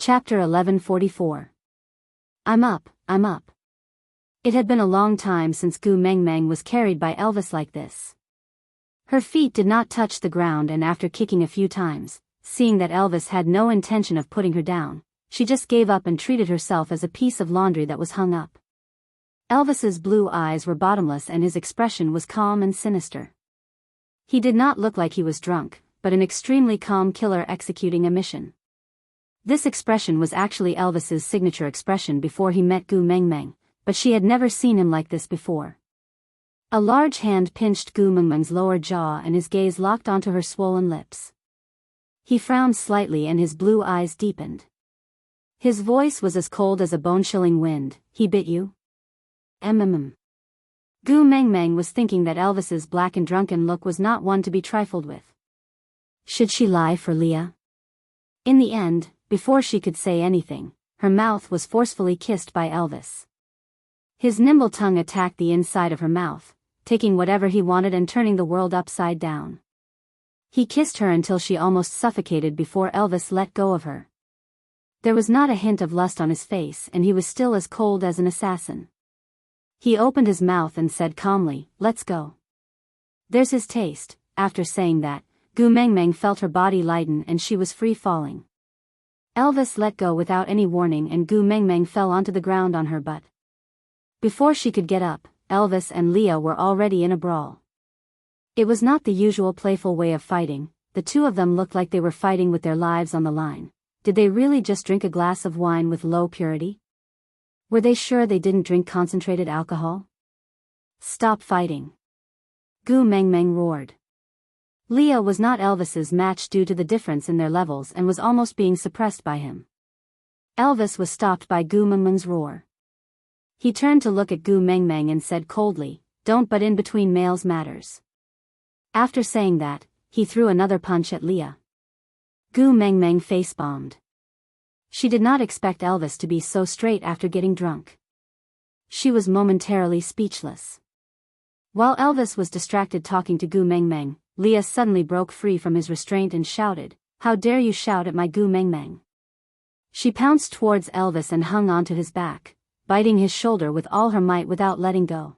Chapter 1144. I'm up, I'm up. It had been a long time since Gu Mengmeng was carried by Elvis like this. Her feet did not touch the ground, and after kicking a few times, seeing that Elvis had no intention of putting her down, she just gave up and treated herself as a piece of laundry that was hung up. Elvis's blue eyes were bottomless and his expression was calm and sinister. He did not look like he was drunk, but an extremely calm killer executing a mission. This expression was actually Elvis's signature expression before he met Gu Mengmeng, but she had never seen him like this before. A large hand pinched Gu Mengmeng's lower jaw and his gaze locked onto her swollen lips. He frowned slightly and his blue eyes deepened. His voice was as cold as a bone-chilling wind. He bit you? Gu Mengmeng was thinking that Elvis's black and drunken look was not one to be trifled with. Should she lie for Leah? In the end, before she could say anything, her mouth was forcefully kissed by Elvis. His nimble tongue attacked the inside of her mouth, taking whatever he wanted and turning the world upside down. He kissed her until she almost suffocated before Elvis let go of her. There was not a hint of lust on his face and he was still as cold as an assassin. He opened his mouth and said calmly, "Let's go." There's his taste. After saying that, Gu Mengmeng felt her body lighten and she was free falling. Elvis let go without any warning and Gu Mengmeng fell onto the ground on her butt. Before she could get up, Elvis and Leah were already in a brawl. It was not the usual playful way of fighting. The two of them looked like they were fighting with their lives on the line. Did they really just drink a glass of wine with low purity? Were they sure they didn't drink concentrated alcohol? Stop fighting! Gu Mengmeng roared. Leah was not Elvis's match due to the difference in their levels and was almost being suppressed by him. Elvis was stopped by Gu Mengmeng's roar. He turned to look at Gu Mengmeng and said coldly, "Don't butt in between males matters." After saying that, he threw another punch at Leah. Gu Mengmeng face-bombed. She did not expect Elvis to be so straight after getting drunk. She was momentarily speechless. While Elvis was distracted talking to Gu Mengmeng, Leah suddenly broke free from his restraint and shouted, "How dare you shout at my Gu Mengmeng!" She pounced towards Elvis and hung onto his back, biting his shoulder with all her might without letting go.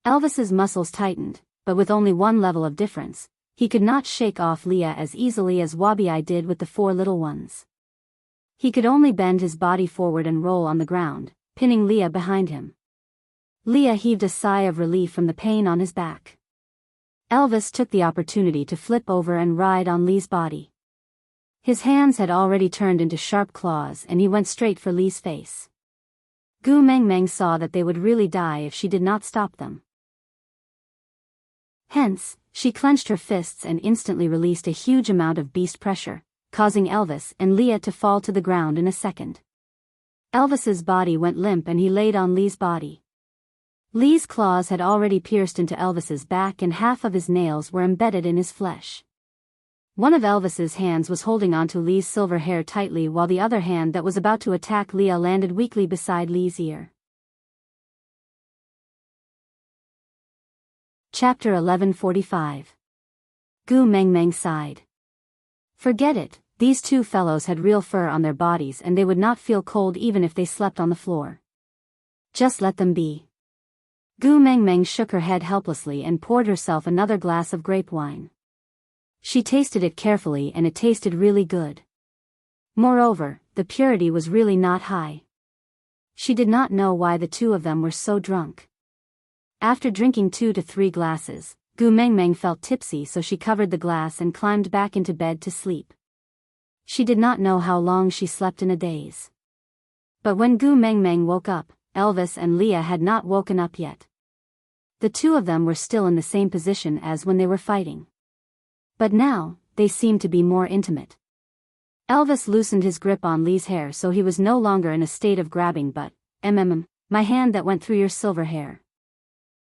Elvis's muscles tightened, but with only one level of difference. He could not shake off Leah as easily as Wabi did with the four little ones. He could only bend his body forward and roll on the ground, pinning Leah behind him. Leah heaved a sigh of relief from the pain on his back. Elvis took the opportunity to flip over and ride on Lee's body. His hands had already turned into sharp claws and he went straight for Lee's face. Gu Mengmeng saw that they would really die if she did not stop them. Hence, she clenched her fists and instantly released a huge amount of beast pressure, causing Elvis and Leah to fall to the ground in a second. Elvis's body went limp and he laid on Lee's body. Lee's claws had already pierced into Elvis's back and half of his nails were embedded in his flesh. One of Elvis's hands was holding onto Lee's silver hair tightly while the other hand that was about to attack Leah landed weakly beside Lee's ear. Chapter 1145. Gu Mengmeng sighed. Forget it, these two fellows had real fur on their bodies and they would not feel cold even if they slept on the floor. Just let them be. Gu Mengmeng shook her head helplessly and poured herself another glass of grape wine. She tasted it carefully and it tasted really good. Moreover, the purity was really not high. She did not know why the two of them were so drunk. After drinking 2 to 3 glasses, Gu Mengmeng felt tipsy, so she covered the glass and climbed back into bed to sleep. She did not know how long she slept in a daze. But when Gu Mengmeng woke up, Elvis and Leah had not woken up yet. The two of them were still in the same position as when they were fighting. But now, they seemed to be more intimate. Elvis loosened his grip on Lee's hair so he was no longer in a state of grabbing but, my hand that went through your silver hair.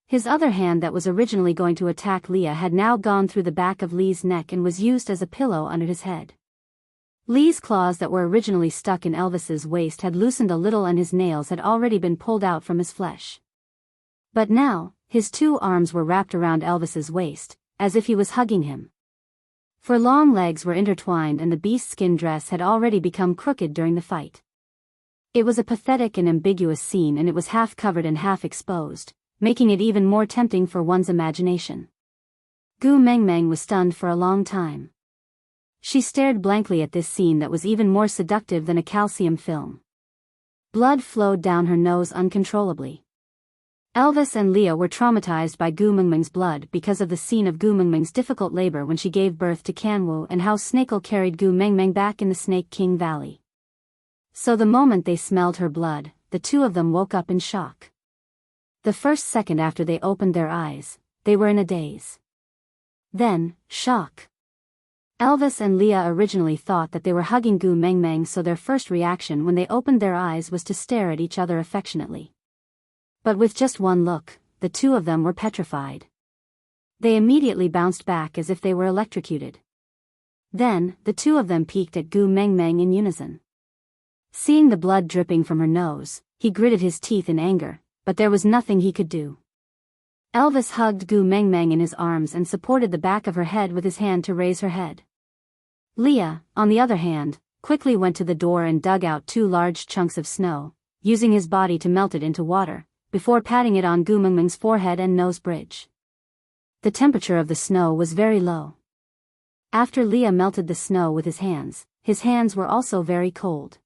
His other hand that was originally going to attack Leah had now gone through the back of Lee's neck and was used as a pillow under his head. Lee's claws that were originally stuck in Elvis's waist had loosened a little and his nails had already been pulled out from his flesh. But now, his two arms were wrapped around Elvis's waist, as if he was hugging him. For long legs were intertwined and the beast's skin dress had already become crooked during the fight. It was a pathetic and ambiguous scene, and it was half covered and half exposed, making it even more tempting for one's imagination. Gu Mengmeng was stunned for a long time. She stared blankly at this scene that was even more seductive than a calcium film. Blood flowed down her nose uncontrollably. Elvis and Leah were traumatized by Gu Mengmeng's blood because of the scene of Gu Mengmeng's difficult labor when she gave birth to Kanwu and how Snakel carried Gu Mengmeng back in the Snake King Valley. So the moment they smelled her blood, the two of them woke up in shock. The first second after they opened their eyes, they were in a daze. Then, shock. Elvis and Leah originally thought that they were hugging Gu Mengmeng, so their first reaction when they opened their eyes was to stare at each other affectionately. But with just one look, the two of them were petrified. They immediately bounced back as if they were electrocuted. Then, the two of them peeked at Gu Mengmeng in unison. Seeing the blood dripping from her nose, he gritted his teeth in anger, but there was nothing he could do. Elvis hugged Gu Mengmeng in his arms and supported the back of her head with his hand to raise her head. Leah, on the other hand, quickly went to the door and dug out 2 large chunks of snow, using his body to melt it into water, before patting it on Gu Mengmeng's forehead and nose bridge. The temperature of the snow was very low. After Leah melted the snow with his hands were also very cold.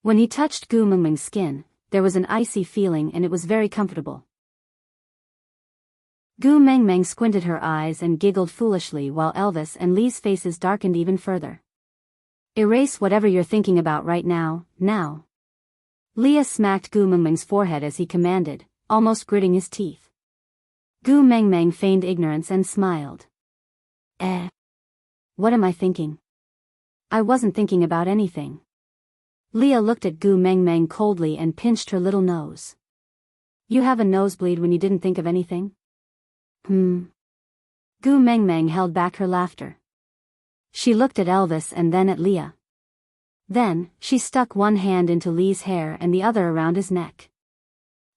When he touched Gu Mengmeng's skin, there was an icy feeling and it was very comfortable. Gu Mengmeng squinted her eyes and giggled foolishly while Elvis and Lee's faces darkened even further. Erase whatever you're thinking about right now, now. Leah smacked Gu Mengmeng's forehead as he commanded, almost gritting his teeth. Gu Mengmeng feigned ignorance and smiled. What am I thinking? I wasn't thinking about anything. Leah looked at Gu Mengmeng coldly and pinched her little nose. You have a nosebleed when you didn't think of anything? Gu Mengmeng held back her laughter. She looked at Elvis and then at Leah. Then, she stuck one hand into Lee's hair and the other around his neck.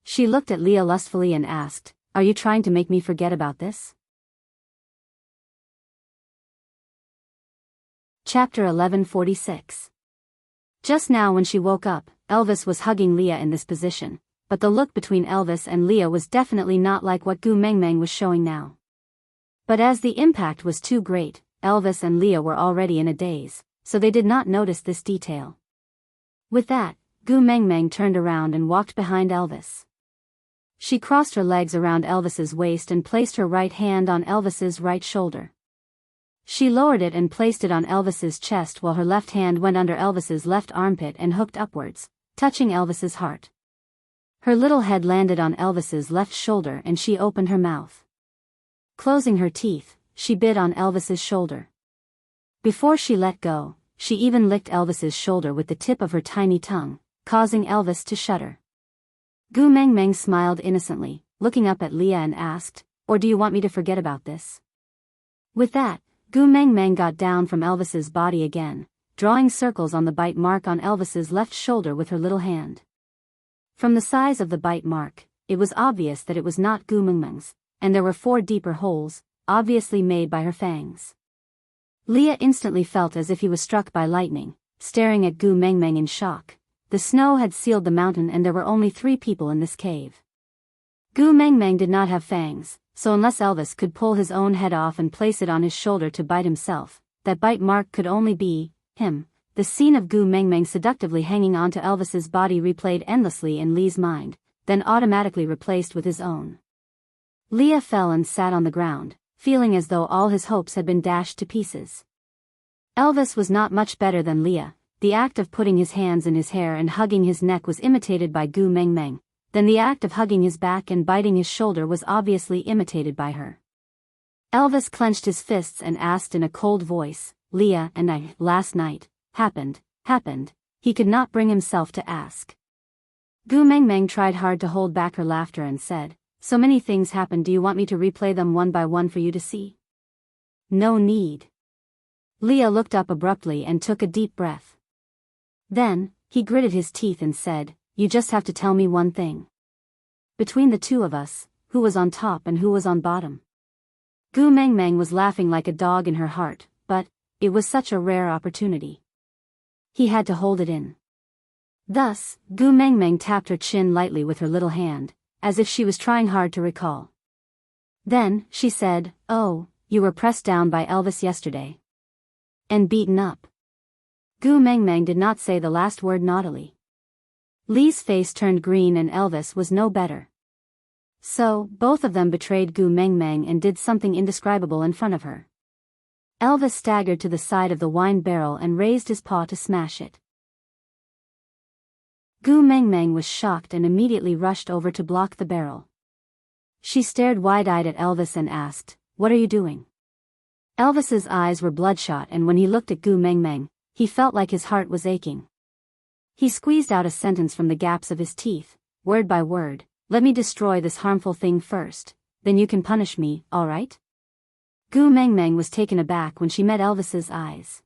She looked at Leah lustfully and asked, "Are you trying to make me forget about this?" Chapter 1146. Just now when she woke up, Elvis was hugging Leah in this position, but the look between Elvis and Leah was definitely not like what Gu Mengmeng was showing now. But as the impact was too great, Elvis and Leah were already in a daze, so they did not notice this detail. With that, Gu Mengmeng turned around and walked behind Elvis. She crossed her legs around Elvis's waist and placed her right hand on Elvis's right shoulder. She lowered it and placed it on Elvis's chest while her left hand went under Elvis's left armpit and hooked upwards, touching Elvis's heart. Her little head landed on Elvis's left shoulder and she opened her mouth. Closing her teeth, she bit on Elvis's shoulder. Before she let go, she even licked Elvis's shoulder with the tip of her tiny tongue, causing Elvis to shudder. Gu Mengmeng smiled innocently, looking up at Leah and asked, "Or do you want me to forget about this?" With that, Gu Mengmeng got down from Elvis's body again, drawing circles on the bite mark on Elvis's left shoulder with her little hand. From the size of the bite mark, it was obvious that it was not Gu Mengmeng's, and there were 4 deeper holes, obviously made by her fangs. Leah instantly felt as if he was struck by lightning, staring at Gu Mengmeng in shock. The snow had sealed the mountain and there were only 3 people in this cave. Gu Mengmeng did not have fangs, so unless Elvis could pull his own head off and place it on his shoulder to bite himself, that bite mark could only be him. The scene of Gu Mengmeng seductively hanging onto Elvis's body replayed endlessly in Lee's mind, then automatically replaced with his own. Leah fell and sat on the ground, feeling as though all his hopes had been dashed to pieces. Elvis was not much better than Leah. The act of putting his hands in his hair and hugging his neck was imitated by Gu Mengmeng, then the act of hugging his back and biting his shoulder was obviously imitated by her. Elvis clenched his fists and asked in a cold voice, "Leah and I, last night, happened, he could not bring himself to ask." Gu Mengmeng tried hard to hold back her laughter and said, "So many things happened, do you want me to replay them one by one for you to see?" "No need." Leah looked up abruptly and took a deep breath. Then, he gritted his teeth and said, "You just have to tell me one thing. Between the two of us, who was on top and who was on bottom?" Gu Mengmeng was laughing like a dog in her heart, but it was such a rare opportunity. He had to hold it in. Thus, Gu Mengmeng tapped her chin lightly with her little hand, as if she was trying hard to recall. Then, she said, "Oh, you were pressed down by Elvis yesterday. And beaten up." Gu Mengmeng did not say the last word naughtily. Li's face turned green and Elvis was no better. So, both of them betrayed Gu Mengmeng and did something indescribable in front of her. Elvis staggered to the side of the wine barrel and raised his paw to smash it. Gu Mengmeng was shocked and immediately rushed over to block the barrel. She stared wide-eyed at Elvis and asked, "What are you doing?" Elvis's eyes were bloodshot, and when he looked at Gu Mengmeng, he felt like his heart was aching. He squeezed out a sentence from the gaps of his teeth, word by word, "Let me destroy this harmful thing first, then you can punish me, all right?" Gu Mengmeng was taken aback when she met Elvis's eyes.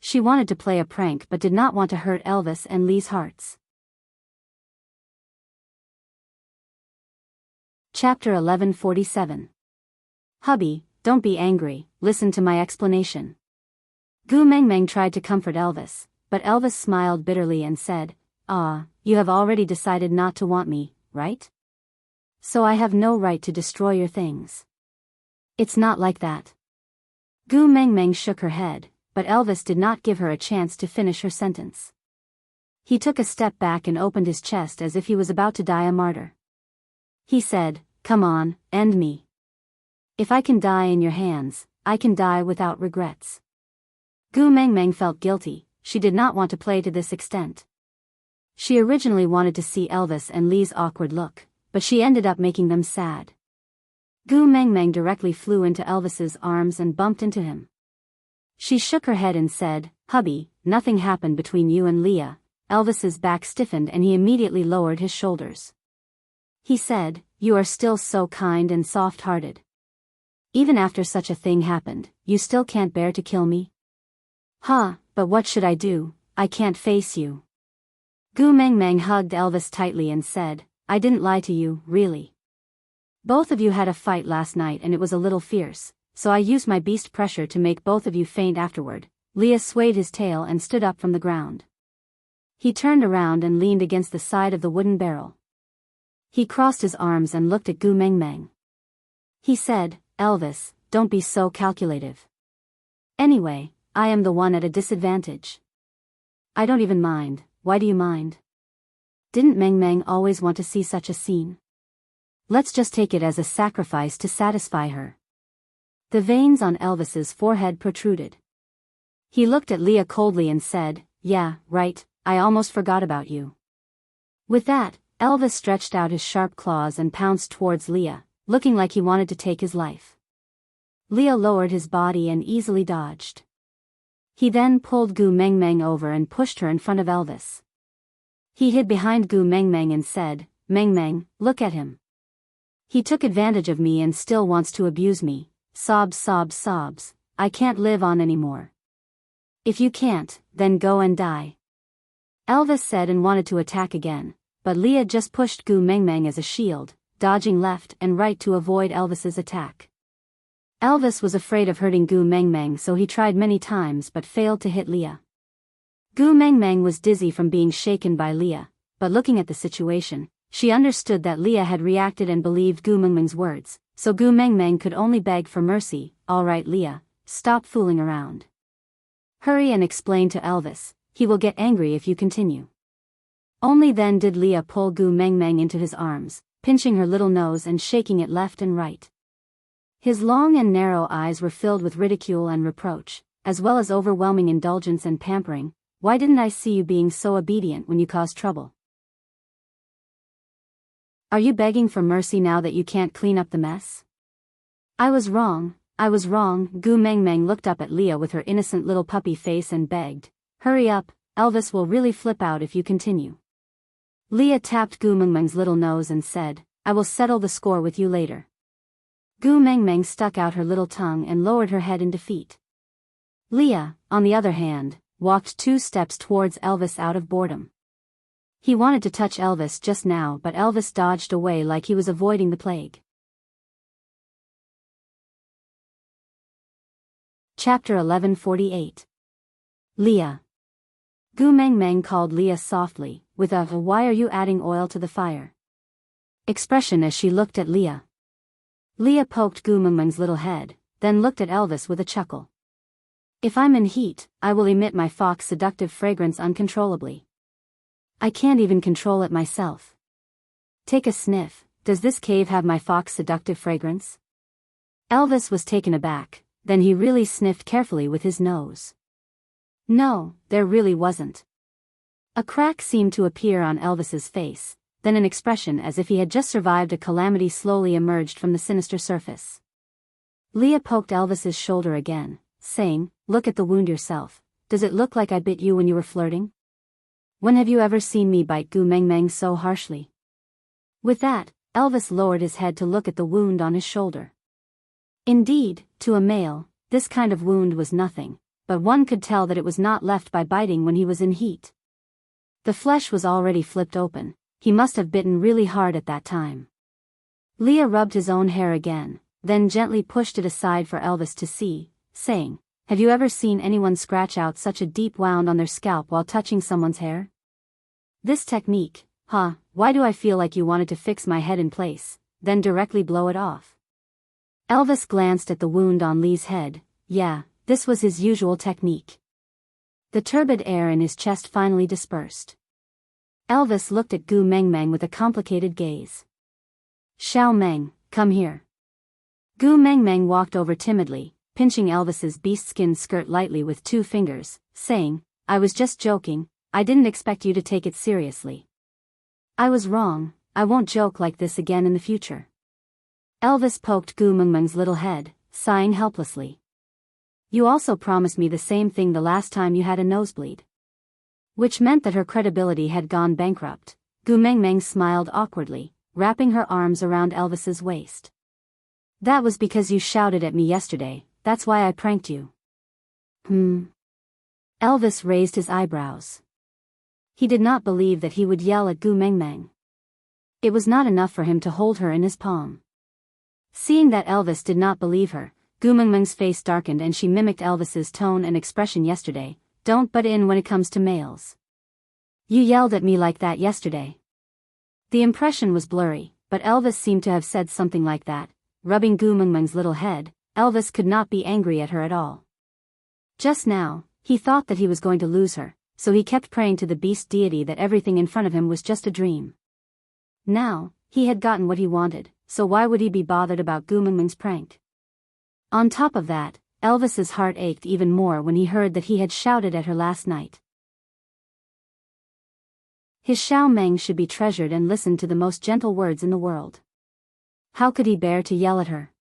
She wanted to play a prank but did not want to hurt Elvis and Li's hearts. Chapter 1147. "Hubby, don't be angry, listen to my explanation." Gu Mengmeng tried to comfort Elvis, but Elvis smiled bitterly and said, "Ah, you have already decided not to want me, right? So I have no right to destroy your things." "It's not like that." Gu Mengmeng shook her head, but Elvis did not give her a chance to finish her sentence. He took a step back and opened his chest as if he was about to die a martyr. He said, "Come on, end me. If I can die in your hands, I can die without regrets." Gu Mengmeng felt guilty. She did not want to play to this extent. She originally wanted to see Elvis and Li's awkward look, but she ended up making them sad. Gu Mengmeng directly flew into Elvis's arms and bumped into him. She shook her head and said, "Hubby, nothing happened between you and Leah." Elvis's back stiffened and he immediately lowered his shoulders. He said, "You are still so kind and soft-hearted. Even after such a thing happened, you still can't bear to kill me?" "Huh, but what should I do? I can't face you." Gu Mengmeng hugged Elvis tightly and said, "I didn't lie to you, really. Both of you had a fight last night and it was a little fierce, so I used my beast pressure to make both of you faint afterward." Leah swayed his tail and stood up from the ground. He turned around and leaned against the side of the wooden barrel. He crossed his arms and looked at Gu Mengmeng. He said, "Elvis, don't be so calculative. Anyway, I am the one at a disadvantage." "I don't even mind. Why do you mind? Didn't Mengmeng always want to see such a scene? Let's just take it as a sacrifice to satisfy her." The veins on Elvis's forehead protruded. He looked at Leah coldly and said, "Yeah, right, I almost forgot about you." With that, Elvis stretched out his sharp claws and pounced towards Leah, looking like he wanted to take his life. Leah lowered his body and easily dodged. He then pulled Gu Mengmeng over and pushed her in front of Elvis. He hid behind Gu Mengmeng and said, "Mengmeng, look at him. He took advantage of me and still wants to abuse me. Sobs, sobs, sobs. I can't live on anymore." "If you can't, then go and die," Elvis said and wanted to attack again, but Leah just pushed Gu Mengmeng as a shield, dodging left and right to avoid Elvis's attack. Elvis was afraid of hurting Gu Mengmeng, so he tried many times but failed to hit Leah. Gu Mengmeng was dizzy from being shaken by Leah, but looking at the situation, she understood that Leah had reacted and believed Gu Mengmeng's words, so Gu Mengmeng could only beg for mercy. "All right, Leah, stop fooling around. Hurry and explain to Elvis. He will get angry if you continue." Only then did Leah pull Gu Mengmeng into his arms, pinching her little nose and shaking it left and right. His long and narrow eyes were filled with ridicule and reproach, as well as overwhelming indulgence and pampering. "Why didn't I see you being so obedient when you caused trouble? Are you begging for mercy now that you can't clean up the mess? I was wrong, I was wrong." Gu Mengmeng looked up at Leah with her innocent little puppy face and begged, "Hurry up, Elvis will really flip out if you continue." Leah tapped Gu Mengmeng's little nose and said, "I will settle the score with you later." Gu Mengmeng stuck out her little tongue and lowered her head in defeat. Leah, on the other hand, walked 2 steps towards Elvis out of boredom. He wanted to touch Elvis just now, but Elvis dodged away like he was avoiding the plague. Chapter 1148. Leah. Gu Meng Meng called Leah softly, with a "Why are you adding oil to the fire?" expression as she looked at Leah. Leah poked Gu Meng Meng's little head, then looked at Elvis with a chuckle. "If I'm in heat, I will emit my fox seductive fragrance uncontrollably. I can't even control it myself. Take a sniff, does this cave have my fox seductive fragrance?" Elvis was taken aback, then he really sniffed carefully with his nose. No, there really wasn't. A crack seemed to appear on Elvis's face, then an expression as if he had just survived a calamity slowly emerged from the sinister surface. Leah poked Elvis's shoulder again, saying, "Look at the wound yourself. Does it look like I bit you when you were flirting? When have you ever seen me bite Gu Meng Meng so harshly?" With that, Elvis lowered his head to look at the wound on his shoulder. Indeed, to a male, this kind of wound was nothing, but one could tell that it was not left by biting when he was in heat. The flesh was already flipped open. He must have bitten really hard at that time. Leah rubbed his own hair again, then gently pushed it aside for Elvis to see, saying, "Have you ever seen anyone scratch out such a deep wound on their scalp while touching someone's hair? This technique, huh? Why do I feel like you wanted to fix my head in place, then directly blow it off?" Elvis glanced at the wound on Lee's head. Yeah, this was his usual technique. The turbid air in his chest finally dispersed. Elvis looked at Gu Meng Meng with a complicated gaze. "Xiao Meng, come here." Gu Meng Meng walked over timidly, pinching Elvis's beast-skin skirt lightly with 2 fingers, saying, "I was just joking, I didn't expect you to take it seriously." "I was wrong, I won't joke like this again in the future." Elvis poked Gu Meng Meng's little head, sighing helplessly. "You also promised me the same thing the last time you had a nosebleed." Which meant that her credibility had gone bankrupt. Gu Meng Meng smiled awkwardly, wrapping her arms around Elvis's waist. "That was because you shouted at me yesterday, that's why I pranked you." Elvis raised his eyebrows. He did not believe that he would yell at Gu Meng Meng. It was not enough for him to hold her in his palm. Seeing that Elvis did not believe her, Gu Meng Meng's face darkened and she mimicked Elvis's tone and expression yesterday. "Don't butt in when it comes to males. You yelled at me like that yesterday." The impression was blurry, but Elvis seemed to have said something like that. Rubbing Gu Meng Meng's little head, Elvis could not be angry at her at all. Just now, he thought that he was going to lose her, so he kept praying to the beast deity that everything in front of him was just a dream. Now, he had gotten what he wanted, so why would he be bothered about Gu Meng Meng's prank? On top of that, Elvis's heart ached even more when he heard that he had shouted at her last night. His Xiao Meng should be treasured and listened to the most gentle words in the world. How could he bear to yell at her?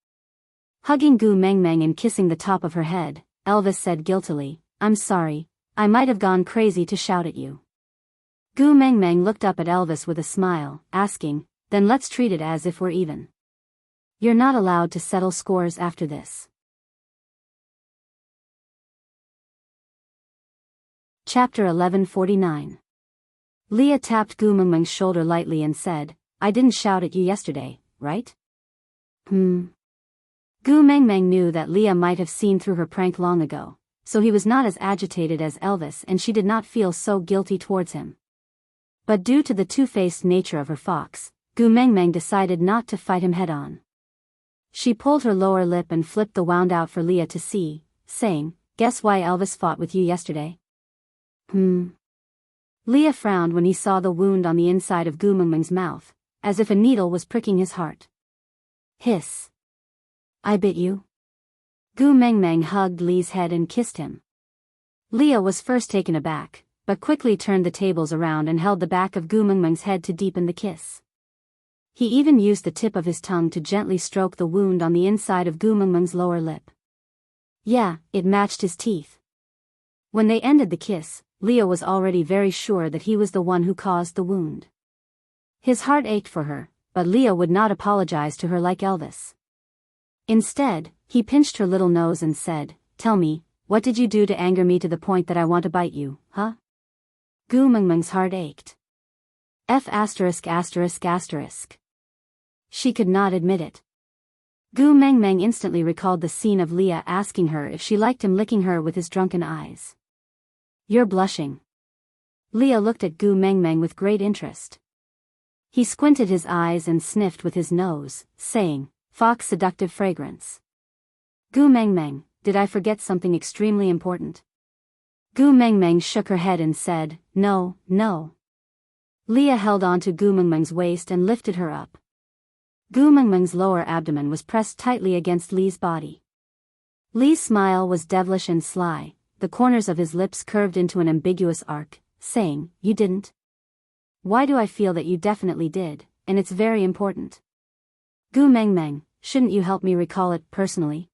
Hugging Gu Meng Meng and kissing the top of her head, Elvis said guiltily, "I'm sorry, I might have gone crazy to shout at you." Gu Meng Meng looked up at Elvis with a smile, asking, "Then let's treat it as if we're even. You're not allowed to settle scores after this." Chapter 1149. Leah tapped Gu Meng Meng's shoulder lightly and said, "I didn't shout at you yesterday, right?" Gu Meng Meng knew that Leah might have seen through her prank long ago, so he was not as agitated as Elvis and she did not feel so guilty towards him. But due to the two-faced nature of her fox, Gu Meng Meng decided not to fight him head-on. She pulled her lower lip and flipped the wound out for Leah to see, saying, "Guess why Elvis fought with you yesterday?" Leah frowned when he saw the wound on the inside of Gu Meng Meng's mouth, as if a needle was pricking his heart. Hiss. "I bit you?" Gu Meng Meng hugged Lee's head and kissed him. Leah was first taken aback, but quickly turned the tables around and held the back of Gu Meng Meng's head to deepen the kiss. He even used the tip of his tongue to gently stroke the wound on the inside of Gu Meng Meng's lower lip. Yeah, it matched his teeth. When they ended the kiss, Leah was already very sure that he was the one who caused the wound. His heart ached for her, but Leah would not apologize to her like Elvis. Instead, he pinched her little nose and said, "Tell me, what did you do to anger me to the point that I want to bite you, huh?" Gu Meng Meng's heart ached. F******. She could not admit it. Gu Mengmeng instantly recalled the scene of Leah asking her if she liked him licking her with his drunken eyes. "You're blushing." Leah looked at Gu Mengmeng with great interest. He squinted his eyes and sniffed with his nose, saying, "Fox seductive fragrance." "Gu Mengmeng, did I forget something extremely important?" Gu Mengmeng shook her head and said, "No, no." Leah held on to Gu Mengmeng's waist and lifted her up. Gu Mengmeng's lower abdomen was pressed tightly against Li's body. Li's smile was devilish and sly, the corners of his lips curved into an ambiguous arc, saying, "You didn't? Why do I feel that you definitely did, and it's very important? Gu Mengmeng, shouldn't you help me recall it personally?"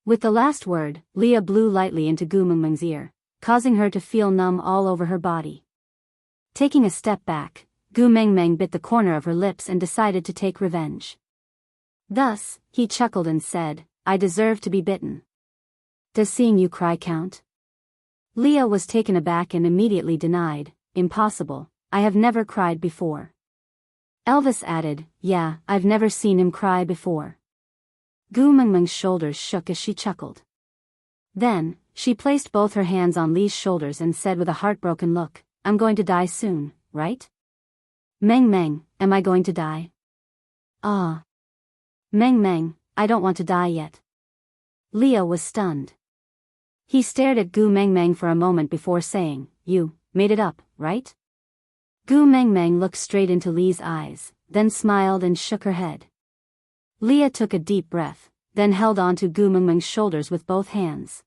With the last word, Leah blew lightly into Gu Mengmeng's ear, causing her to feel numb all over her body. Taking a step back, Gu Mengmeng bit the corner of her lips and decided to take revenge. Thus, he chuckled and said, "I deserve to be bitten. Does seeing you cry count?" Leah was taken aback and immediately denied, "Impossible, I have never cried before." Elvis added, "Yeah, I've never seen him cry before." Gu Mengmeng's shoulders shook as she chuckled. Then, she placed both her hands on Li's shoulders and said with a heartbroken look, "I'm going to die soon, right? Meng Meng, am I going to die?" "Ah. Meng Meng, I don't want to die yet." Leah was stunned. He stared at Gu Mengmeng for a moment before saying, "You made it up, right?" Gu Mengmeng looked straight into Li's eyes, then smiled and shook her head. Leah took a deep breath, then held on to Gu Mengmeng's shoulders with both hands.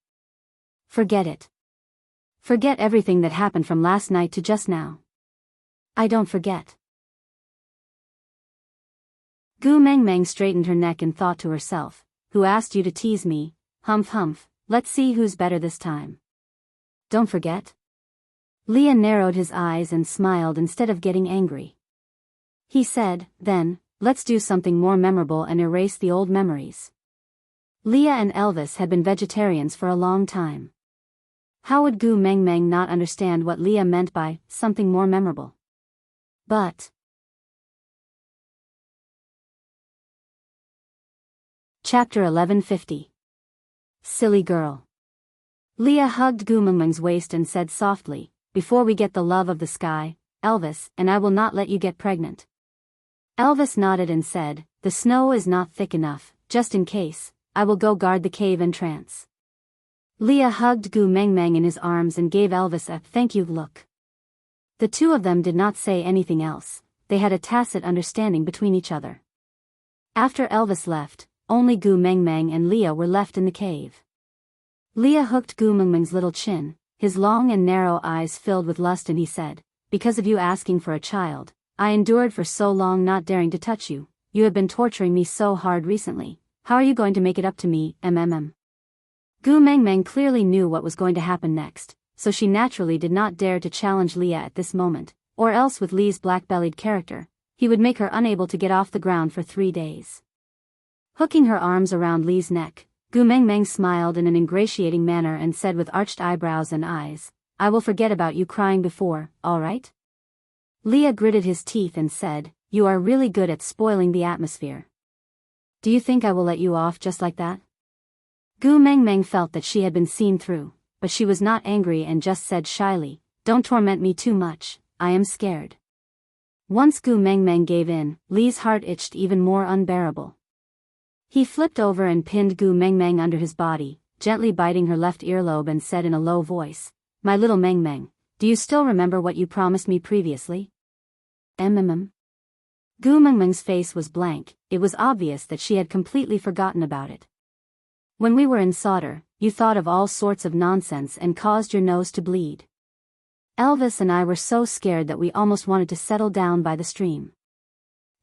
"Forget it. Forget everything that happened from last night to just now." "I don't forget." Gu Mengmeng straightened her neck and thought to herself, "Who asked you to tease me? Humph humph, let's see who's better this time." "Don't forget?" Leah narrowed his eyes and smiled instead of getting angry. He said, "Then, let's do something more memorable and erase the old memories." Leah and Elvis had been vegetarians for a long time. How would Gu Mengmeng not understand what Leah meant by something more memorable? But Chapter 1150. Silly girl. Leah hugged Gu Mengmeng's waist and said softly, "Before we get the love of the sky, Elvis and I will not let you get pregnant." Elvis nodded and said, "The snow is not thick enough, just in case, I will go guard the cave entrance." Leah hugged Gu Mengmeng in his arms and gave Elvis a thank you look. The two of them did not say anything else, they had a tacit understanding between each other. After Elvis left, only Gu Mengmeng and Leah were left in the cave. Leah hooked Gu Mengmeng's little chin, his long and narrow eyes filled with lust, and he said, "Because of you asking for a child, I endured for so long not daring to touch you. You have been torturing me so hard recently. How are you going to make it up to me, mm?" Gu Mengmeng clearly knew what was going to happen next, so she naturally did not dare to challenge Leah at this moment, or else with Li's black-bellied character, he would make her unable to get off the ground for 3 days. Hooking her arms around Li's neck, Gu Mengmeng smiled in an ingratiating manner and said with arched eyebrows and eyes, "I will forget about you crying before, all right?" Leah gritted his teeth and said, "You are really good at spoiling the atmosphere. Do you think I will let you off just like that?" Gu Mengmeng felt that she had been seen through, but she was not angry and just said shyly, "Don't torment me too much, I am scared." Once Gu Mengmeng gave in, Li's heart itched even more unbearable. He flipped over and pinned Gu Mengmeng under his body, gently biting her left earlobe, and said in a low voice, "My little Mengmeng, do you still remember what you promised me previously?" Gu Mengmeng's face was blank, it was obvious that she had completely forgotten about it. "When we were in solder, you thought of all sorts of nonsense and caused your nose to bleed. Elvis and I were so scared that we almost wanted to settle down by the stream.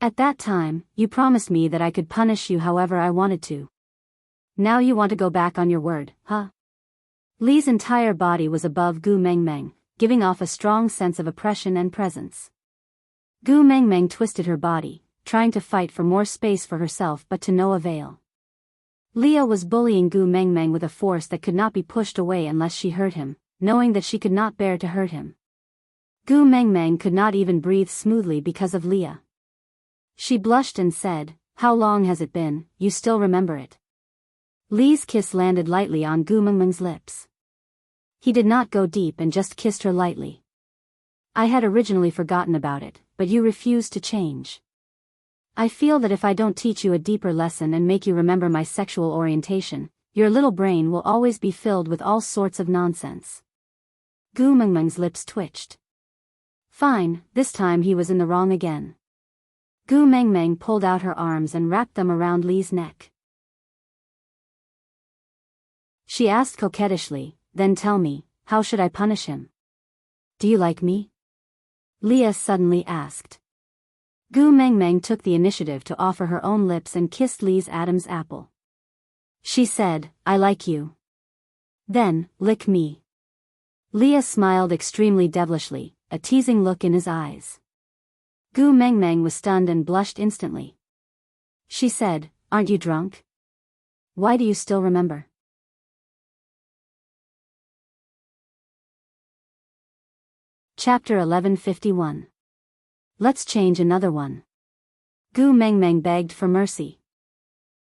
At that time, you promised me that I could punish you however I wanted to. Now you want to go back on your word, huh?" Li's entire body was above Gu Mengmeng, giving off a strong sense of oppression and presence. Gu Mengmeng twisted her body, trying to fight for more space for herself, but to no avail. Leah was bullying Gu Mengmeng with a force that could not be pushed away unless she hurt him, knowing that she could not bear to hurt him. Gu Mengmeng could not even breathe smoothly because of Leah. She blushed and said, How long has it been? You still remember it? Lee's kiss landed lightly on Gu Mengmeng's lips. He did not go deep and just kissed her lightly. I had originally forgotten about it, but you refused to change. I feel that if I don't teach you a deeper lesson and make you remember my sexual orientation, your little brain will always be filled with all sorts of nonsense. Gu Mengmeng's lips twitched. Fine, this time he was in the wrong again. Gu Mengmeng pulled out her arms and wrapped them around Lee's neck. She asked coquettishly, then tell me, how should I punish him? Do you like me? Leah suddenly asked. Gu Mengmeng took the initiative to offer her own lips and kissed Lee's Adam's apple. She said, I like you. Then, lick me. Leah smiled extremely devilishly, a teasing look in his eyes. Gu Mengmeng was stunned and blushed instantly. She said, aren't you drunk? Why do you still remember? Chapter 1151. Let's change another one. Gu Mengmeng begged for mercy.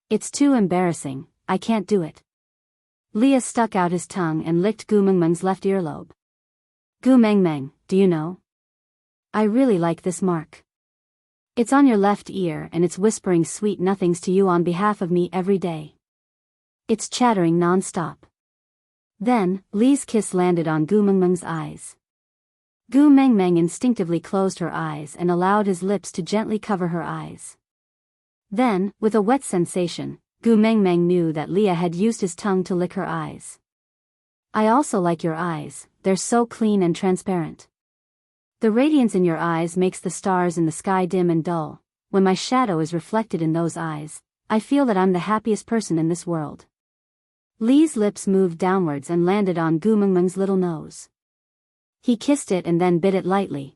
It's too embarrassing, I can't do it. Leah stuck out his tongue and licked Gu Mengmeng's left earlobe. Gu Mengmeng, do you know? I really like this mark. It's on your left ear and it's whispering sweet nothings to you on behalf of me every day. It's chattering non-stop. Then, Lee's kiss landed on Gu Mengmeng's eyes. Gu Mengmeng instinctively closed her eyes and allowed his lips to gently cover her eyes. Then, with a wet sensation, Gu Mengmeng knew that Leah had used his tongue to lick her eyes. I also like your eyes, they're so clean and transparent. The radiance in your eyes makes the stars in the sky dim and dull. When my shadow is reflected in those eyes, I feel that I'm the happiest person in this world. Lee's lips moved downwards and landed on Gu Mengmeng's little nose. He kissed it and then bit it lightly.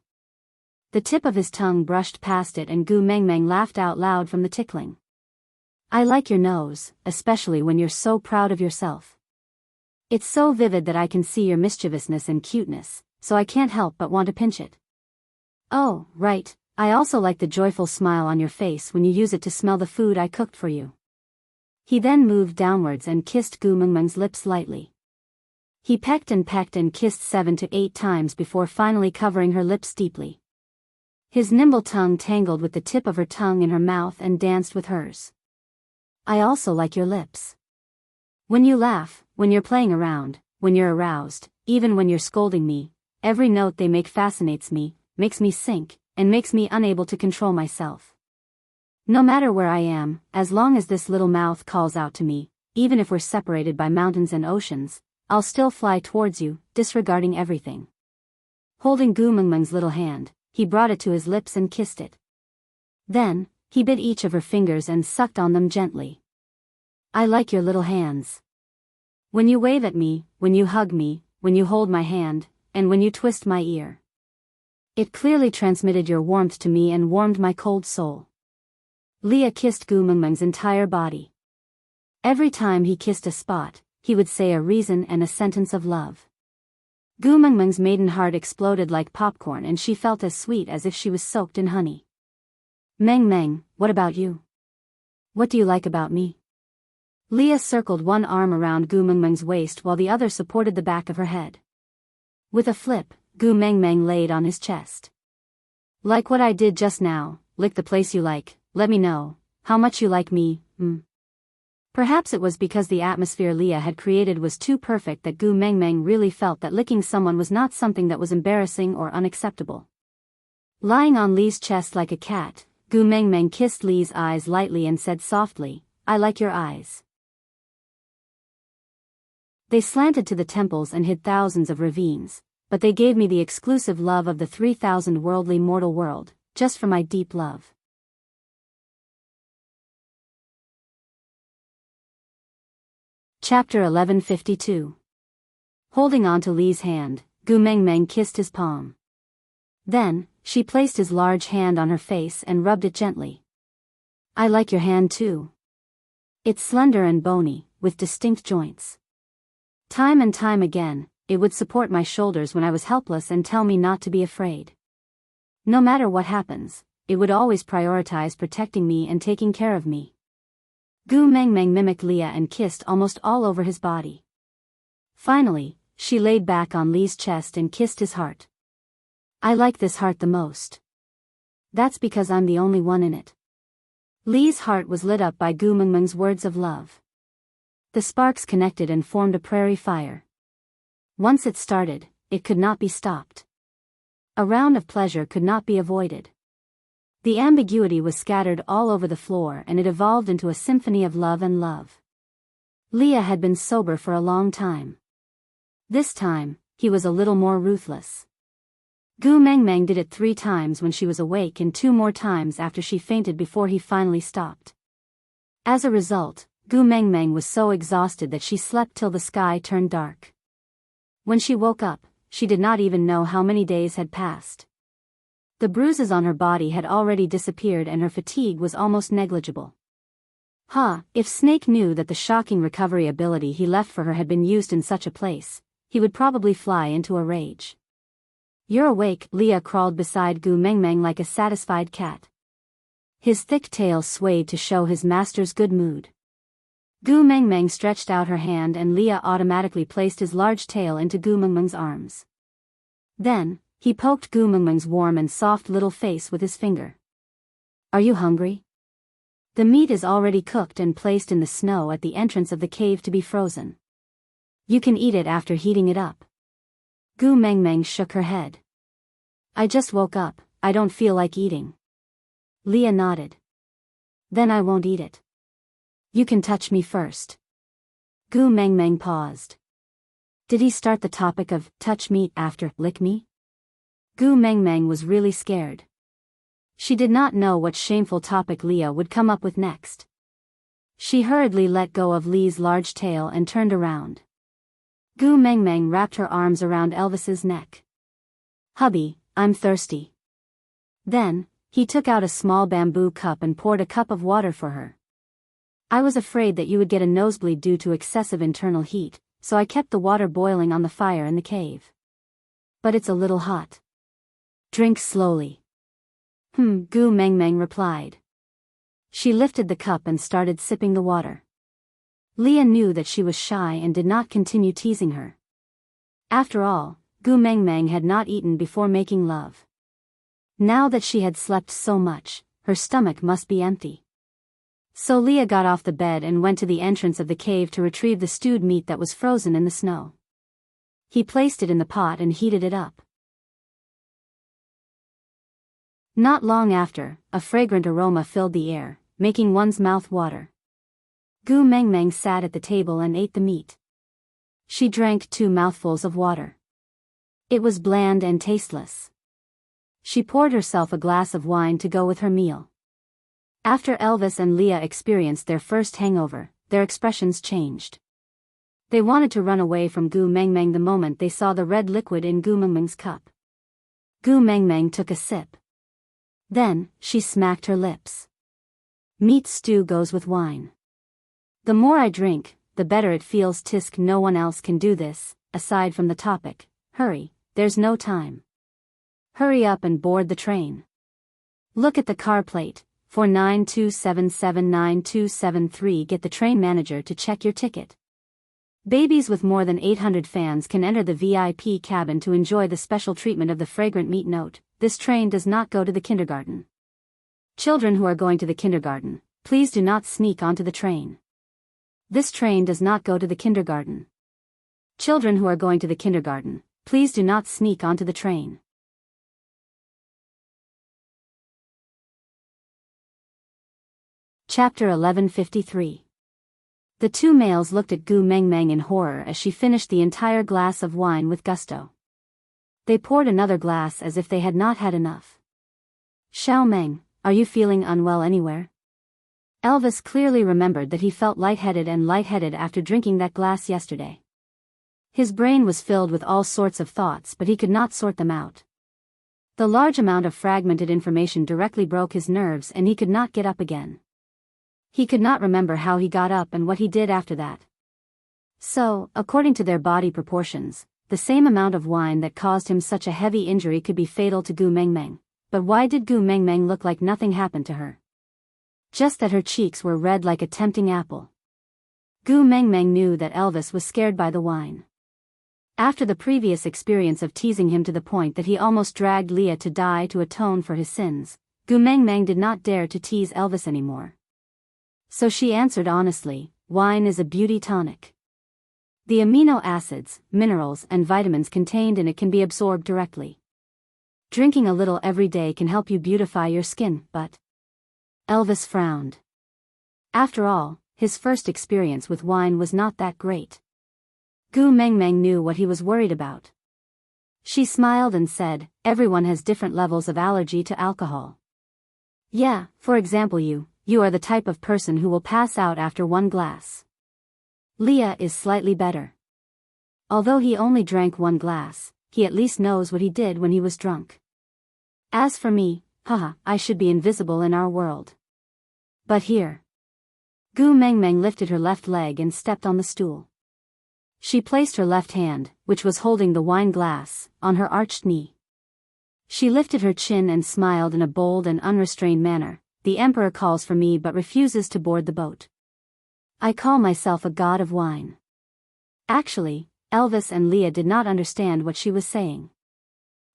The tip of his tongue brushed past it and Gu Mengmeng laughed out loud from the tickling. I like your nose, especially when you're so proud of yourself. It's so vivid that I can see your mischievousness and cuteness, so I can't help but want to pinch it. Oh, right, I also like the joyful smile on your face when you use it to smell the food I cooked for you. He then moved downwards and kissed Gu Mengmeng's lips lightly. He pecked and kissed 7 to 8 times before finally covering her lips deeply. His nimble tongue tangled with the tip of her tongue in her mouth and danced with hers. I also like your lips. When you laugh, when you're playing around, when you're aroused, even when you're scolding me, every note they make fascinates me, makes me sink, and makes me unable to control myself. No matter where I am, as long as this little mouth calls out to me, even if we're separated by mountains and oceans, I'll still fly towards you, disregarding everything. Holding Gu Mengmeng's little hand, he brought it to his lips and kissed it. Then, he bit each of her fingers and sucked on them gently. I like your little hands. When you wave at me, when you hug me, when you hold my hand, and when you twist my ear. It clearly transmitted your warmth to me and warmed my cold soul. Leah kissed Gu Mengmeng's entire body. Every time he kissed a spot, he would say a reason and a sentence of love. Gu Mengmeng's maiden heart exploded like popcorn and she felt as sweet as if she was soaked in honey. Meng, what about you? What do you like about me? Leah circled one arm around Gu Mengmeng's waist while the other supported the back of her head. With a flip, Gu Mengmeng laid on his chest. Like what I did just now, lick the place you like, let me know how much you like me. Perhaps it was because the atmosphere Leah had created was too perfect that Gu Mengmeng really felt that licking someone was not something that was embarrassing or unacceptable. Lying on Lee's chest like a cat, Gu Mengmeng kissed Lee's eyes lightly and said softly, I like your eyes. They slanted to the temples and hid thousands of ravines, but they gave me the exclusive love of the 3,000 worldly mortal world, just for my deep love. Chapter 1152. Holding on to Lee's hand, Gu Mengmeng kissed his palm. Then, she placed his large hand on her face and rubbed it gently. I like your hand too. It's slender and bony, with distinct joints. Time and time again, it would support my shoulders when I was helpless and tell me not to be afraid. No matter what happens, it would always prioritize protecting me and taking care of me. Gu Mengmeng mimicked Leah and kissed almost all over his body. Finally, she laid back on Li's chest and kissed his heart. I like this heart the most. That's because I'm the only one in it. Li's heart was lit up by Gu Mengmeng's words of love. The sparks connected and formed a prairie fire. Once it started, it could not be stopped. A round of pleasure could not be avoided. The ambiguity was scattered all over the floor and it evolved into a symphony of love and love. Leah had been sober for a long time. This time, he was a little more ruthless. Gu Mengmeng did it 3 times when she was awake and 2 more times after she fainted before he finally stopped. As a result, Gu Mengmeng was so exhausted that she slept till the sky turned dark. When she woke up, she did not even know how many days had passed. The bruises on her body had already disappeared and her fatigue was almost negligible. If Snake knew that the shocking recovery ability he left for her had been used in such a place, he would probably fly into a rage. You're awake. Leah crawled beside Gu Mengmeng like a satisfied cat. His thick tail swayed to show his master's good mood. Gu Mengmeng stretched out her hand and Leah automatically placed his large tail into Gu Mengmeng's arms. Then, he poked Gu Mengmeng's warm and soft little face with his finger. Are you hungry? The meat is already cooked and placed in the snow at the entrance of the cave to be frozen. You can eat it after heating it up. Gu Mengmeng shook her head. I just woke up, I don't feel like eating. Leah nodded. Then I won't eat it. You can touch me first. Gu Mengmeng paused. Did he start the topic of touch me after lick me? Gu Mengmeng was really scared. She did not know what shameful topic Leah would come up with next. She hurriedly let go of Li's large tail and turned around. Gu Mengmeng wrapped her arms around Elvis's neck. Hubby, I'm thirsty. Then, he took out a small bamboo cup and poured a cup of water for her. I was afraid that you would get a nosebleed due to excessive internal heat, so I kept the water boiling on the fire in the cave. But it's a little hot. Drink slowly. Gu Mengmeng replied. She lifted the cup and started sipping the water. Leah knew that she was shy and did not continue teasing her. After all, Gu Mengmeng had not eaten before making love. Now that she had slept so much, her stomach must be empty. So Leah got off the bed and went to the entrance of the cave to retrieve the stewed meat that was frozen in the snow. He placed it in the pot and heated it up. Not long after, a fragrant aroma filled the air, making one's mouth water. Gu Mengmeng sat at the table and ate the meat. She drank 2 mouthfuls of water. It was bland and tasteless. She poured herself a glass of wine to go with her meal. After Elvis and Leah experienced their first hangover, their expressions changed. They wanted to run away from Gu Mengmeng the moment they saw the red liquid in Gu Mengmeng's cup. Gu Mengmeng took a sip. Then, she smacked her lips. Meat stew goes with wine. The more I drink, the better it feels. Tisk, no one else can do this, aside from the topic. Hurry, there's no time. Hurry up and board the train. Look at the car plate, 4927799273. Get the train manager to check your ticket. Babies with more than 800 fans can enter the VIP cabin to enjoy the special treatment of the fragrant meat. Note, this train does not go to the kindergarten. Children who are going to the kindergarten, please do not sneak onto the train. This train does not go to the kindergarten. Children who are going to the kindergarten, please do not sneak onto the train. Chapter 1153. The 2 males looked at Gu Mengmeng in horror as she finished the entire glass of wine with gusto. They poured another glass as if they had not had enough. Xiao Meng, are you feeling unwell anywhere? Elvis clearly remembered that he felt lightheaded after drinking that glass yesterday. His brain was filled with all sorts of thoughts, but he could not sort them out. The large amount of fragmented information directly broke his nerves and he could not get up again. He could not remember how he got up and what he did after that. So, according to their body proportions, the same amount of wine that caused him such a heavy injury could be fatal to Gu Mengmeng, but why did Gu Mengmeng look like nothing happened to her? Just that her cheeks were red like a tempting apple. Gu Mengmeng knew that Elvis was scared by the wine. After the previous experience of teasing him to the point that he almost dragged Leah to die to atone for his sins, Gu Mengmeng did not dare to tease Elvis anymore. So she answered honestly, wine is a beauty tonic. The amino acids, minerals, and vitamins contained in it can be absorbed directly. Drinking a little every day can help you beautify your skin, but... Elvis frowned. After all, his first experience with wine was not that great. Gu Mengmeng knew what he was worried about. She smiled and said, everyone has different levels of allergy to alcohol. Yeah, for example you are the type of person who will pass out after one glass. Leah is slightly better. Although he only drank one glass, he at least knows what he did when he was drunk. As for me, I should be invisible in our world. But here. Gu Mengmeng lifted her left leg and stepped on the stool. She placed her left hand, which was holding the wine glass, on her arched knee. She lifted her chin and smiled in a bold and unrestrained manner. The emperor calls for me but refuses to board the boat. I call myself a god of wine. Actually, Elvis and Leah did not understand what she was saying.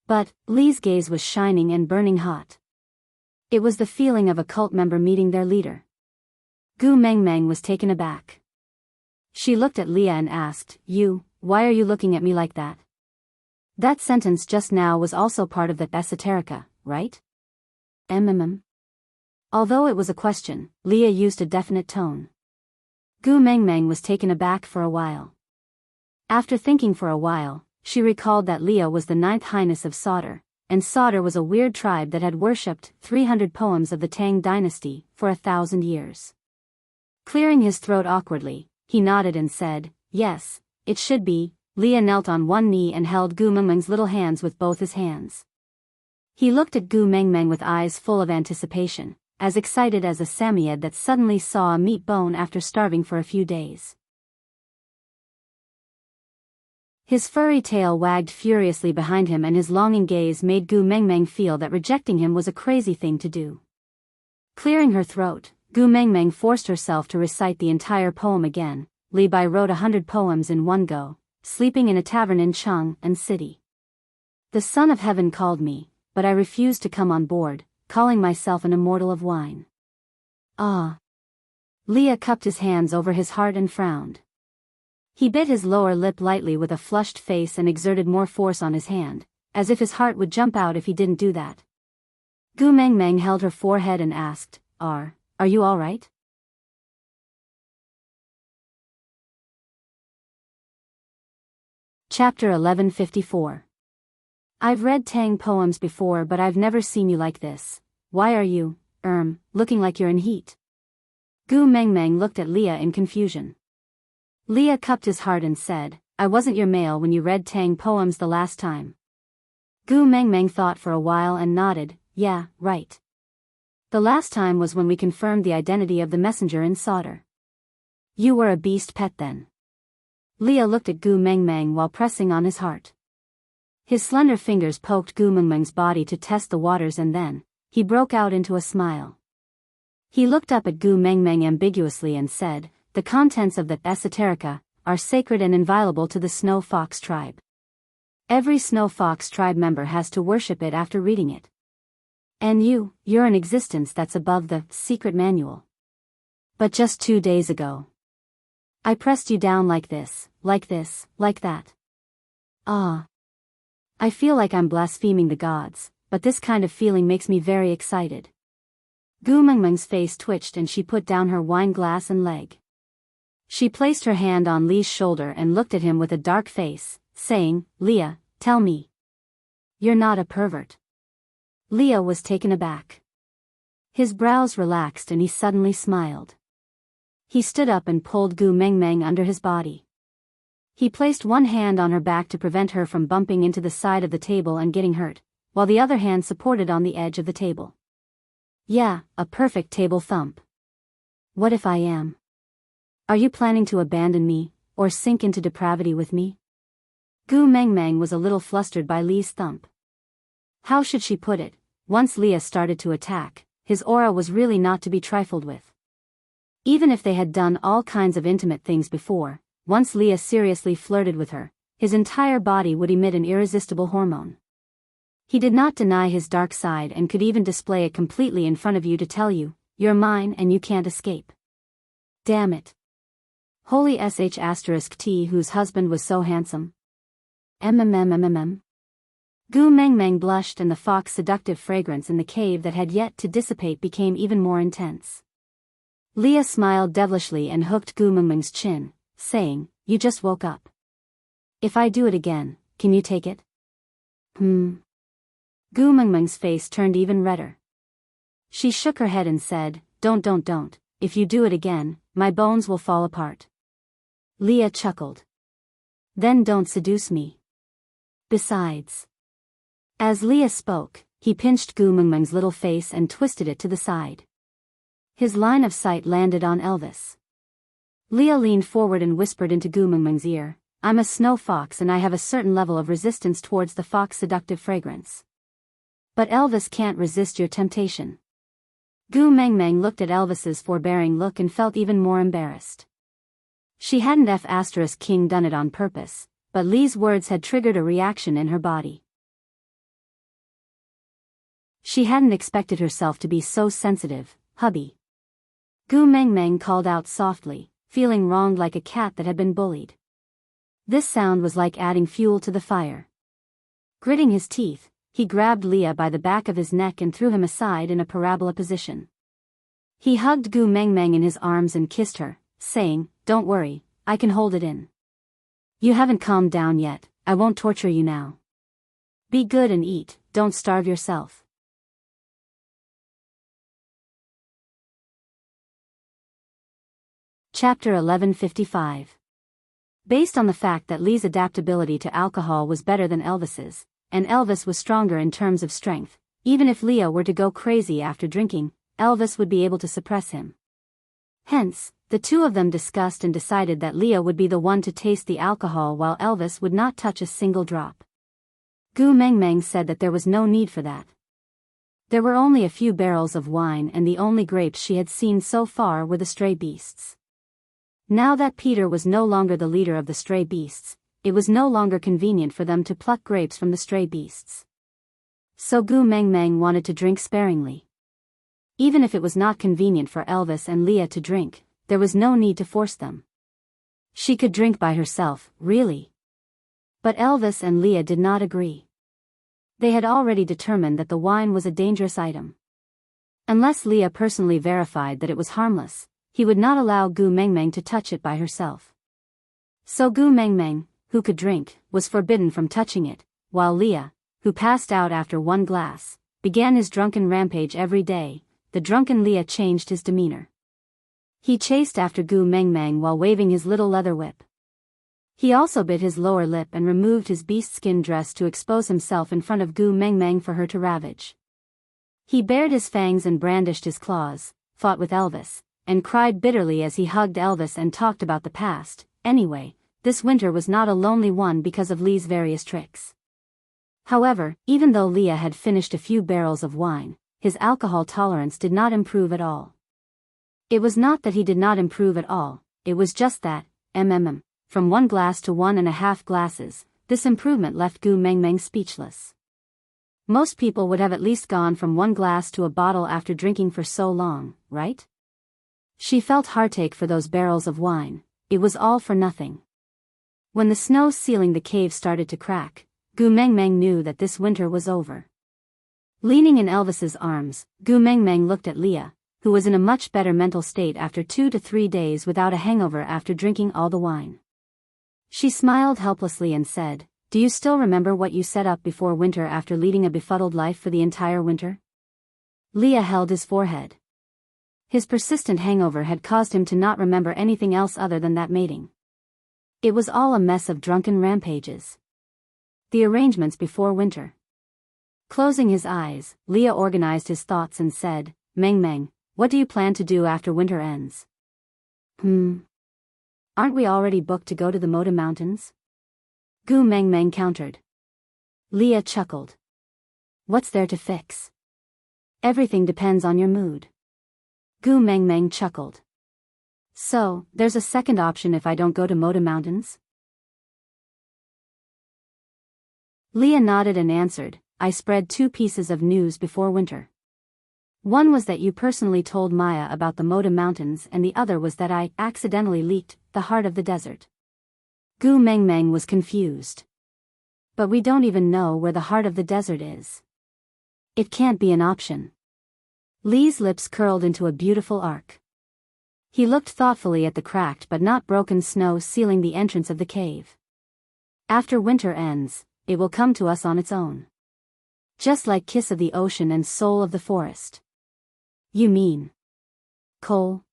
But Lee's gaze was shining and burning hot. It was the feeling of a cult member meeting their leader. Gu Mengmeng was taken aback. She looked at Leah and asked, why are you looking at me like that? That sentence just now was also part of that esoterica, right? Although it was a question, Leah used a definite tone. Gu Mengmeng was taken aback for a while. After thinking for a while, she recalled that Leah was the 9th highness of Sauter, and Sauter was a weird tribe that had worshipped 300 poems of the Tang dynasty for 1,000 years. Clearing his throat awkwardly, he nodded and said, yes, it should be. Leah knelt on one knee and held Gu Mengmeng's little hands with both his hands. He looked at Gu Mengmeng with eyes full of anticipation, as excited as a Samoyed that suddenly saw a meat bone after starving for a few days. His furry tail wagged furiously behind him and his longing gaze made Gu Mengmeng feel that rejecting him was a crazy thing to do. Clearing her throat, Gu Mengmeng forced herself to recite the entire poem again. Li Bai wrote 100 poems in one go, sleeping in a tavern in Chang'an City. The Son of Heaven called me, but I refused to come on board, calling myself an immortal of wine. Ah. Leah cupped his hands over his heart and frowned. He bit his lower lip lightly with a flushed face and exerted more force on his hand, as if his heart would jump out if he didn't do that. Gu Mengmeng held her forehead and asked, Are you all right? Chapter 1154. I've read Tang poems before but I've never seen you like this. Why are you, looking like you're in heat? Gu Mengmeng looked at Leah in confusion. Leah cupped his heart and said, I wasn't your male when you read Tang poems the last time. Gu Mengmeng thought for a while and nodded, yeah, right. The last time was when we confirmed the identity of the messenger in Sauter. You were a beast pet then. Leah looked at Gu Mengmeng while pressing on his heart. His slender fingers poked Gu Mengmeng's body to test the waters and then, he broke out into a smile. He looked up at Gu Mengmeng ambiguously and said, the contents of the esoterica are sacred and inviolable to the Snow Fox tribe. Every Snow Fox tribe member has to worship it after reading it. And you're an existence that's above the secret manual. But just 2 days ago, I pressed you down like this, like that. Ah. I feel like I'm blaspheming the gods, but this kind of feeling makes me very excited. Gu Mengmeng's face twitched and she put down her wine glass and leg. She placed her hand on Li's shoulder and looked at him with a dark face, saying, Leah, tell me. You're not a pervert. Leah was taken aback. His brows relaxed and he suddenly smiled. He stood up and pulled Gu Mengmeng under his body. He placed one hand on her back to prevent her from bumping into the side of the table and getting hurt, while the other hand supported on the edge of the table. Yeah, a perfect table thump. What if I am? Are you planning to abandon me, or sink into depravity with me? Gu Mengmeng was a little flustered by Li's thump. How should she put it? once Leah started to attack, his aura was really not to be trifled with. Even if they had done all kinds of intimate things before, once Leah seriously flirted with her, his entire body would emit an irresistible hormone. He did not deny his dark side and could even display it completely in front of you to tell you, "You're mine and you can't escape." Damn it. Holy sh*t whose husband was so handsome. MMMMMM. Gu Mengmeng blushed and the fox's seductive fragrance in the cave that had yet to dissipate became even more intense. Leah smiled devilishly and hooked Gu Mengmeng's chin, saying, "You just woke up. If I do it again, can you take it?" Gu Mengmeng's face turned even redder. She shook her head and said, Don't. If you do it again, my bones will fall apart." Leah chuckled. "Then don't seduce me. Besides." As Leah spoke, he pinched Gu Mengmeng's little face and twisted it to the side. His line of sight landed on Elvis. Leah leaned forward and whispered into Gu Mengmeng's ear, "I'm a snow fox and I have a certain level of resistance towards the fox's seductive fragrance. But Elvis can't resist your temptation." Gu Mengmeng looked at Elvis's forbearing look and felt even more embarrassed. She hadn't F*** done it on purpose, but Lee's words had triggered a reaction in her body. She hadn't expected herself to be so sensitive, "Hubby." Gu Mengmeng called out softly, feeling wronged like a cat that had been bullied. This sound was like adding fuel to the fire. Gritting his teeth, he grabbed Leah by the back of his neck and threw him aside in a parabola position. He hugged Gu Mengmeng in his arms and kissed her, saying, "Don't worry, I can hold it in. You haven't calmed down yet, I won't torture you now. Be good and eat, don't starve yourself." Chapter 1155. Based on the fact that Lee's adaptability to alcohol was better than Elvis's, and Elvis was stronger in terms of strength, even if Leah were to go crazy after drinking, Elvis would be able to suppress him. Hence, the two of them discussed and decided that Leah would be the one to taste the alcohol while Elvis would not touch a single drop. Gu Mengmeng said that there was no need for that. There were only a few barrels of wine and the only grapes she had seen so far were the stray beasts. Now that Peter was no longer the leader of the stray beasts, it was no longer convenient for them to pluck grapes from the stray beasts. So Gu Mengmeng wanted to drink sparingly. Even if it was not convenient for Elvis and Leah to drink, there was no need to force them. She could drink by herself, really. But Elvis and Leah did not agree. They had already determined that the wine was a dangerous item. Unless Leah personally verified that it was harmless, he would not allow Gu Mengmeng to touch it by herself. So Gu Mengmeng, who could drink, was forbidden from touching it, while Leah, who passed out after one glass, began his drunken rampage every day. The drunken Leah changed his demeanor. He chased after Gu Mengmeng while waving his little leather whip. He also bit his lower lip and removed his beast-skin dress to expose himself in front of Gu Mengmeng for her to ravage. He bared his fangs and brandished his claws, fought with Elvis, and cried bitterly as he hugged Elvis and talked about the past. Anyway, this winter was not a lonely one because of Lee's various tricks. However, even though Leah had finished a few barrels of wine, his alcohol tolerance did not improve at all. It was not that he did not improve at all, it was just that, from 1 glass to 1.5 glasses, this improvement left Gu Mengmeng speechless. Most people would have at least gone from 1 glass to a bottle after drinking for so long, right? She felt heartache for those barrels of wine, it was all for nothing. When the snow sealing the cave started to crack, Gu Mengmeng knew that this winter was over. Leaning in Elvis's arms, Gu Mengmeng looked at Leah, who was in a much better mental state after 2 to 3 days without a hangover after drinking all the wine. She smiled helplessly and said, "Do you still remember what you set up before winter after leading a befuddled life for the entire winter?" Leah held his forehead. His persistent hangover had caused him to not remember anything else other than that mating. It was all a mess of drunken rampages. The arrangements before winter. Closing his eyes, Leah organized his thoughts and said, "Mengmeng, what do you plan to do after winter ends?" Aren't we already booked to go to the Moda Mountains?" Gu Mengmeng countered. Leah chuckled. "What's there to fix? Everything depends on your mood. Gu Mengmeng chuckled. So, there's a second option if I don't go to Moda Mountains? Leah nodded and answered, I spread 2 pieces of news before winter. One was that you personally told Maya about the Moda Mountains and the other was that I accidentally leaked the heart of the desert. Gu Mengmeng was confused. But we don't even know where the heart of the desert is. It can't be an option. Lee's lips curled into a beautiful arc. He looked thoughtfully at the cracked but not broken snow sealing the entrance of the cave. After winter ends, it will come to us on its own. Just like Kiss of the Ocean and Soul of the Forest. You mean coal?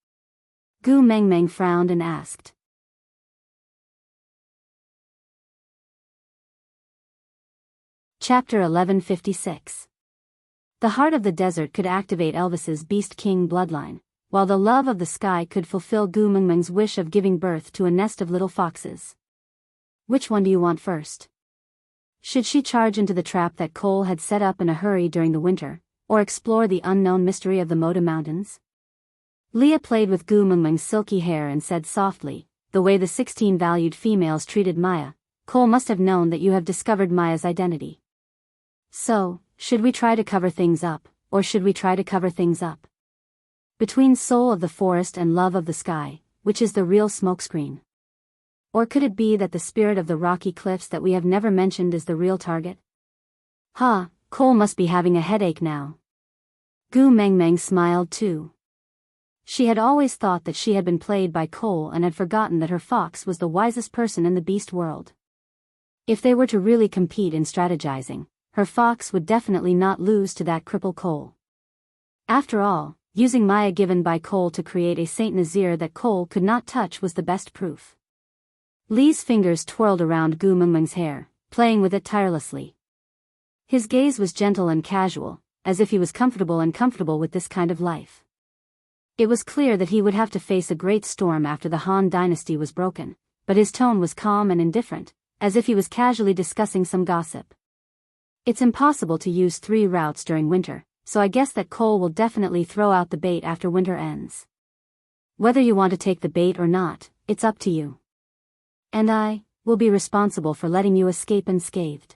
Gu Mengmeng frowned and asked. Chapter 1156. The heart of the desert could activate Elvis's Beast King bloodline, while the love of the sky could fulfill Gu Mengmeng's wish of giving birth to a nest of little foxes. Which one do you want first? Should she charge into the trap that Cole had set up in a hurry during the winter, or explore the unknown mystery of the Moda Mountains? Leah played with Gu Mengmeng's silky hair and said softly, the way the 16 valued females treated Maya, Cole must have known that you have discovered Maya's identity. So, should we try to cover things up, or should we try to cover things up? Between Soul of the Forest and Love of the Sky, which is the real smokescreen? Or could it be that the spirit of the rocky cliffs that we have never mentioned is the real target? Cole must be having a headache now. Gu Mengmeng smiled too. She had always thought that she had been played by Cole and had forgotten that her fox was the wisest person in the beast world. If they were to really compete in strategizing, her fox would definitely not lose to that cripple Cole. After all, using Maya given by Cole to create a Saint Nazir that Cole could not touch was the best proof. Lee's fingers twirled around Gu Mengmeng's hair, playing with it tirelessly. His gaze was gentle and casual, as if he was comfortable with this kind of life. It was clear that he would have to face a great storm after the Han dynasty was broken, but his tone was calm and indifferent, as if he was casually discussing some gossip. It's impossible to use 3 routes during winter, so I guess that Cole will definitely throw out the bait after winter ends. Whether you want to take the bait or not, it's up to you. And I will be responsible for letting you escape unscathed.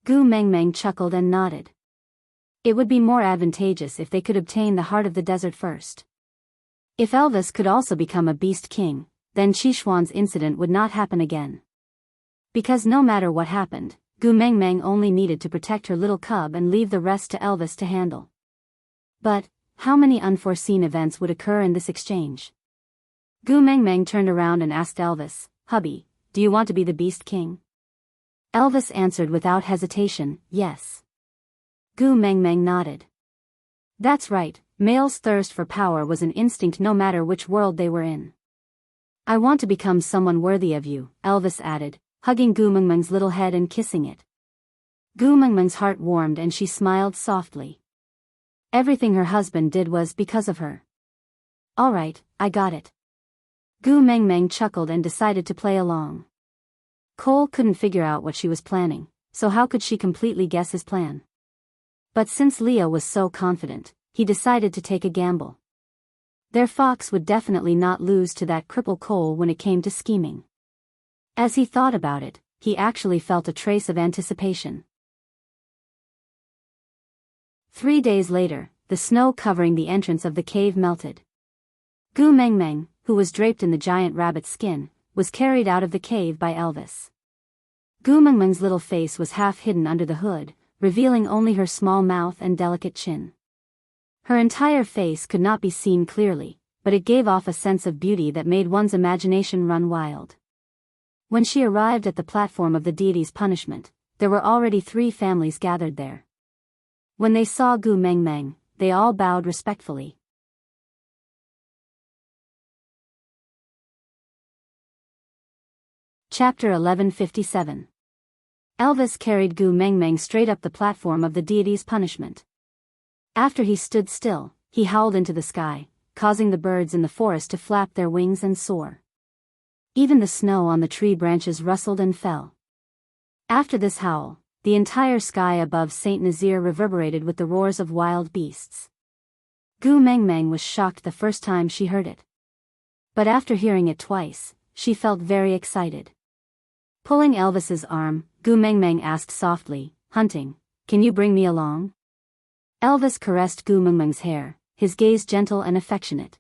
Gu Mengmeng chuckled and nodded. It would be more advantageous if they could obtain the heart of the desert first. If Elvis could also become a beast king, then Qixuan's incident would not happen again. Because no matter what happened, Gu Mengmeng only needed to protect her little cub and leave the rest to Elvis to handle. But, how many unforeseen events would occur in this exchange? Gu Mengmeng turned around and asked Elvis, Hubby, do you want to be the Beast King? Elvis answered without hesitation, yes. Gu Mengmeng nodded. That's right, males' thirst for power was an instinct no matter which world they were in. I want to become someone worthy of you, Elvis added, hugging Gu Mengmeng's little head and kissing it. Gu Mengmeng's heart warmed and she smiled softly. Everything her husband did was because of her. All right, I got it. Gu Mengmeng chuckled and decided to play along. Cole couldn't figure out what she was planning, so how could she completely guess his plan? But since Leah was so confident, he decided to take a gamble. Their fox would definitely not lose to that cripple Cole when it came to scheming. As he thought about it, he actually felt a trace of anticipation. 3 days later, the snow covering the entrance of the cave melted. Gu Mengmeng, who was draped in the giant rabbit's skin, was carried out of the cave by Elvis. Gu Mengmeng's little face was half hidden under the hood, revealing only her small mouth and delicate chin. Her entire face could not be seen clearly, but it gave off a sense of beauty that made one's imagination run wild. When she arrived at the platform of the deity's punishment, there were already 3 families gathered there. When they saw Gu Mengmeng, they all bowed respectfully. Chapter 1157. Elvis carried Gu Mengmeng straight up the platform of the deity's punishment. After he stood still, he howled into the sky, causing the birds in the forest to flap their wings and soar. Even the snow on the tree branches rustled and fell. After this howl, the entire sky above Saint Nazaire reverberated with the roars of wild beasts. Gu Mengmeng was shocked the first time she heard it. But after hearing it twice, she felt very excited. Pulling Elvis's arm, Gu Mengmeng asked softly, "Hunting, can you bring me along?" Elvis caressed Gu Mengmeng's hair, his gaze gentle and affectionate.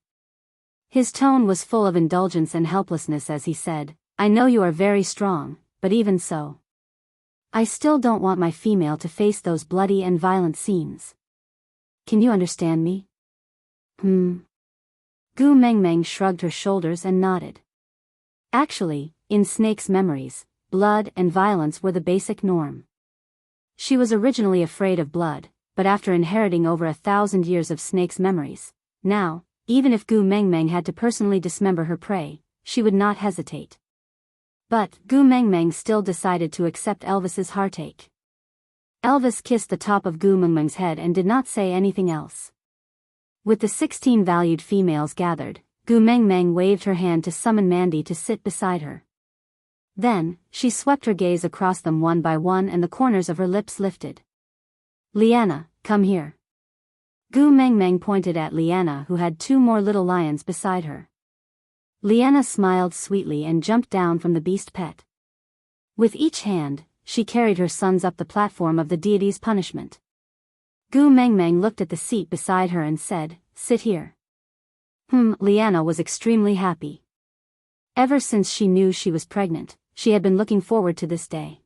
His tone was full of indulgence and helplessness as he said, "I know you are very strong, but even so, I still don't want my female to face those bloody and violent scenes. Can you understand me?" Gu Mengmeng shrugged her shoulders and nodded. Actually, in Snake's memories, blood and violence were the basic norm. She was originally afraid of blood, but after inheriting over 1,000 years of Snake's memories, now, even if Gu Mengmeng had to personally dismember her prey, she would not hesitate. But Gu Mengmeng still decided to accept Elvis's heartache. Elvis kissed the top of Gu Mengmeng's head and did not say anything else. With the 16 valued females gathered, Gu Mengmeng waved her hand to summon Mandy to sit beside her. Then, she swept her gaze across them one by one and the corners of her lips lifted. "Liana, come here." Gu Mengmeng pointed at Liana, who had 2 more little lions beside her. Liana smiled sweetly and jumped down from the beast pet. With each hand, she carried her sons up the platform of the deity's punishment. Gu Mengmeng looked at the seat beside her and said, "Sit here." Liana was extremely happy. Ever since she knew she was pregnant, she had been looking forward to this day.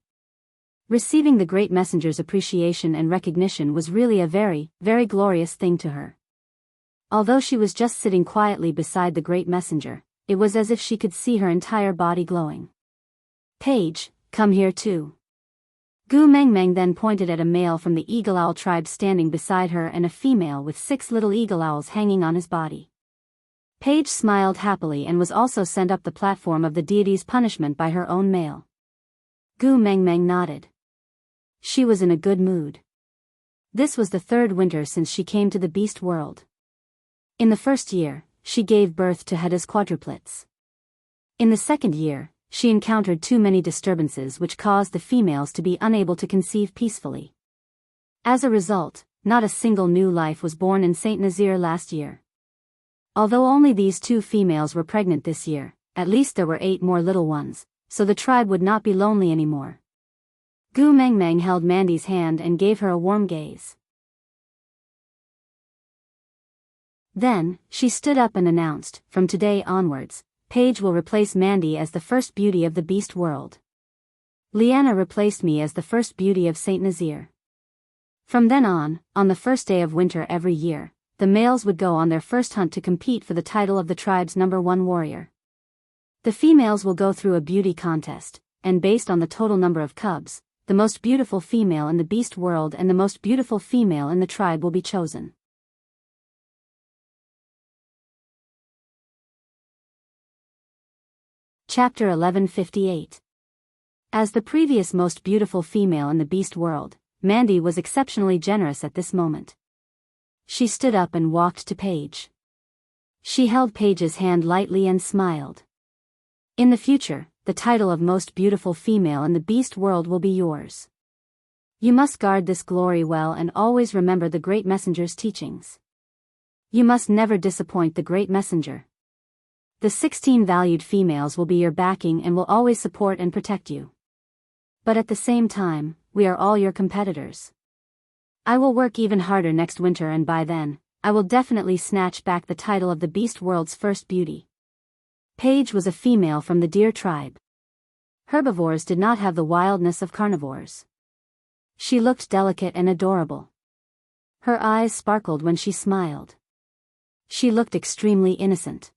Receiving the great messenger's appreciation and recognition was really a very, very glorious thing to her. Although she was just sitting quietly beside the great messenger, it was as if she could see her entire body glowing. "Page, come here too." Gu Mengmeng then pointed at a male from the Eagle Owl tribe standing beside her and a female with 6 little eagle owls hanging on his body. Page smiled happily and was also sent up the platform of the deity's punishment by her own male. Gu Mengmeng nodded. She was in a good mood. This was the 3rd winter since she came to the beast world. In the first year, she gave birth to Hedda's quadruplets. In the second year, she encountered too many disturbances which caused the females to be unable to conceive peacefully. As a result, not a single new life was born in Saint Nazaire last year. Although only these 2 females were pregnant this year, at least there were 8 more little ones, so the tribe would not be lonely anymore. Gu Mengmeng held Mandy's hand and gave her a warm gaze. Then, she stood up and announced, "From today onwards, Paige will replace Mandy as the first beauty of the beast world. Liana replaced me as the first beauty of Saint Nazaire. From then on the first day of winter every year, the males would go on their first hunt to compete for the title of the tribe's #1 warrior. The females will go through a beauty contest, and based on the total number of cubs, the most beautiful female in the beast world and the most beautiful female in the tribe will be chosen." Chapter 1158. As the previous most beautiful female in the beast world, Mandy was exceptionally generous at this moment. She stood up and walked to Paige. She held Paige's hand lightly and smiled. "In the future, the title of most beautiful female in the beast world will be yours. You must guard this glory well and always remember the great messenger's teachings. You must never disappoint the great messenger. The 16 valued females will be your backing and will always support and protect you. But at the same time, we are all your competitors. I will work even harder next winter and by then, I will definitely snatch back the title of the beast world's first beauty." Paige was a female from the deer tribe. Herbivores did not have the wildness of carnivores. She looked delicate and adorable. Her eyes sparkled when she smiled. She looked extremely innocent.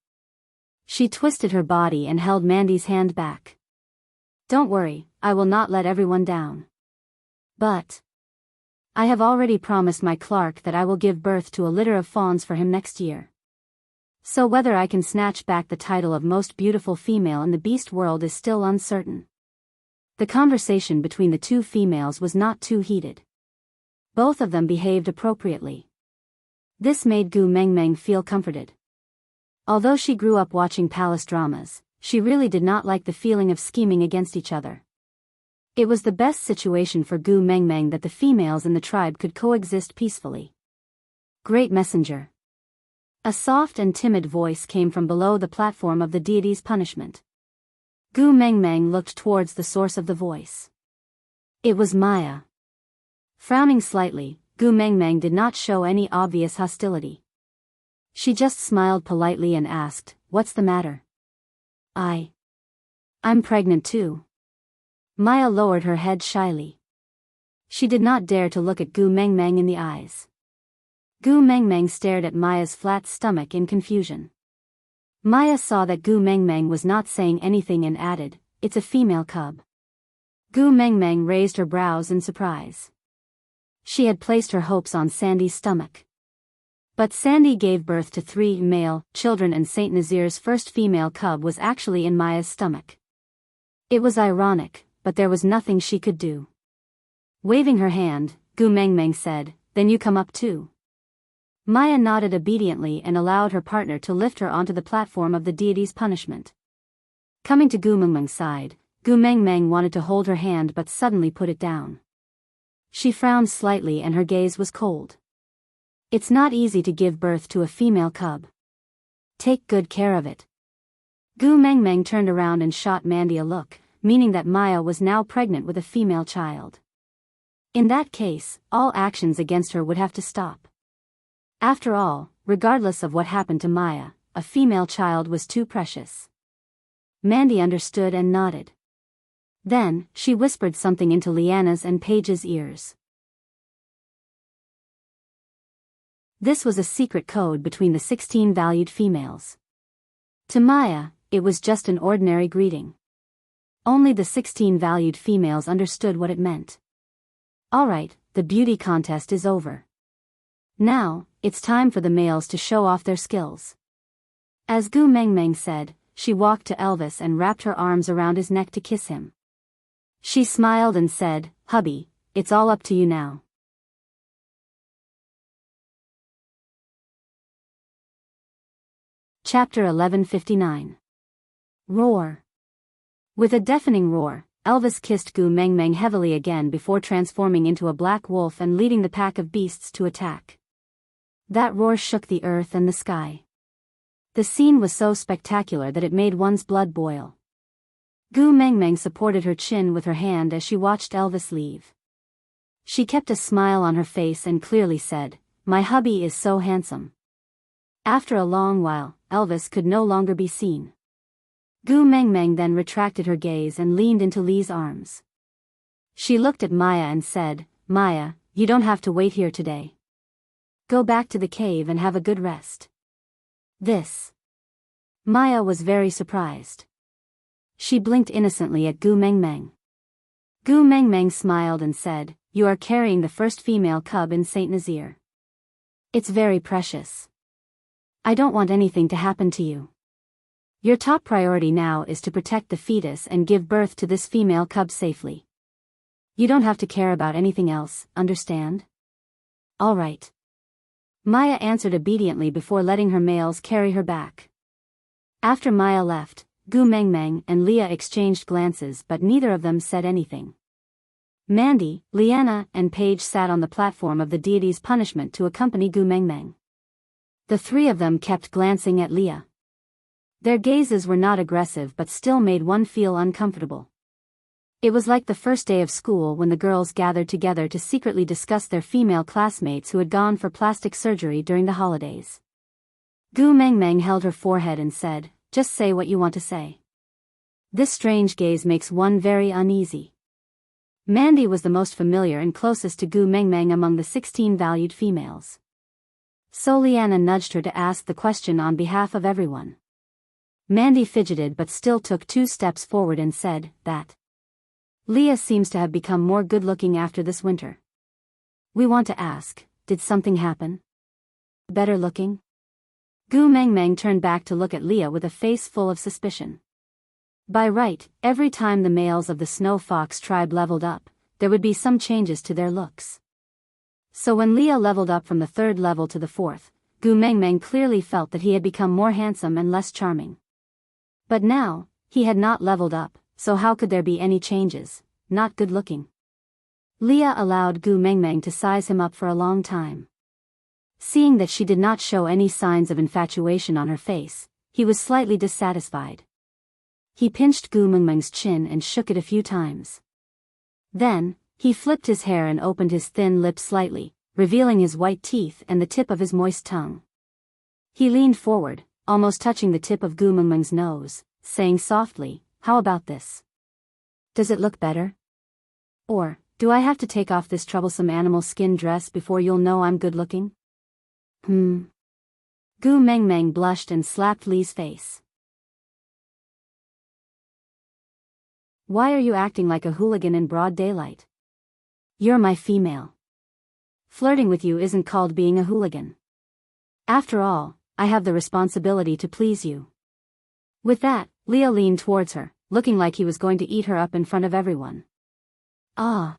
She twisted her body and held Mandy's hand back. "Don't worry, I will not let everyone down. But I have already promised my Clark that I will give birth to a litter of fawns for him next year. So whether I can snatch back the title of most beautiful female in the beast world is still uncertain." The conversation between the 2 females was not too heated. Both of them behaved appropriately. This made Gu Mengmeng feel comforted. Although she grew up watching palace dramas, she really did not like the feeling of scheming against each other. It was the best situation for Gu Mengmeng that the females in the tribe could coexist peacefully. Great messenger. A soft and timid voice came from below the platform of the deity's punishment. Gu Mengmeng looked towards the source of the voice. It was Maya. Frowning slightly, Gu Mengmeng did not show any obvious hostility. She just smiled politely and asked, "What's the matter?" I'm pregnant too." Maya lowered her head shyly. She did not dare to look at Gu Mengmeng in the eyes. Gu Mengmeng stared at Maya's flat stomach in confusion. Maya saw that Gu Mengmeng was not saying anything and added, "It's a female cub." Gu Mengmeng raised her brows in surprise. She had placed her hopes on Sandy's stomach. But Sandy gave birth to 3 male children and Saint Nazir's first female cub was actually in Maya's stomach. It was ironic, but there was nothing she could do. Waving her hand, Gu Mengmeng said, "Then you come up too." Maya nodded obediently and allowed her partner to lift her onto the platform of the deity's punishment. Coming to Gu Mengmeng's side, Gu Mengmeng wanted to hold her hand but suddenly put it down. She frowned slightly and her gaze was cold. It's not easy to give birth to a female cub. Take good care of it. Gu Mengmeng turned around and shot Mandy a look, meaning that Maya was now pregnant with a female child. In that case, all actions against her would have to stop. After all, regardless of what happened to Maya, a female child was too precious. Mandy understood and nodded. Then, she whispered something into Liana's and Paige's ears. This was a secret code between the 16 valued females. To Maya, it was just an ordinary greeting. Only the 16 valued females understood what it meant. Alright, the beauty contest is over. Now, it's time for the males to show off their skills. As Gu Mengmeng said, she walked to Elvis and wrapped her arms around his neck to kiss him. She smiled and said, "Hubby, it's all up to you now." Chapter 1159. Roar. With a deafening roar, Elvis kissed Gu Mengmeng heavily again before transforming into a black wolf and leading the pack of beasts to attack. That roar shook the earth and the sky. The scene was so spectacular that it made one's blood boil. Gu Mengmeng supported her chin with her hand as she watched Elvis leave. She kept a smile on her face and clearly said, "My hubby is so handsome." After a long while, Elvis could no longer be seen. Gu Mengmeng then retracted her gaze and leaned into Li's arms. She looked at Maya and said, "Maya, you don't have to wait here today. Go back to the cave and have a good rest." This. Maya was very surprised. She blinked innocently at Gu Mengmeng. Gu Mengmeng smiled and said, "You are carrying the first female cub in Saint Nazir. It's very precious. I don't want anything to happen to you. Your top priority now is to protect the fetus and give birth to this female cub safely. You don't have to care about anything else, understand?" "All right." Maya answered obediently before letting her males carry her back. After Maya left, Gu Mengmeng and Leah exchanged glances but neither of them said anything. Mandy, Liana, and Paige sat on the platform of the deity's punishment to accompany Gu Mengmeng. The 3 of them kept glancing at Leah. Their gazes were not aggressive but still made one feel uncomfortable. It was like the first day of school when the girls gathered together to secretly discuss their female classmates who had gone for plastic surgery during the holidays. Gu Mengmeng held her forehead and said, "Just say what you want to say." This strange gaze makes one very uneasy. Mandy was the most familiar and closest to Gu Mengmeng among the 16 valued females. So Liana nudged her to ask the question on behalf of everyone. Mandy fidgeted but still took 2 steps forward and said, "That Leah seems to have become more good-looking after this winter. We want to ask, did something happen? Better looking?" Gu Mengmeng turned back to look at Leah with a face full of suspicion. By right, every time the males of the Snow Fox tribe leveled up, there would be some changes to their looks. So when Leah leveled up from the 3rd level to the 4th, Gu Mengmeng clearly felt that he had become more handsome and less charming. But now, he had not leveled up, so how could there be any changes, not good-looking. Leah allowed Gu Mengmeng to size him up for a long time. Seeing that she did not show any signs of infatuation on her face, he was slightly dissatisfied. He pinched Gu Mengmeng's chin and shook it a few times. Then, he flipped his hair and opened his thin lips slightly, revealing his white teeth and the tip of his moist tongue. He leaned forward, almost touching the tip of Gu Mengmeng's nose, saying softly, "How about this? Does it look better? Or, do I have to take off this troublesome animal skin dress before you'll know I'm good-looking?" Gu Mengmeng blushed and slapped Li's face. "Why are you acting like a hooligan in broad daylight? You're my female. Flirting with you isn't called being a hooligan. After all, I have the responsibility to please you." With that, Leah leaned towards her, looking like he was going to eat her up in front of everyone. Ah!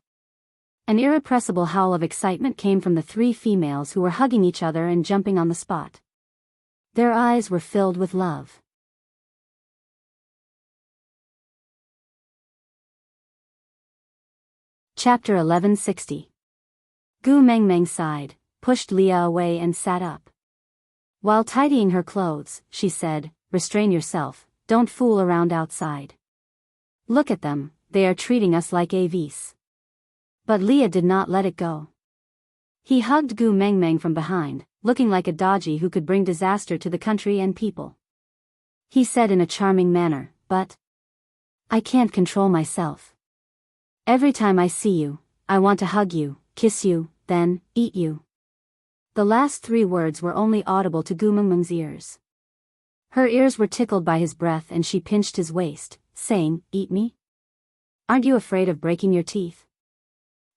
An irrepressible howl of excitement came from the three females who were hugging each other and jumping on the spot. Their eyes were filled with love. Chapter 1160. Gu Mengmeng sighed, pushed Leah away and sat up. While tidying her clothes, she said, "Restrain yourself, don't fool around outside. Look at them, they are treating us like AVs." But Leah did not let it go. He hugged Gu Mengmeng from behind, looking like a dodgy who could bring disaster to the country and people. He said in a charming manner, "But I can't control myself. Every time I see you, I want to hug you, kiss you, then eat you." The last three words were only audible to Gu Mengmeng's ears. Her ears were tickled by his breath and she pinched his waist, saying, "Eat me? Aren't you afraid of breaking your teeth?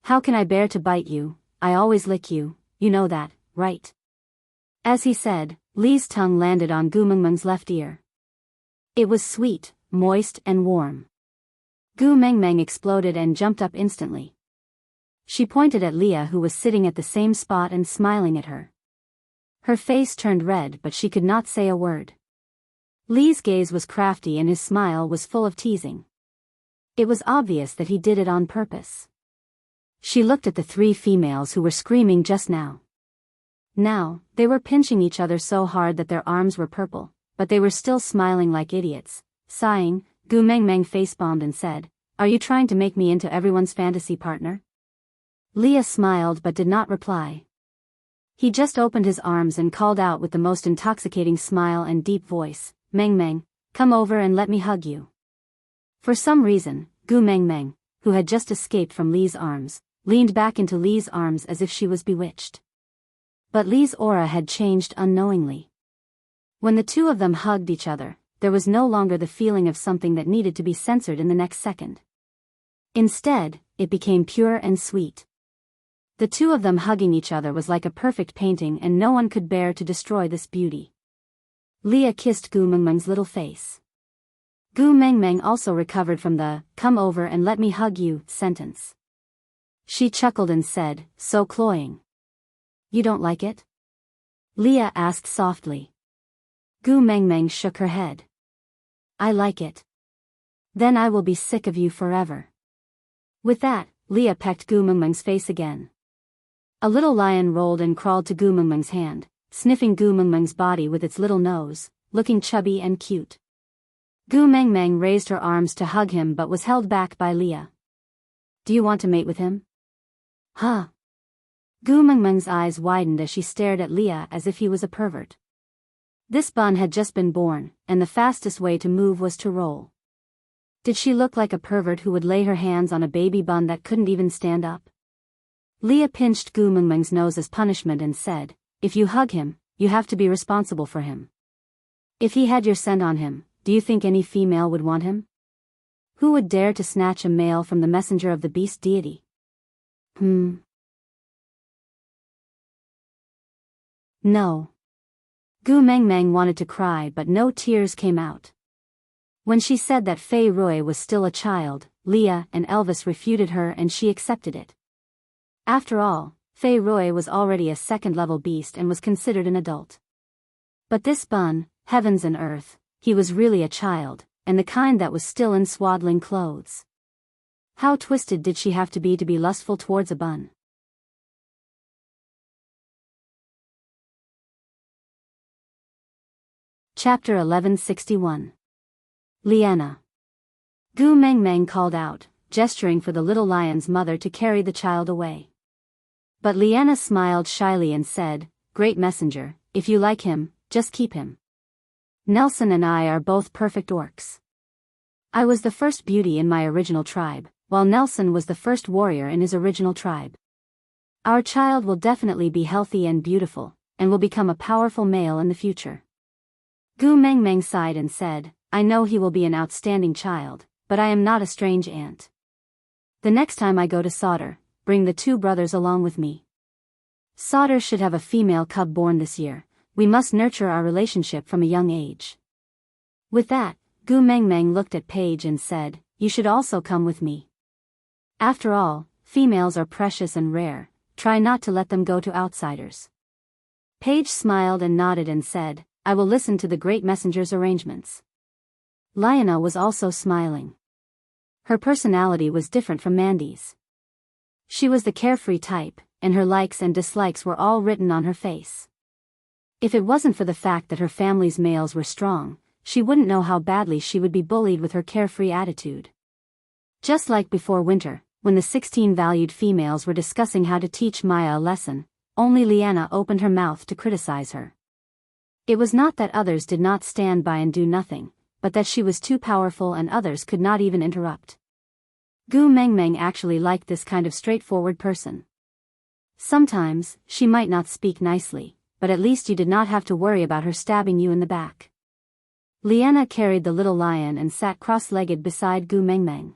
How can I bear to bite you? I always lick you, you know that, right?" As he said, Li's tongue landed on Gu Mengmeng's left ear. It was sweet, moist and warm. Gu Mengmeng exploded and jumped up instantly. She pointed at Leah who was sitting at the same spot and smiling at her. Her face turned red but she could not say a word. Li's gaze was crafty and his smile was full of teasing. It was obvious that he did it on purpose. She looked at the three females who were screaming just now. Now, they were pinching each other so hard that their arms were purple, but they were still smiling like idiots. Sighing, Gu Mengmeng face-bombed and said, "Are you trying to make me into everyone's fantasy partner?" Leah smiled but did not reply. He just opened his arms and called out with the most intoxicating smile and deep voice, "Mengmeng, come over and let me hug you." For some reason, Gu Mengmeng, who had just escaped from Li's arms, leaned back into Li's arms as if she was bewitched. But Li's aura had changed unknowingly. When the two of them hugged each other, there was no longer the feeling of something that needed to be censored in the next second. Instead, it became pure and sweet. The two of them hugging each other was like a perfect painting and no one could bear to destroy this beauty. Leah kissed Gu Mengmeng's little face. Gu Mengmeng also recovered from the, "Come over and let me hug you," sentence. She chuckled and said, so cloying, "You don't like it?" Leah asked softly. Gu Mengmeng shook her head. "I like it. Then I will be sick of you forever." With that, Leah pecked Gu Mengmeng's face again. A little lion rolled and crawled to Gu Mengmeng's hand, sniffing Gu Mengmeng's body with its little nose, looking chubby and cute. Gu Mengmeng raised her arms to hug him but was held back by Leah. "Do you want to mate with him?" "Huh?" Gu Mengmeng's eyes widened as she stared at Leah as if he was a pervert. This bun had just been born, and the fastest way to move was to roll. Did she look like a pervert who would lay her hands on a baby bun that couldn't even stand up? Leah pinched Gu Mengmeng's nose as punishment and said, "If you hug him, you have to be responsible for him. If he had your scent on him, do you think any female would want him? Who would dare to snatch a male from the messenger of the beast deity?" No. Gu Mengmeng wanted to cry but no tears came out. When she said that Fei Rui was still a child, Leah and Elvis refuted her and she accepted it. After all, Fei Rui was already a second-level beast and was considered an adult. But this bun, heavens and earth, he was really a child, and the kind that was still in swaddling clothes. How twisted did she have to be lustful towards a bun? Chapter 1161. Liana. Gu Mengmeng called out, gesturing for the little lion's mother to carry the child away. But Liana smiled shyly and said, "Great messenger, if you like him, just keep him. Nelson and I are both perfect orcs. I was the first beauty in my original tribe, while Nelson was the first warrior in his original tribe. Our child will definitely be healthy and beautiful, and will become a powerful male in the future." Gu Mengmeng sighed and said, "I know he will be an outstanding child, but I am not a strange aunt. The next time I go to Sauter, bring the two brothers along with me. Sauter should have a female cub born this year. We must nurture our relationship from a young age." With that, Gu Mengmeng looked at Paige and said, "You should also come with me. After all, females are precious and rare, try not to let them go to outsiders." Paige smiled and nodded and said, "I will listen to the great messenger's arrangements." Liana was also smiling. Her personality was different from Mandy's. She was the carefree type, and her likes and dislikes were all written on her face. If it wasn't for the fact that her family's males were strong, she wouldn't know how badly she would be bullied with her carefree attitude. Just like before winter, when the 16 valued females were discussing how to teach Maya a lesson, only Liana opened her mouth to criticize her. It was not that others did not stand by and do nothing, but that she was too powerful and others could not even interrupt. Gu Mengmeng actually liked this kind of straightforward person. Sometimes, she might not speak nicely, but at least you did not have to worry about her stabbing you in the back. Liana carried the little lion and sat cross-legged beside Gu Mengmeng.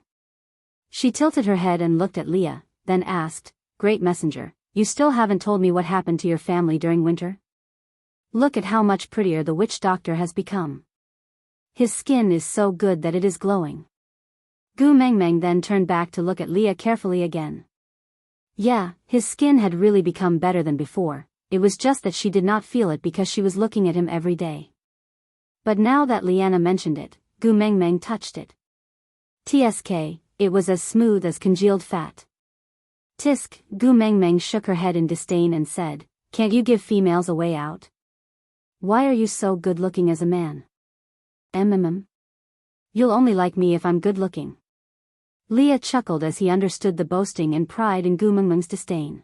She tilted her head and looked at Leah, then asked, "Great messenger, you still haven't told me what happened to your family during winter? Look at how much prettier the witch doctor has become. His skin is so good that it is glowing." Gu Mengmeng then turned back to look at Leah carefully again. Yeah, his skin had really become better than before, it was just that she did not feel it because she was looking at him every day. But now that Liana mentioned it, Gu Mengmeng touched it. Tsk, it was as smooth as congealed fat. Tisk, Gu Mengmeng shook her head in disdain and said, "Can't you give females a way out? Why are you so good-looking as a man? You'll only like me if I'm good-looking." Leah chuckled as he understood the boasting and pride in Gu Mengmeng's disdain.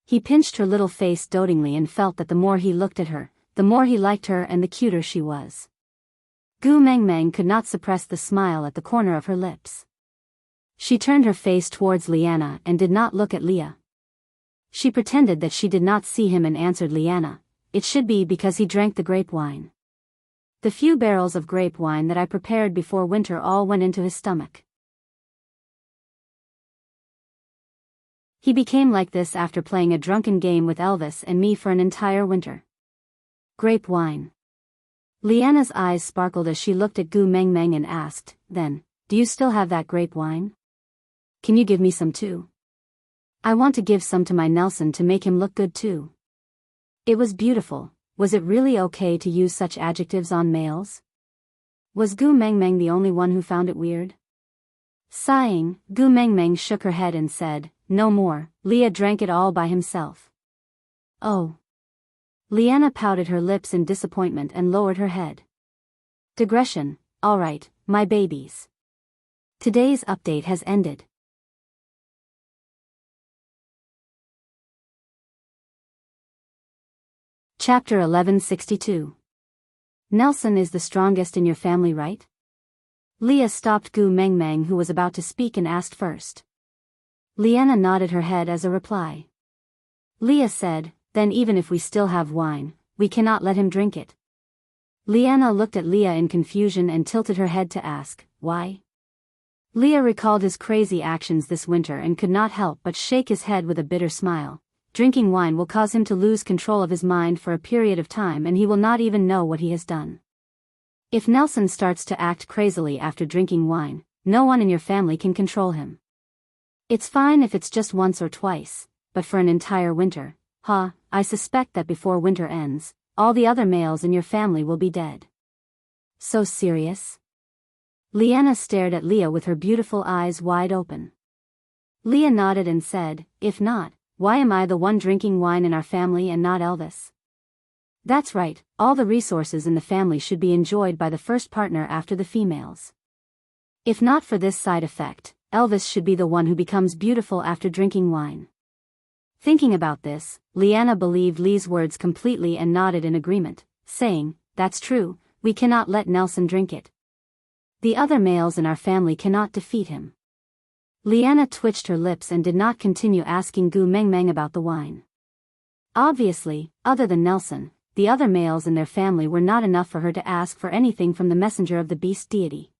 He pinched her little face dotingly and felt that the more he looked at her, the more he liked her and the cuter she was. Gu Mengmeng could not suppress the smile at the corner of her lips. She turned her face towards Liana and did not look at Leah. She pretended that she did not see him and answered Liana, "It should be because he drank the grape wine. The few barrels of grape wine that I prepared before winter all went into his stomach. He became like this after playing a drunken game with Elvis and me for an entire winter." Grape wine. Liana's eyes sparkled as she looked at Gu Mengmeng and asked, "Then, do you still have that grape wine? Can you give me some too? I want to give some to my Nelson to make him look good too." It was beautiful. Was it really okay to use such adjectives on males? Was Gu Mengmeng the only one who found it weird? Sighing, Gu Mengmeng shook her head and said, "No more." Leah drank it all by himself. "Oh." Liana pouted her lips in disappointment and lowered her head. Digression. All right, my babies. Today's update has ended. Chapter 1162. Nelson is the strongest in your family, right? Leah stopped Gu Mengmeng, who was about to speak, and asked first. Liana nodded her head as a reply. Leah said, "Then even if we still have wine, we cannot let him drink it." Liana looked at Leah in confusion and tilted her head to ask, "Why?" Leah recalled his crazy actions this winter and could not help but shake his head with a bitter smile. Drinking wine will cause him to lose control of his mind for a period of time and he will not even know what he has done. If Nelson starts to act crazily after drinking wine, no one in your family can control him. It's fine if it's just once or twice, but for an entire winter, I suspect that before winter ends, all the other males in your family will be dead. So serious? Leanna stared at Leah with her beautiful eyes wide open. Leah nodded and said, "If not, why am I the one drinking wine in our family and not Elvis?" "That's right, all the resources in the family should be enjoyed by the first partner after the females. If not for this side effect, Elvis should be the one who becomes beautiful after drinking wine." Thinking about this, Leanna believed Lee's words completely and nodded in agreement, saying, "That's true, we cannot let Nelson drink it. The other males in our family cannot defeat him." Leanna twitched her lips and did not continue asking Gu Mengmeng about the wine. Obviously, other than Nelson, the other males in their family were not enough for her to ask for anything from the messenger of the beast deity.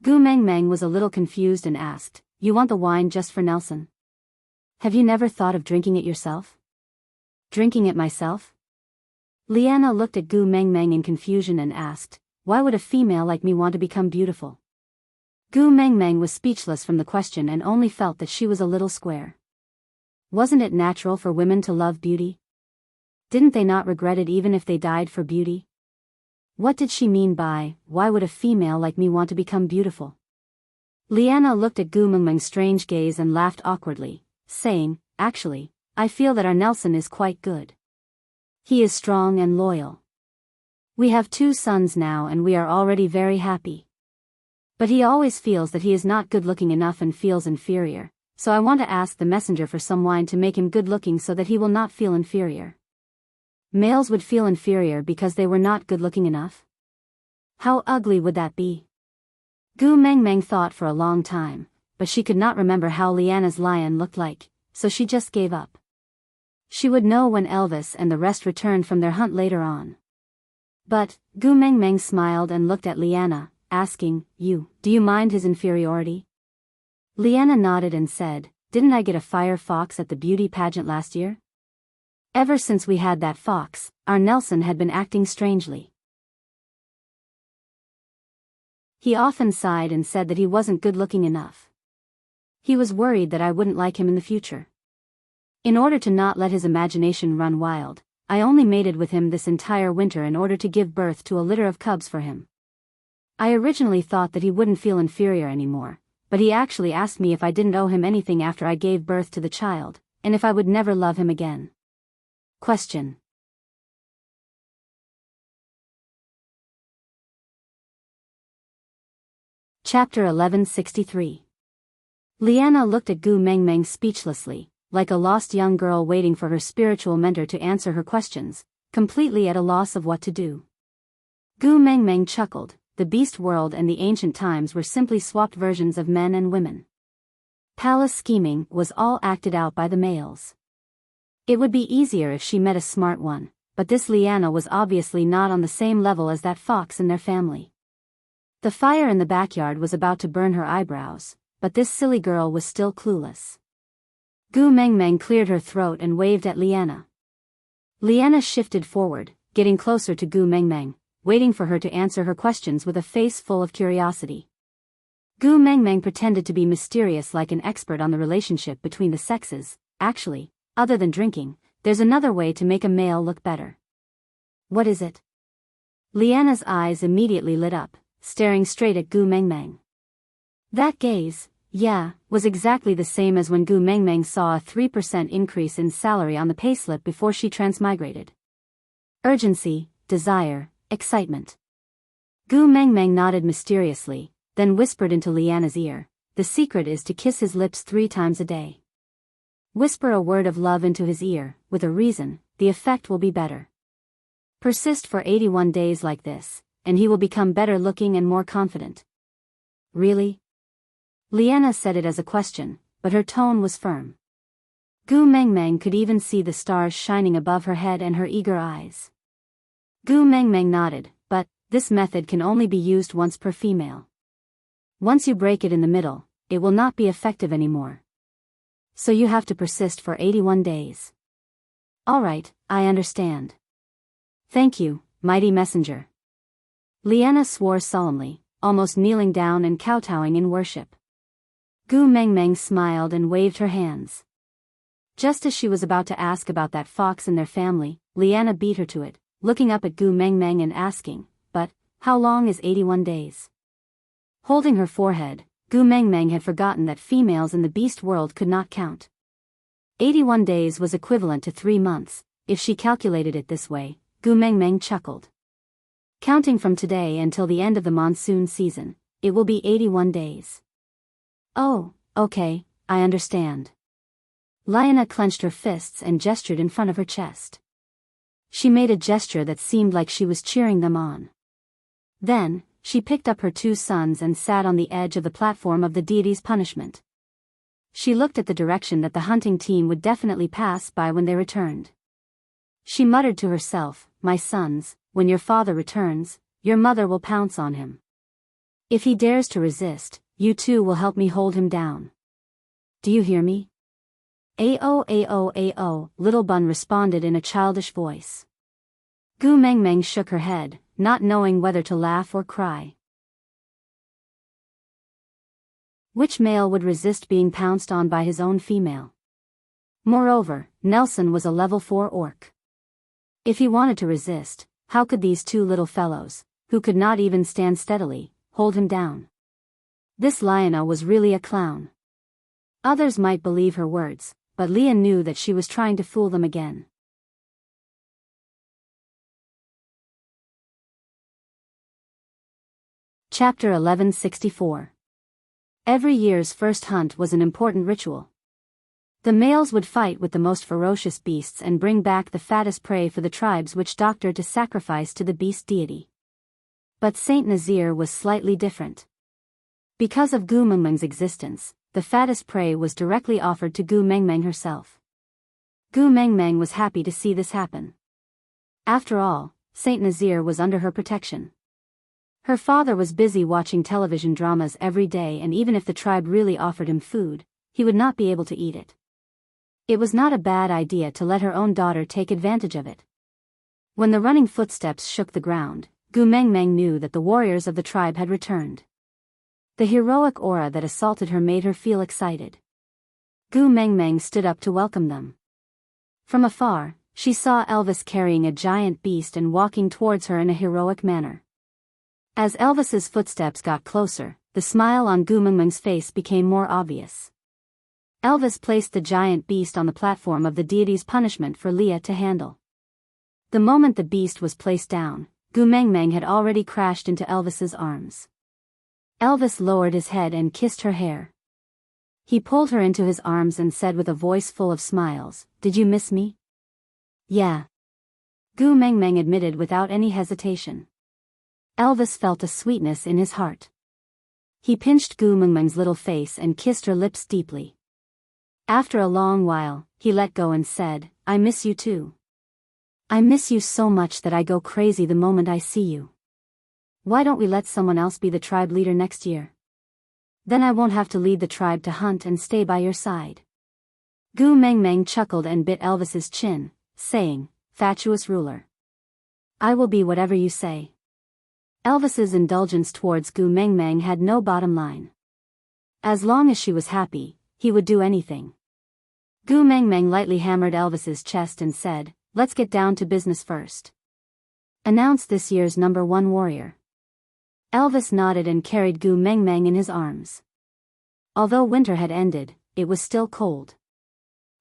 Gu Mengmeng was a little confused and asked, "You want the wine just for Nelson? Have you never thought of drinking it yourself?" "Drinking it myself?" Leanna looked at Gu Mengmeng in confusion and asked, "Why would a female like me want to become beautiful?" Gu Mengmeng was speechless from the question and only felt that she was a little square. Wasn't it natural for women to love beauty? Didn't they not regret it even if they died for beauty? What did she mean by, "Why would a female like me want to become beautiful?" Leanna looked at Gu Mengmeng's strange gaze and laughed awkwardly, saying, "Actually, I feel that our Nelson is quite good. He is strong and loyal. We have 2 sons now and we are already very happy. But he always feels that he is not good-looking enough and feels inferior, so I want to ask the messenger for some wine to make him good-looking so that he will not feel inferior." Males would feel inferior because they were not good-looking enough? How ugly would that be? Gu Mengmeng thought for a long time, but she could not remember how Leanna's lion looked like, so she just gave up. She would know when Elvis and the rest returned from their hunt later on. But, Gu Mengmeng smiled and looked at Leanna, asking, Do you mind his inferiority?" Leanna nodded and said, "Didn't I get a fire fox at the beauty pageant last year? Ever since we had that fox, our Nelson had been acting strangely. He often sighed and said that he wasn't good-looking enough. He was worried that I wouldn't like him in the future. In order to not let his imagination run wild, I only mated with him this entire winter in order to give birth to a litter of cubs for him. I originally thought that he wouldn't feel inferior anymore, but he actually asked me if I didn't owe him anything after I gave birth to the child, and if I would never love him again. Question. Chapter 1163. Leanna looked at Gu Mengmeng speechlessly, like a lost young girl waiting for her spiritual mentor to answer her questions, completely at a loss of what to do. Gu Mengmeng chuckled. The beast world and the ancient times were simply swapped versions of men and women. Palace scheming was all acted out by the males. It would be easier if she met a smart one, but this Leanna was obviously not on the same level as that fox in their family. The fire in the backyard was about to burn her eyebrows, but this silly girl was still clueless. Gu Mengmeng cleared her throat and waved at Leanna. Leanna shifted forward, getting closer to Gu Mengmeng, waiting for her to answer her questions with a face full of curiosity. Gu Mengmeng pretended to be mysterious like an expert on the relationship between the sexes. "Actually, other than drinking, there's another way to make a male look better." "What is it?" Leanna's eyes immediately lit up, staring straight at Gu Mengmeng. That gaze, was exactly the same as when Gu Mengmeng saw a 3% increase in salary on the payslip before she transmigrated. Urgency, desire, excitement. Gu Mengmeng nodded mysteriously, then whispered into Leanna's ear, "The secret is to kiss his lips 3 times a day. Whisper a word of love into his ear, with a reason, the effect will be better. Persist for 81 days like this, and he will become better looking and more confident." "Really?" Leanna said it as a question, but her tone was firm. Gu Mengmeng could even see the stars shining above her head and her eager eyes. Gu Mengmeng nodded, "But this method can only be used once per female. Once you break it in the middle, it will not be effective anymore. So you have to persist for 81 days. "All right, I understand. Thank you, mighty messenger." Leanna swore solemnly, almost kneeling down and kowtowing in worship. Gu Mengmeng smiled and waved her hands. Just as she was about to ask about that fox in their family, Leanna beat her to it, looking up at Gu Mengmeng and asking, "But, how long is 81 days?" Holding her forehead, Gu Mengmeng had forgotten that females in the beast world could not count. 81 days was equivalent to 3 months, if she calculated it this way. Gu Mengmeng chuckled. Counting from today until the end of the monsoon season, it will be 81 days. Oh, okay, I understand. Liana clenched her fists and gestured in front of her chest. She made a gesture that seemed like she was cheering them on. Then, she picked up her 2 sons and sat on the edge of the platform of the deity's punishment. She looked at the direction that the hunting team would definitely pass by when they returned. She muttered to herself, "My sons, when your father returns, your mother will pounce on him. If he dares to resist, you too will help me hold him down. Do you hear me?" "Ao, Little Bun responded in a childish voice. Gu Mengmeng shook her head, not knowing whether to laugh or cry. Which male would resist being pounced on by his own female? Moreover, Nelson was a level 4 orc. If he wanted to resist, how could these 2 little fellows, who could not even stand steadily, hold him down? This Liana was really a clown. Others might believe her words, but Leon knew that she was trying to fool them again. Chapter 1164. Every year's first hunt was an important ritual. The males would fight with the most ferocious beasts and bring back the fattest prey for the tribes which doctored to sacrifice to the beast deity. But Saint Nazir was slightly different. Because of Gu Mengmeng's existence, the fattest prey was directly offered to Gu Mengmeng herself. Gu Mengmeng was happy to see this happen. After all, Saint Nazir was under her protection. Her father was busy watching television dramas every day, and even if the tribe really offered him food, he would not be able to eat it. It was not a bad idea to let her own daughter take advantage of it. When the running footsteps shook the ground, Gu Mengmeng knew that the warriors of the tribe had returned. The heroic aura that assaulted her made her feel excited. Gu Mengmeng stood up to welcome them. From afar, she saw Elvis carrying a giant beast and walking towards her in a heroic manner. As Elvis's footsteps got closer, the smile on Gu Mengmeng's face became more obvious. Elvis placed the giant beast on the platform of the deity's punishment for Leah to handle. The moment the beast was placed down, Gu Mengmeng had already crashed into Elvis's arms. Elvis lowered his head and kissed her hair. He pulled her into his arms and said with a voice full of smiles, "Did you miss me?" "Yeah," Gu Mengmeng admitted without any hesitation. Elvis felt a sweetness in his heart. He pinched Gu Mengmeng's little face and kissed her lips deeply. After a long while, he let go and said, "I miss you too. I miss you so much that I go crazy the moment I see you. Why don't we let someone else be the tribe leader next year? Then I won't have to lead the tribe to hunt and stay by your side." Gu Mengmeng chuckled and bit Elvis's chin, saying, "Fatuous ruler. I will be whatever you say." Elvis's indulgence towards Gu Mengmeng had no bottom line. As long as she was happy, he would do anything. Gu Mengmeng lightly hammered Elvis's chest and said, "Let's get down to business first. Announce this year's #1 warrior." Elvis nodded and carried Gu Mengmeng in his arms. Although winter had ended, it was still cold.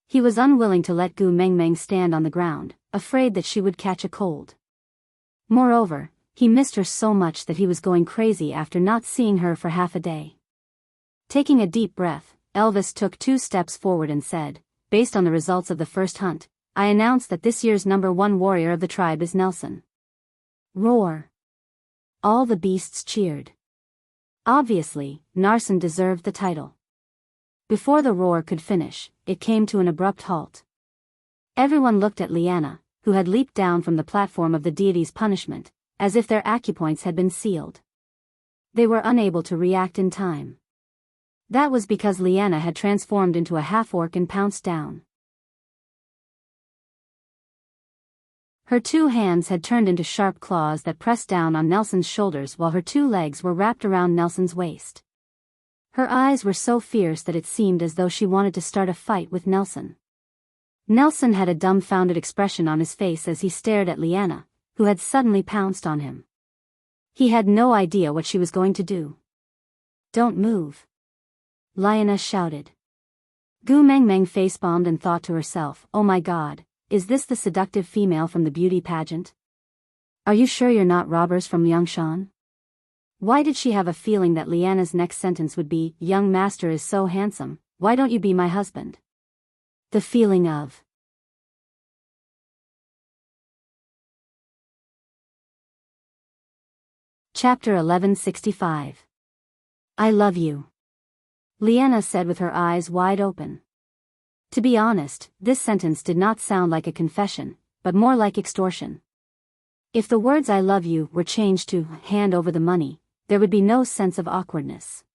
He was unwilling to let Gu Mengmeng stand on the ground, afraid that she would catch a cold. Moreover, he missed her so much that he was going crazy after not seeing her for half a day. Taking a deep breath, Elvis took 2 steps forward and said, "Based on the results of the first hunt, I announce that this year's #1 warrior of the tribe is Nelson." Roar! All the beasts cheered. Obviously, Narson deserved the title. Before the roar could finish, it came to an abrupt halt. Everyone looked at Liana, who had leaped down from the platform of the deity's punishment, as if their acupoints had been sealed. They were unable to react in time. That was because Liana had transformed into a half-orc and pounced down. Her 2 hands had turned into sharp claws that pressed down on Nelson's shoulders while her 2 legs were wrapped around Nelson's waist. Her eyes were so fierce that it seemed as though she wanted to start a fight with Nelson. Nelson had a dumbfounded expression on his face as he stared at Liana, who had suddenly pounced on him. He had no idea what she was going to do. Don't move. Liana shouted. Gu Mengmeng facepalmed and thought to herself, oh my god, is this the seductive female from the beauty pageant? Are you sure you're not robbers from Liangshan? Why did she have a feeling that Liana's next sentence would be, young master is so handsome, why don't you be my husband? The feeling of. Chapter 1165. I love you. Liana said with her eyes wide open. To be honest, this sentence did not sound like a confession, but more like extortion. If the words I love you were changed to hand over the money, there would be no sense of awkwardness.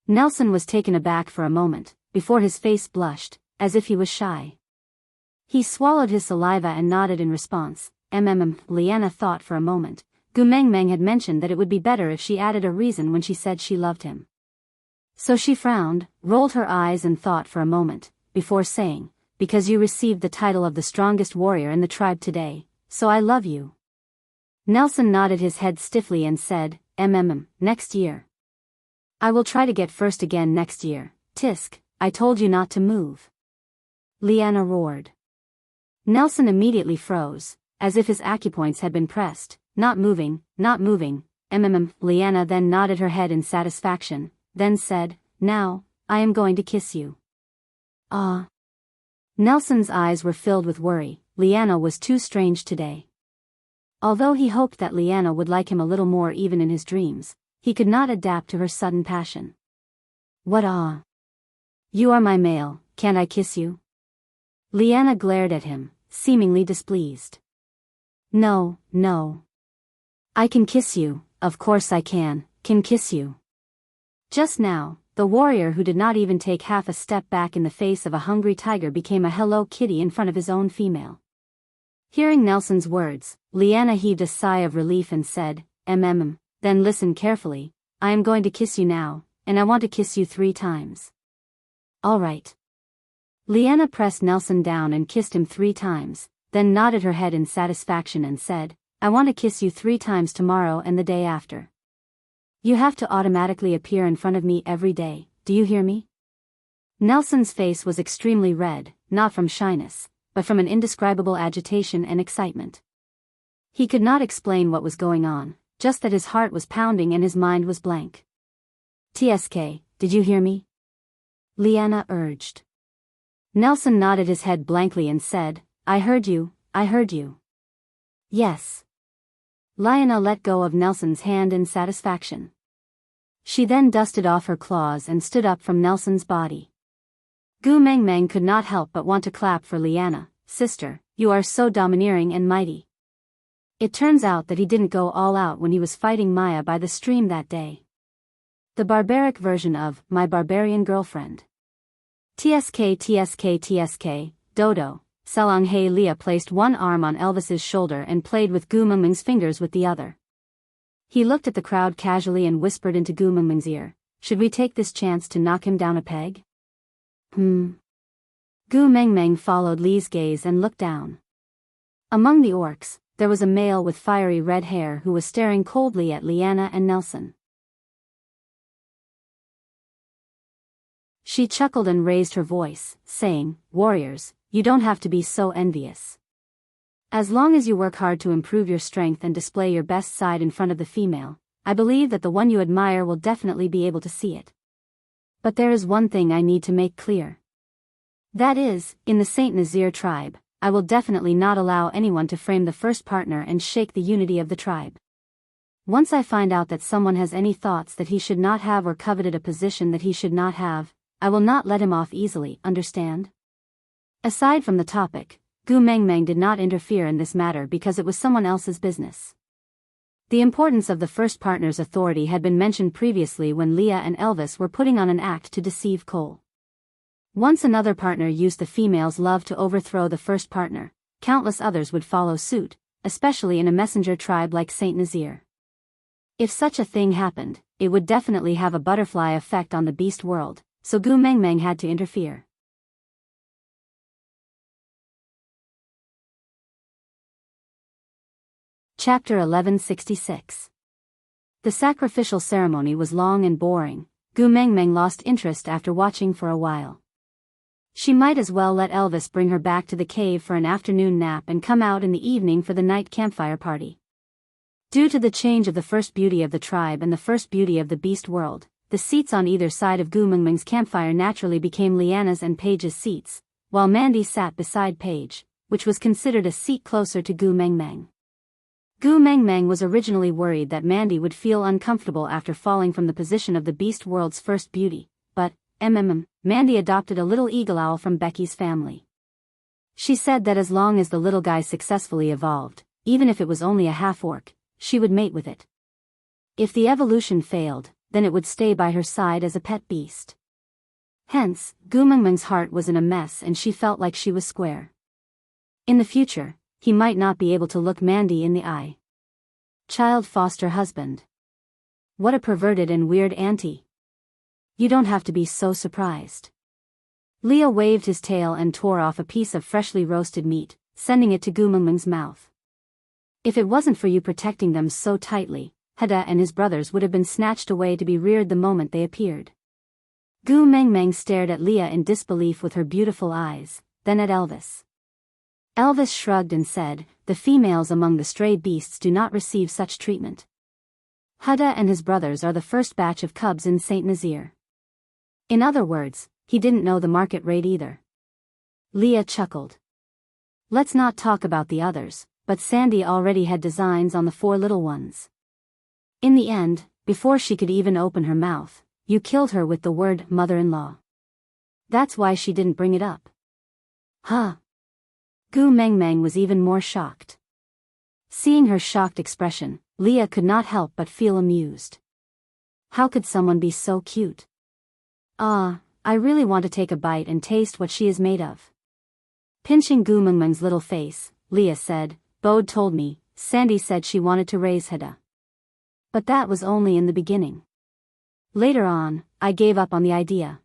Nelson was taken aback for a moment, before his face blushed, as if he was shy. He swallowed his saliva and nodded in response. Liana thought for a moment. Gu Mengmeng had mentioned that it would be better if she added a reason when she said she loved him. So she frowned, rolled her eyes and thought for a moment, before saying, because you received the title of the strongest warrior in the tribe today, so I love you. Nelson nodded his head stiffly and said, next year. I will try to get first again next year. Tisk, I told you not to move. Liana roared. Nelson immediately froze, as if his acupoints had been pressed. Not moving, not moving. Liana then nodded her head in satisfaction, then said, now, I am going to kiss you. Ah. Nelson's eyes were filled with worry. Liana was too strange today. Although he hoped that Liana would like him a little more even in his dreams, he could not adapt to her sudden passion. What ah? You are my male, can't I kiss you? Liana glared at him, seemingly displeased. No, no. I can kiss you, of course I can kiss you. Just now, the warrior who did not even take half a step back in the face of a hungry tiger became a Hello Kitty in front of his own female. Hearing Nelson's words, Liana heaved a sigh of relief and said, then listen carefully, I am going to kiss you now, and I want to kiss you 3 times. All right. Liana pressed Nelson down and kissed him 3 times, then nodded her head in satisfaction and said, I want to kiss you 3 times tomorrow and the day after. You have to automatically appear in front of me every day, do you hear me? Nelson's face was extremely red, not from shyness, but from an indescribable agitation and excitement. He could not explain what was going on, just that his heart was pounding and his mind was blank. TSK, did you hear me? Liana urged. Nelson nodded his head blankly and said, I heard you, I heard you. Yes. Liana let go of Nelson's hand in satisfaction. She then dusted off her claws and stood up from Nelson's body. Gu Mengmeng could not help but want to clap for Liana. Sister, you are so domineering and mighty. It turns out that he didn't go all out when he was fighting Maya by the stream that day. The barbaric version of My Barbarian Girlfriend. TSK, Dodo. Selanghe Lia placed one arm on Elvis's shoulder and played with Gu Mengmeng's fingers with the other. He looked at the crowd casually and whispered into Gu Mengmeng's ear, should we take this chance to knock him down a peg? Gu Mengmeng followed Li's gaze and looked down. Among the orcs, there was a male with fiery red hair who was staring coldly at Liana and Nelson. She chuckled and raised her voice, saying, warriors, you don't have to be so envious. As long as you work hard to improve your strength and display your best side in front of the female, I believe that the one you admire will definitely be able to see it. But there is one thing I need to make clear. That is, in the Saint Nazir tribe, I will definitely not allow anyone to frame the first partner and shake the unity of the tribe. Once I find out that someone has any thoughts that he should not have or coveted a position that he should not have, I will not let him off easily, understand? Aside from the topic, Gu Mengmeng did not interfere in this matter because it was someone else's business. The importance of the first partner's authority had been mentioned previously when Leah and Elvis were putting on an act to deceive Cole. Once another partner used the female's love to overthrow the first partner, countless others would follow suit, especially in a messenger tribe like Saint Nazir. If such a thing happened, it would definitely have a butterfly effect on the beast world, so Gu Mengmeng had to interfere. Chapter 1166. The sacrificial ceremony was long and boring, Gu Mengmeng lost interest after watching for a while. She might as well let Elvis bring her back to the cave for an afternoon nap and come out in the evening for the night campfire party. Due to the change of the first beauty of the tribe and the first beauty of the beast world, the seats on either side of Gu Mengmeng's campfire naturally became Liana's and Paige's seats, while Mandy sat beside Paige, which was considered a seat closer to Gu Mengmeng. Gu Mengmeng was originally worried that Mandy would feel uncomfortable after falling from the position of the beast world's first beauty, but, Mandy adopted a little eagle owl from Becky's family. She said that as long as the little guy successfully evolved, even if it was only a half-orc, she would mate with it. If the evolution failed, then it would stay by her side as a pet beast. Hence, Gu Mengmeng's heart was in a mess and she felt like she was square. In the future, he might not be able to look Mandy in the eye. Child foster husband. What a perverted and weird auntie. You don't have to be so surprised. Leo waved his tail and tore off a piece of freshly roasted meat, sending it to Gu Mengmeng's mouth. If it wasn't for you protecting them so tightly, Heda and his brothers would have been snatched away to be reared the moment they appeared. Gu Mengmeng stared at Leah in disbelief with her beautiful eyes, then at Elvis. Elvis shrugged and said, "The females among the stray beasts do not receive such treatment. Heda and his brothers are the first batch of cubs in Saint Nazaire." In other words, he didn't know the market rate either. Leah chuckled. "Let's not talk about the others, but Sandy already had designs on the 4 little ones. In the end, before she could even open her mouth, you killed her with the word mother-in-law. That's why she didn't bring it up." Huh? Gu Mengmeng was even more shocked. Seeing her shocked expression, Leah could not help but feel amused. How could someone be so cute? I really want to take a bite and taste what she is made of. Pinching Gu Mengmeng's little face, Leah said, "Bode told me, Sandy said she wanted to raise Heda. But that was only in the beginning. Later on, I gave up on the idea."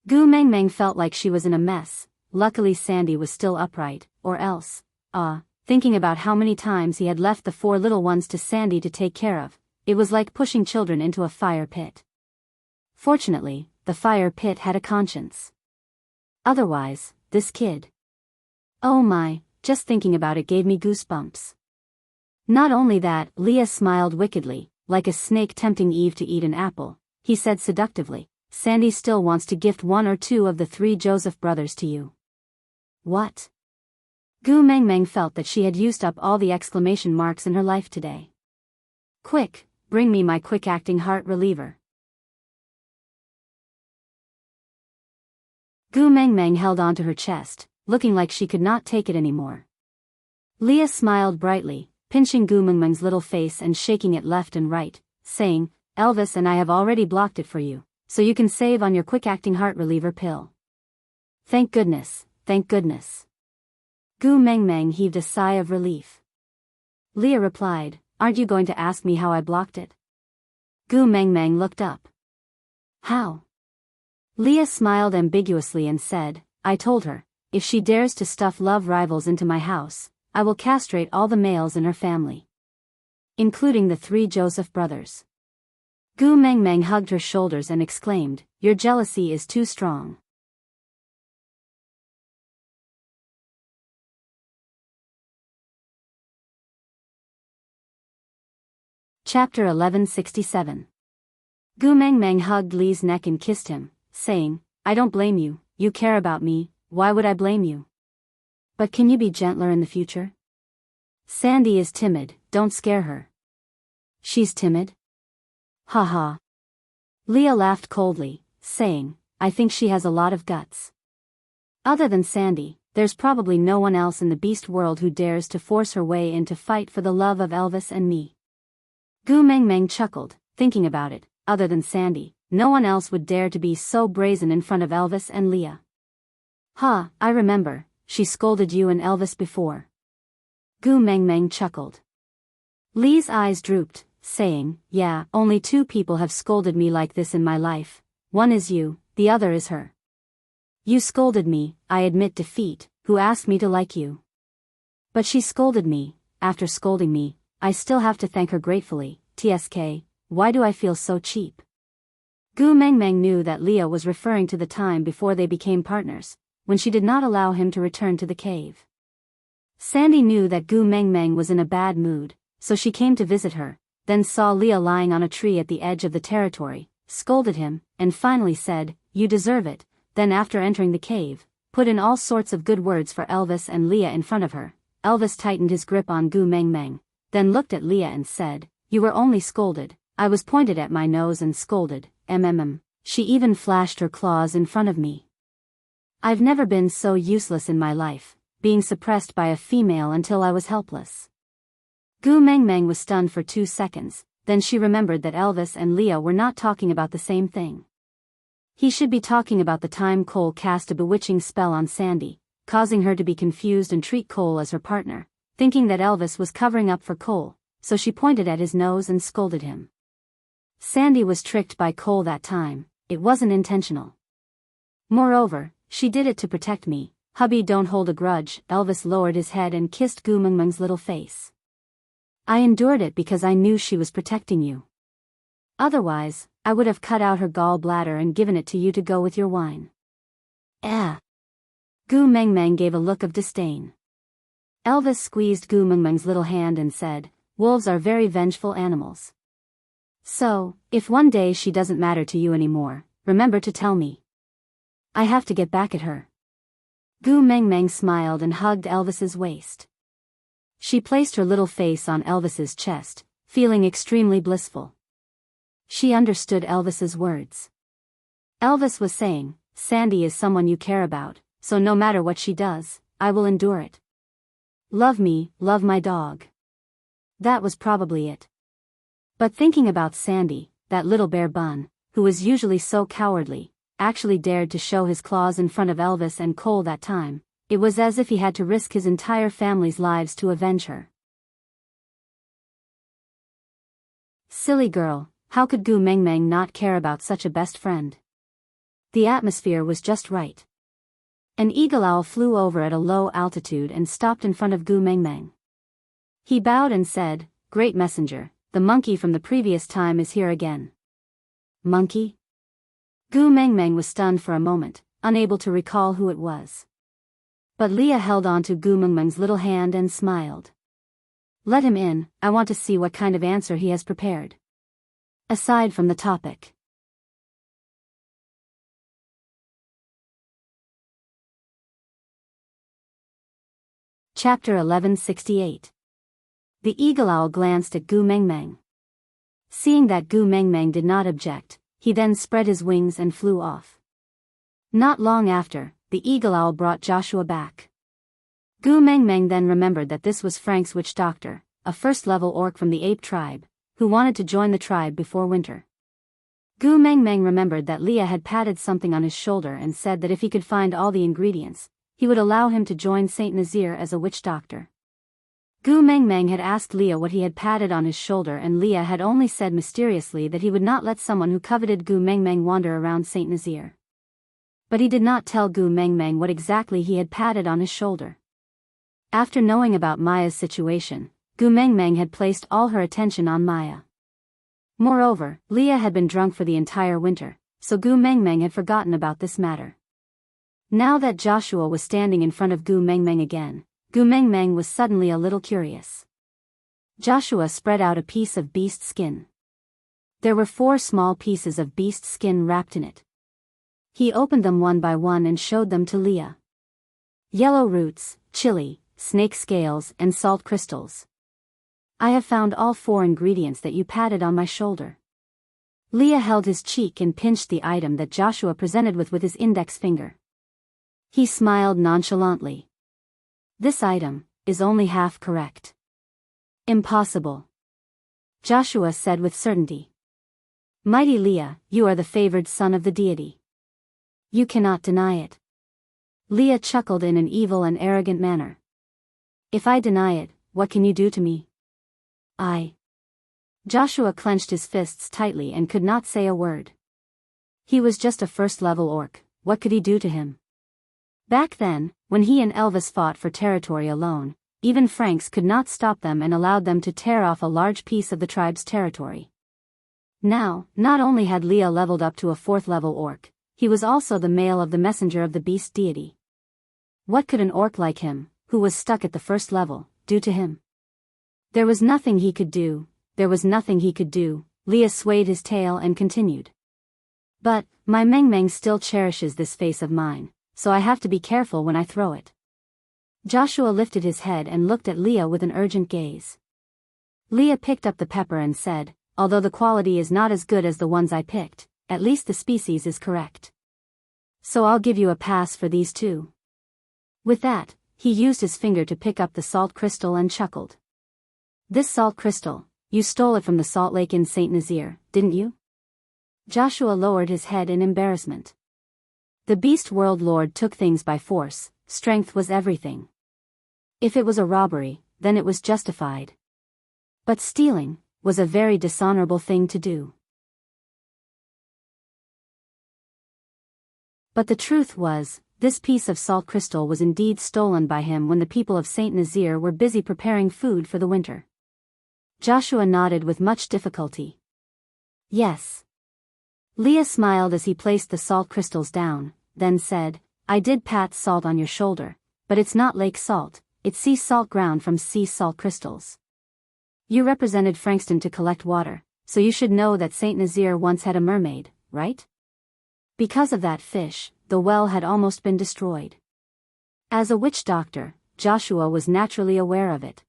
Gu Mengmeng felt like she was in a mess. Luckily Sandy was still upright, or else, thinking about how many times he had left the 4 little ones to Sandy to take care of, it was like pushing children into a fire pit. Fortunately, the fire pit had a conscience. Otherwise, this kid. Oh my, just thinking about it gave me goosebumps. Not only that, Leah smiled wickedly, like a snake tempting Eve to eat an apple. He said seductively, "Sandy still wants to gift 1 or 2 of the 3 Joseph brothers to you." What? Gu Mengmeng felt that she had used up all the exclamation marks in her life today. "Quick, bring me my quick-acting heart reliever." Gu Mengmeng held onto her chest, looking like she could not take it anymore. Leah smiled brightly, pinching Gu Mengmeng's little face and shaking it left and right, saying, "Elvis and I have already blocked it for you, so you can save on your quick-acting heart reliever pill." Thank goodness, thank goodness. Gu Mengmeng heaved a sigh of relief. Leah replied, "Aren't you going to ask me how I blocked it?" Gu Mengmeng looked up. "How?" Leah smiled ambiguously and said, "I told her, if she dares to stuff love rivals into my house, I will castrate all the males in her family. Including the 3 Joseph brothers." Gu Mengmeng hugged her shoulders and exclaimed, "Your jealousy is too strong." Chapter 1167. Gu Mengmeng hugged Lee's neck and kissed him, saying, "I don't blame you, you care about me, why would I blame you? But can you be gentler in the future? Sandy is timid, don't scare her." "She's timid?" "Ha." Leah laughed coldly, saying, "I think she has a lot of guts. Other than Sandy, there's probably no one else in the beast world who dares to force her way in to fight for the love of Elvis and me." Gu Mengmeng chuckled, thinking about it, other than Sandy, no one else would dare to be so brazen in front of Elvis and Leah. "Ha, I remember, she scolded you and Elvis before." Gu Mengmeng chuckled. Lee's eyes drooped, saying, "Yeah, only 2 people have scolded me like this in my life. One is you, the other is her. You scolded me, I admit defeat, who asked me to like you. But she scolded me, after scolding me, I still have to thank her gratefully, TSK, why do I feel so cheap?" Gu Mengmeng knew that Leah was referring to the time before they became partners, when she did not allow him to return to the cave. Sandy knew that Gu Mengmeng was in a bad mood, so she came to visit her, then saw Leah lying on a tree at the edge of the territory, scolded him, and finally said, "You deserve it," then after entering the cave, put in all sorts of good words for Elvis and Leah in front of her. Elvis tightened his grip on Gu Mengmeng, then looked at Leah and said, "You were only scolded. I was pointed at my nose and scolded, She even flashed her claws in front of me. I've never been so useless in my life, being suppressed by a female until I was helpless." Gu Mengmeng was stunned for 2 seconds, then she remembered that Elvis and Leah were not talking about the same thing. He should be talking about the time Cole cast a bewitching spell on Sandy, causing her to be confused and treat Cole as her partner, thinking that Elvis was covering up for Cole, so she pointed at his nose and scolded him. Sandy was tricked by Cole that time, it wasn't intentional. Moreover, she did it to protect me. Hubby, don't hold a grudge. Elvis lowered his head and kissed Gu Mengmeng's little face. I endured it because I knew she was protecting you. Otherwise, I would have cut out her gallbladder and given it to you to go with your wine. Eh. Gu Mengmeng gave a look of disdain. Elvis squeezed Gu Mengmeng's little hand and said, "Wolves are very vengeful animals. So, if one day she doesn't matter to you anymore, remember to tell me. I have to get back at her." Gu Mengmeng smiled and hugged Elvis's waist. She placed her little face on Elvis's chest, feeling extremely blissful. She understood Elvis's words. Elvis was saying, "Sandy is someone you care about, so no matter what she does, I will endure it. Love me, love my dog." That was probably it. But thinking about Sandy, that little bear bun, who was usually so cowardly, actually dared to show his claws in front of Elvis and Cole that time, it was as if he had to risk his entire family's lives to avenge her. Silly girl, how could Gu Mengmeng not care about such a best friend? The atmosphere was just right. An eagle owl flew over at a low altitude and stopped in front of Gu Mengmeng. He bowed and said, "Great messenger, the monkey from the previous time is here again." Monkey? Gu Mengmeng was stunned for a moment, unable to recall who it was. But Leah held on to Gu Mengmeng's little hand and smiled. "Let him in, I want to see what kind of answer he has prepared." Aside from the topic. Chapter 1168. The eagle owl glanced at Gu Mengmeng. Seeing that Gu Mengmeng did not object, he then spread his wings and flew off. Not long after, the eagle owl brought Joshua back. Gu Mengmeng then remembered that this was Frank's witch doctor, a first-level orc from the ape tribe, who wanted to join the tribe before winter. Gu Mengmeng remembered that Leah had patted something on his shoulder and said that if he could find all the ingredients, he would allow him to join Saint Nazir as a witch doctor. Gu Mengmeng had asked Leah what he had patted on his shoulder, and Leah had only said mysteriously that he would not let someone who coveted Gu Mengmeng wander around Saint Nazir. But he did not tell Gu Mengmeng what exactly he had patted on his shoulder. After knowing about Maya's situation, Gu Mengmeng had placed all her attention on Maya. Moreover, Leah had been drunk for the entire winter, so Gu Mengmeng had forgotten about this matter. Now that Joshua was standing in front of Gu Mengmeng again, Gu Mengmeng was suddenly a little curious. Joshua spread out a piece of beast skin. There were 4 small pieces of beast skin wrapped in it. He opened them one by one and showed them to Leah. Yellow roots, chili, snake scales, and salt crystals. I have found all 4 ingredients that you patted on my shoulder. Leah held his cheek and pinched the item that Joshua presented with his index finger. He smiled nonchalantly. This item is only half correct. Impossible. Joshua said with certainty. Mighty Leah, you are the favored son of the deity. You cannot deny it. Leah chuckled in an evil and arrogant manner. If I deny it, what can you do to me? Joshua clenched his fists tightly and could not say a word. He was just a first-level orc, what could he do to him? Back then, when he and Elvis fought for territory alone, even Franks could not stop them and allowed them to tear off a large piece of the tribe's territory. Now, not only had Leah leveled up to a 4th level orc, he was also the male of the messenger of the beast deity. What could an orc like him, who was stuck at the 1st level, do to him? There was nothing he could do, Leah swayed his tail and continued. But, my Meng Meng still cherishes this face of mine, so I have to be careful when I throw it. Joshua lifted his head and looked at Leah with an urgent gaze. Leah picked up the pepper and said, although the quality is not as good as the ones I picked, at least the species is correct. So I'll give you a pass for these two. With that, he used his finger to pick up the salt crystal and chuckled. This salt crystal, you stole it from the salt lake in St. Nazir, didn't you? Joshua lowered his head in embarrassment. The Beast World Lord took things by force, strength was everything. If it was a robbery, then it was justified. But stealing was a very dishonorable thing to do. But the truth was, this piece of salt crystal was indeed stolen by him when the people of St. Nazir were busy preparing food for the winter. Joshua nodded with much difficulty. Yes. Leah smiled as he placed the salt crystals down, then said, I did pat salt on your shoulder, but it's not lake salt, it's sea salt ground from sea salt crystals. You represented Frankston to collect water, so you should know that St. Nazir once had a mermaid, right? Because of that fish, the well had almost been destroyed. As a witch doctor, Joshua was naturally aware of it.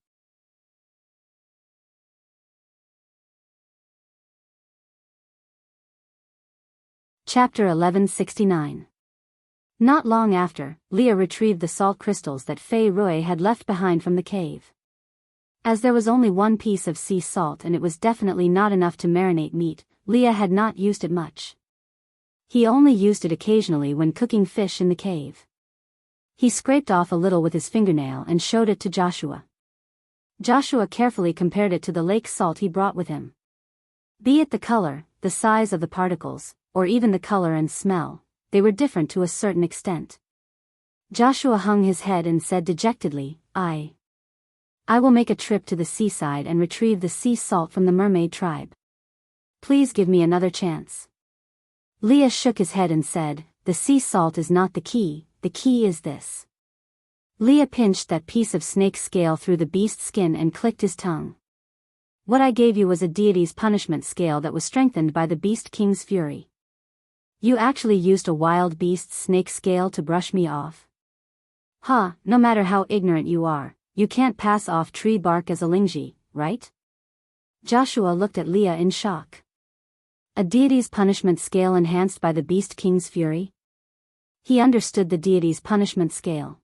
Chapter 1169. Not long after, Leah retrieved the salt crystals that Fei Rui had left behind from the cave. As there was only one piece of sea salt and it was definitely not enough to marinate meat, Leah had not used it much. He only used it occasionally when cooking fish in the cave. He scraped off a little with his fingernail and showed it to Joshua. Joshua carefully compared it to the lake salt he brought with him. Be it the color, the size of the particles, or even the color and smell, they were different to a certain extent. Joshua hung his head and said dejectedly, I will make a trip to the seaside and retrieve the sea salt from the mermaid tribe. Please give me another chance. Leah shook his head and said, the sea salt is not the key is this. Leah pinched that piece of snake scale through the beast's skin and clicked his tongue. What I gave you was a deity's punishment scale that was strengthened by the beast king's fury. You actually used a wild beast's snake scale to brush me off? No matter how ignorant you are, you can't pass off tree bark as a lingji, right? Joshua looked at Leah in shock. A deity's punishment scale enhanced by the beast king's fury? He understood the deity's punishment scale.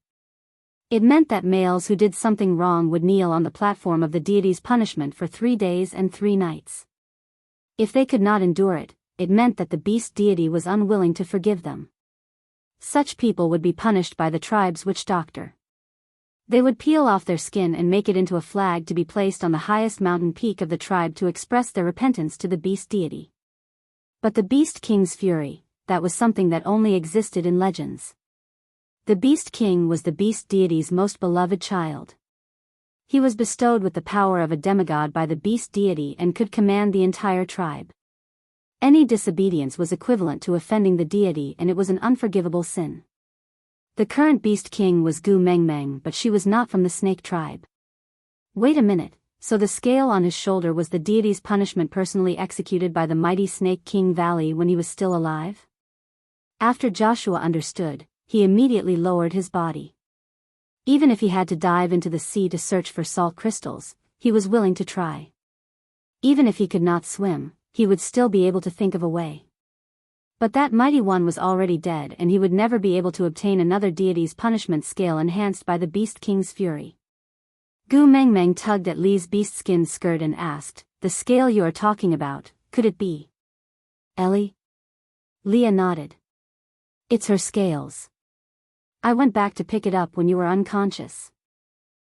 It meant that males who did something wrong would kneel on the platform of the deity's punishment for 3 days and 3 nights. If they could not endure it, it meant that the beast deity was unwilling to forgive them. Such people would be punished by the tribe's witch doctor. They would peel off their skin and make it into a flag to be placed on the highest mountain peak of the tribe to express their repentance to the beast deity. But the beast king's fury, that was something that only existed in legends. The beast king was the beast deity's most beloved child. He was bestowed with the power of a demigod by the beast deity and could command the entire tribe. Any disobedience was equivalent to offending the deity and it was an unforgivable sin. The current beast king was Gu Meng Meng, but she was not from the snake tribe. Wait a minute, so the scale on his shoulder was the deity's punishment personally executed by the mighty Snake King Valley when he was still alive? After Joshua understood, he immediately lowered his body. Even if he had to dive into the sea to search for salt crystals, he was willing to try. Even if he could not swim, he would still be able to think of a way. But that mighty one was already dead and he would never be able to obtain another deity's punishment scale enhanced by the Beast King's fury. Gu Meng Meng tugged at Li's beast skin skirt and asked, the scale you are talking about, could it be Ellie? Leah nodded. It's her scales. I went back to pick it up when you were unconscious.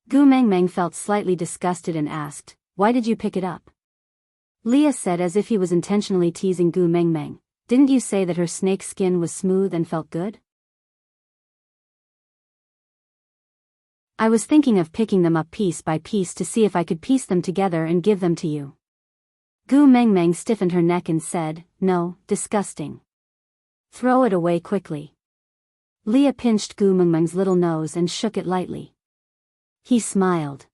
Gu Meng Meng felt slightly disgusted and asked, why did you pick it up? Leah said as if he was intentionally teasing Gu Meng Meng, didn't you say that her snake skin was smooth and felt good? I was thinking of picking them up piece by piece to see if I could piece them together and give them to you. Gu Mengmeng stiffened her neck and said, "No, disgusting. Throw it away quickly." Leah pinched Gu Mengmeng's little nose and shook it lightly. He smiled.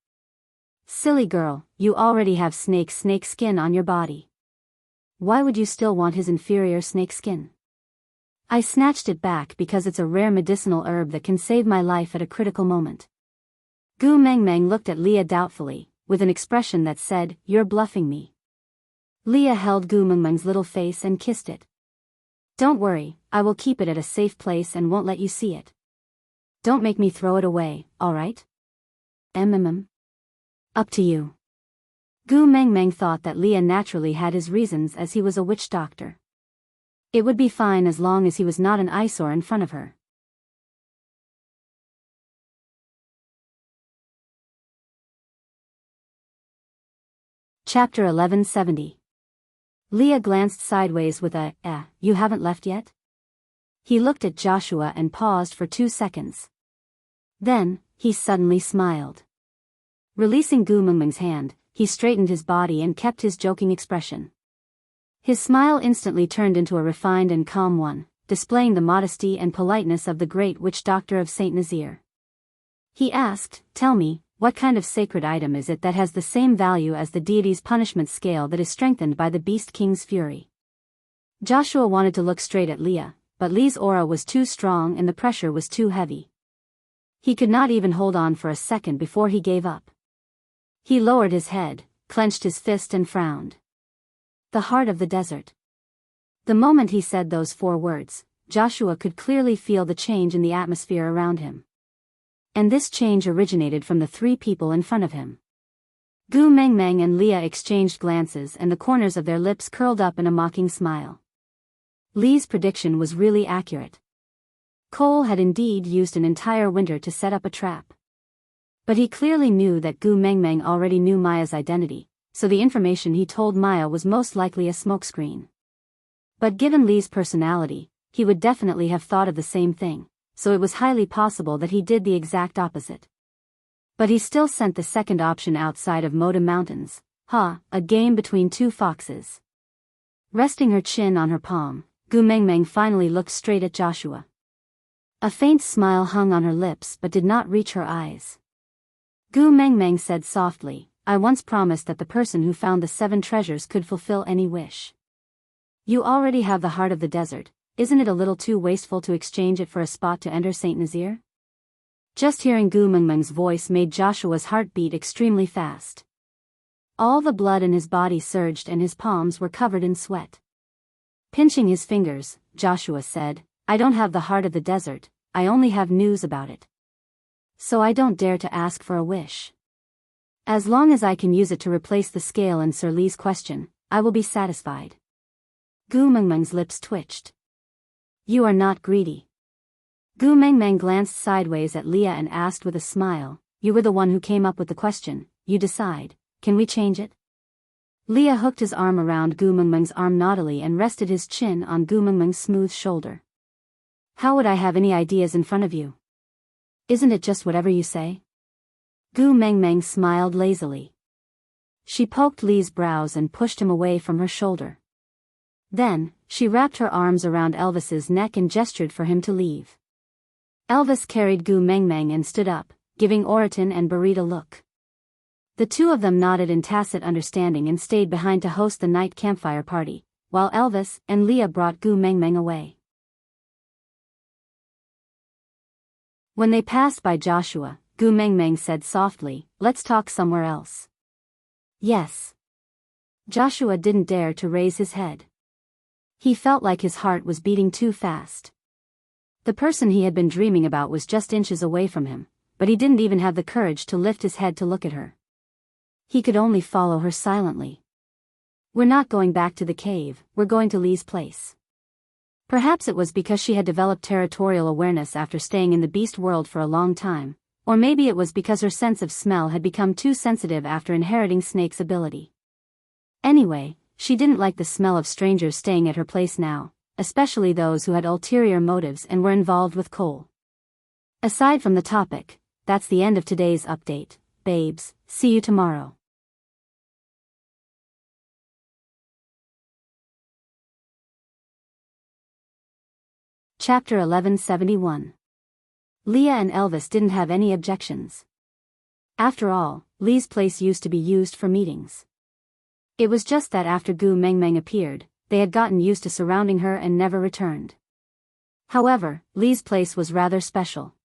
"Silly girl, you already have snake skin on your body. Why would you still want his inferior snake skin?" I snatched it back because it's a rare medicinal herb that can save my life at a critical moment. Gu Mengmeng looked at Leah doubtfully, with an expression that said, "You're bluffing me." Leah held Gu Mengmeng's little face and kissed it. "Don't worry, I will keep it at a safe place and won't let you see it. Don't make me throw it away, alright?" Up to you." Gu Mengmeng thought that Leah naturally had his reasons as he was a witch doctor. It would be fine as long as he was not an eyesore in front of her. Chapter 1170. Leah glanced sideways with a, "You haven't left yet?" He looked at Joshua and paused for 2 seconds. Then, he suddenly smiled. Releasing Gu Mengmeng's hand, he straightened his body and kept his joking expression. His smile instantly turned into a refined and calm one, displaying the modesty and politeness of the great witch doctor of Saint Nazir. He asked, "Tell me, what kind of sacred item is it that has the same value as the deity's punishment scale that is strengthened by the Beast King's fury?" Joshua wanted to look straight at Leah, but Lee's aura was too strong and the pressure was too heavy. He could not even hold on for a second before he gave up. He lowered his head, clenched his fist and frowned. "The heart of the desert." The moment he said those 4 words, Joshua could clearly feel the change in the atmosphere around him. And this change originated from the 3 people in front of him. Gu Mengmeng and Leah exchanged glances and the corners of their lips curled up in a mocking smile. Lee's prediction was really accurate. Cole had indeed used an entire winter to set up a trap. But he clearly knew that Gu Mengmeng already knew Maya's identity, so the information he told Maya was most likely a smokescreen. But given Lee's personality, he would definitely have thought of the same thing, so it was highly possible that he did the exact opposite. But he still sent the second option outside of Moda Mountains, a game between 2 foxes. Resting her chin on her palm, Gu Mengmeng finally looked straight at Joshua. A faint smile hung on her lips but did not reach her eyes. Gu Mengmeng said softly, "I once promised that the person who found the 7 treasures could fulfill any wish. You already have the heart of the desert, isn't it a little too wasteful to exchange it for a spot to enter Saint Nazir?" Just hearing Gu Mengmeng's voice made Joshua's heart beat extremely fast. All the blood in his body surged and his palms were covered in sweat. Pinching his fingers, Joshua said, "I don't have the heart of the desert, I only have news about it. So I don't dare to ask for a wish. As long as I can use it to replace the scale in Sir Lee's question, I will be satisfied." Gu Mengmeng's lips twitched. "You are not greedy." Gu Mengmeng glanced sideways at Leah and asked with a smile, "You were the one who came up with the question, you decide, can we change it?" Leah hooked his arm around Gu Mengmeng's arm naughtily and rested his chin on Gu Mengmeng's smooth shoulder. "How would I have any ideas in front of you? Isn't it just whatever you say?" Gu Mengmeng smiled lazily. She poked Lee's brows and pushed him away from her shoulder. Then, she wrapped her arms around Elvis's neck and gestured for him to leave. Elvis carried Gu Mengmeng and stood up, giving Oriton and Berit a look. The 2 of them nodded in tacit understanding and stayed behind to host the night campfire party, while Elvis and Leah brought Gu Mengmeng away. When they passed by Joshua, Gu Mengmeng said softly, "Let's talk somewhere else." "Yes." Joshua didn't dare to raise his head. He felt like his heart was beating too fast. The person he had been dreaming about was just inches away from him, but he didn't even have the courage to lift his head to look at her. He could only follow her silently. "We're not going back to the cave, we're going to Lee's place." Perhaps it was because she had developed territorial awareness after staying in the beast world for a long time, or maybe it was because her sense of smell had become too sensitive after inheriting Snake's ability. Anyway, she didn't like the smell of strangers staying at her place now, especially those who had ulterior motives and were involved with Cole. Aside from the topic, that's the end of today's update, babes, see you tomorrow. Chapter 1171. Leah and Elvis didn't have any objections. After all, Lee's place used to be used for meetings. It was just that after Gu Mengmeng appeared, they had gotten used to surrounding her and never returned. However, Lee's place was rather special.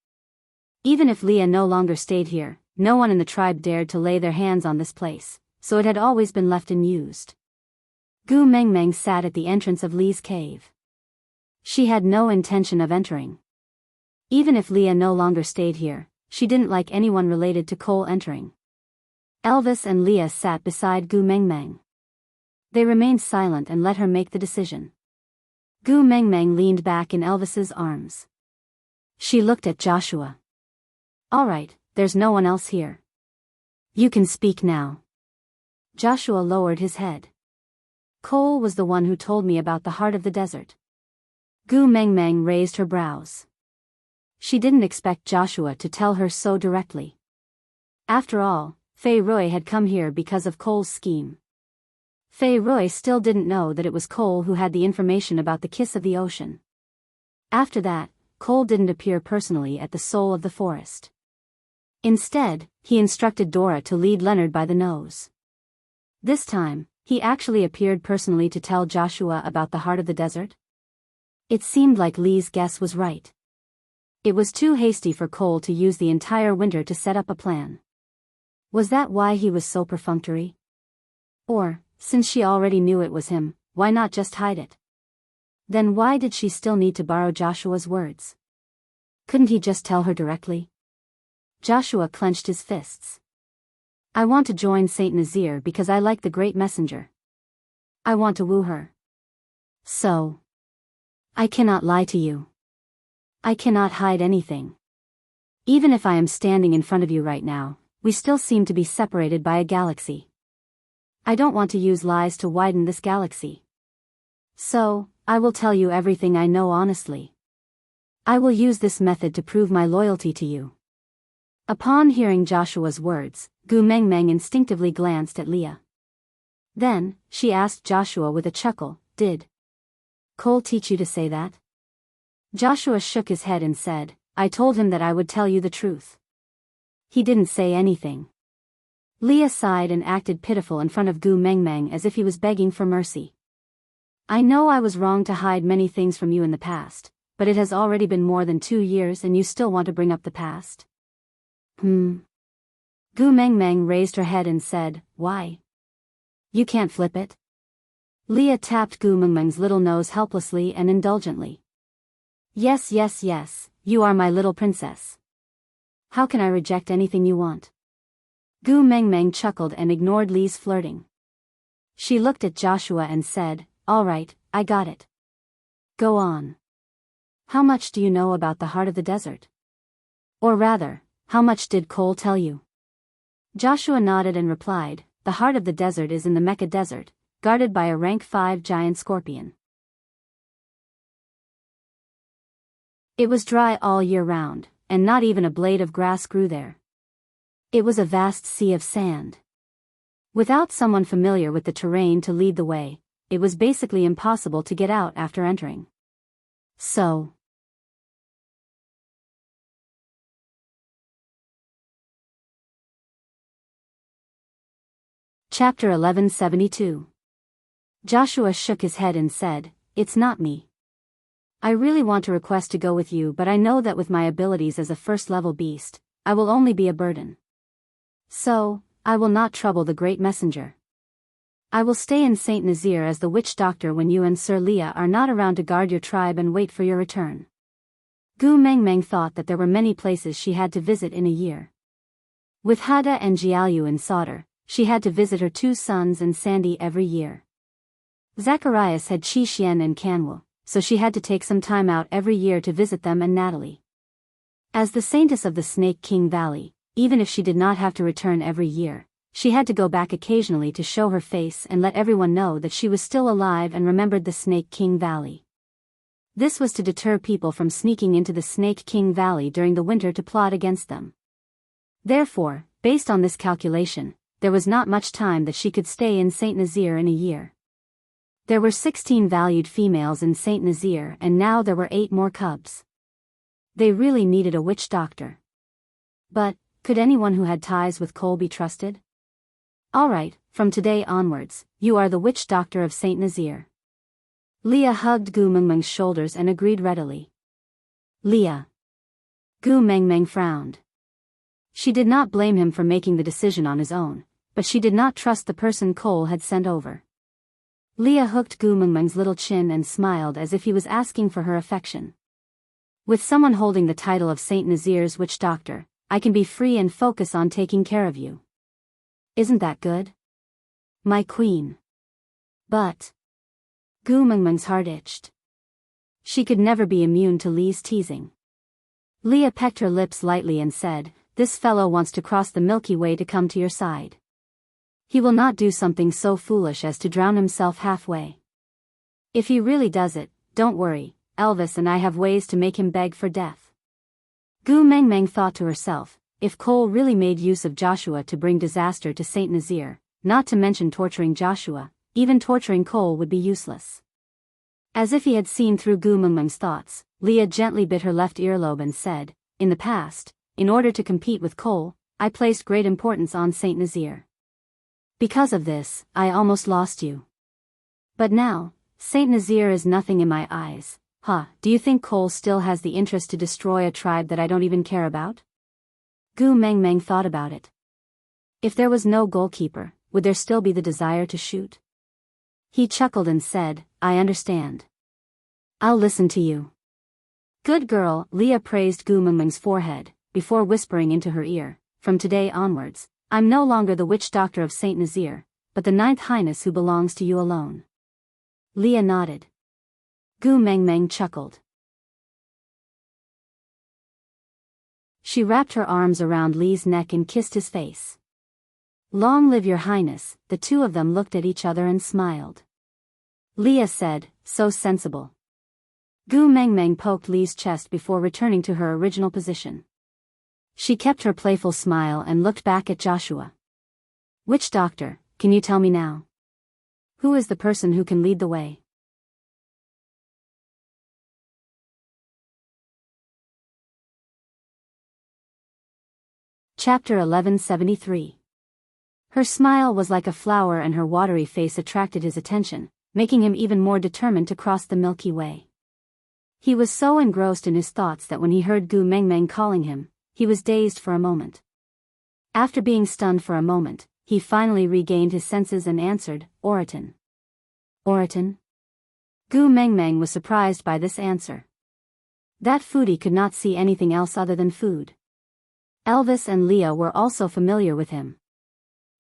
Even if Leah no longer stayed here, no one in the tribe dared to lay their hands on this place, so it had always been left unused. Gu Mengmeng sat at the entrance of Lee's cave. She had no intention of entering. Even if Leah no longer stayed here, she didn't like anyone related to Cole entering. Elvis and Leah sat beside Gu Mengmeng. They remained silent and let her make the decision. Gu Mengmeng leaned back in Elvis's arms. She looked at Joshua. "All right, there's no one else here. You can speak now." Joshua lowered his head. "Cole was the one who told me about the heart of the desert." Gu Mengmeng raised her brows. She didn't expect Joshua to tell her so directly. After all, Fei Rui had come here because of Cole's scheme. Fei Rui still didn't know that it was Cole who had the information about the kiss of the ocean. After that, Cole didn't appear personally at the soul of the forest. Instead, he instructed Dora to lead Leonard by the nose. This time, he actually appeared personally to tell Joshua about the heart of the desert. It seemed like Lee's guess was right. It was too hasty for Cole to use the entire winter to set up a plan. Was that why he was so perfunctory? Or, since she already knew it was him, why not just hide it? Then why did she still need to borrow Joshua's words? Couldn't he just tell her directly? Joshua clenched his fists. "I want to join Saint Nazir because I like the great messenger. I want to woo her. So, I cannot lie to you. I cannot hide anything. Even if I am standing in front of you right now, we still seem to be separated by a galaxy. I don't want to use lies to widen this galaxy. So, I will tell you everything I know honestly. I will use this method to prove my loyalty to you." Upon hearing Joshua's words, Gu Mengmeng instinctively glanced at Leah. Then, she asked Joshua with a chuckle, "Did Cole teach you to say that?" Joshua shook his head and said, "I told him that I would tell you the truth. He didn't say anything." Leah sighed and acted pitiful in front of Gu Mengmeng as if he was begging for mercy. "I know I was wrong to hide many things from you in the past, but it has already been more than 2 years and you still want to bring up the past?" Gu Mengmeng raised her head and said, "Why? You can't flip it?" Leah tapped Gu Mengmeng's little nose helplessly and indulgently. Yes, you are my little princess. How can I reject anything you want?" Gu Mengmeng chuckled and ignored Lee's flirting. She looked at Joshua and said, "All right, I got it. Go on. How much do you know about the heart of the desert? Or rather, how much did Cole tell you?" Joshua nodded and replied, "The heart of the desert is in the Mecca Desert, guarded by a rank 5 giant scorpion. It was dry all year round, and not even a blade of grass grew there. It was a vast sea of sand. Without someone familiar with the terrain to lead the way, it was basically impossible to get out after entering. So, Chapter 1172. Joshua shook his head and said, "It's not me. I really want to request to go with you, but I know that with my abilities as a first-level beast, I will only be a burden. So, I will not trouble the great messenger. I will stay in Saint Nazir as the witch doctor when you and Sir Leah are not around to guard your tribe and wait for your return." Gu Mengmeng thought that there were many places she had to visit in a year. With Hada and Jiaoyu in Sauter, she had to visit her 2 sons and Sandy every year. Zacharias had Qi Xian and Canwu, so she had to take some time out every year to visit them and Natalie. As the saintess of the Snake King Valley, even if she did not have to return every year, she had to go back occasionally to show her face and let everyone know that she was still alive and remembered the Snake King Valley. This was to deter people from sneaking into the Snake King Valley during the winter to plot against them. Therefore, based on this calculation, there was not much time that she could stay in Saint Nazir in a year. There were 16 valued females in Saint Nazaire, and now there were 8 more cubs. They really needed a witch doctor. But, could anyone who had ties with Cole be trusted? All right, from today onwards, you are the witch doctor of Saint Nazaire. Leah hugged Gu Mengmeng's shoulders and agreed readily. Leah. Gu Mengmeng frowned. She did not blame him for making the decision on his own, but she did not trust the person Cole had sent over. Leah hooked Gu Mengmeng's little chin and smiled as if he was asking for her affection. With someone holding the title of Saint Nazaire's witch doctor, I can be free and focus on taking care of you. Isn't that good? My queen. But Gu Mengmeng's heart itched. She could never be immune to Li's teasing. Leah pecked her lips lightly and said, "This fellow wants to cross the Milky Way to come to your side. He will not do something so foolish as to drown himself halfway. If he really does it, don't worry, Elvis and I have ways to make him beg for death." Gu Mengmeng thought to herself, if Cole really made use of Joshua to bring disaster to Saint Nazaire, not to mention torturing Joshua, even torturing Cole would be useless. As if he had seen through Gu Mengmeng's thoughts, Leah gently bit her left earlobe and said, "In the past, in order to compete with Cole, I placed great importance on Saint Nazaire. Because of this, I almost lost you. But now, Saint Nazaire is nothing in my eyes. Do you think Cole still has the interest to destroy a tribe that I don't even care about?" Gu Mengmeng thought about it. If there was no goalkeeper, would there still be the desire to shoot? He chuckled and said, "I understand. I'll listen to you." "Good girl," Leah praised Gu Mengmeng's forehead, before whispering into her ear, "From today onwards, I'm no longer the witch doctor of Saint Nazaire, but the ninth highness who belongs to you alone." Leah nodded. Gu Mengmeng chuckled. She wrapped her arms around Li's neck and kissed his face. "Long live your highness." The two of them looked at each other and smiled. Leah said, "So sensible." Gu Mengmeng poked Li's chest before returning to her original position. She kept her playful smile and looked back at Joshua. "Witch doctor, can you tell me now? Who is the person who can lead the way?" Chapter 1173. Her smile was like a flower and her watery face attracted his attention, making him even more determined to cross the Milky Way. He was so engrossed in his thoughts that when he heard Gu Mengmeng calling him, he was dazed for a moment. After being stunned for a moment, he finally regained his senses and answered, "Oriton." "Oriton?" Gu Mengmeng was surprised by this answer. That foodie could not see anything else other than food. Elvis and Leah were also familiar with him.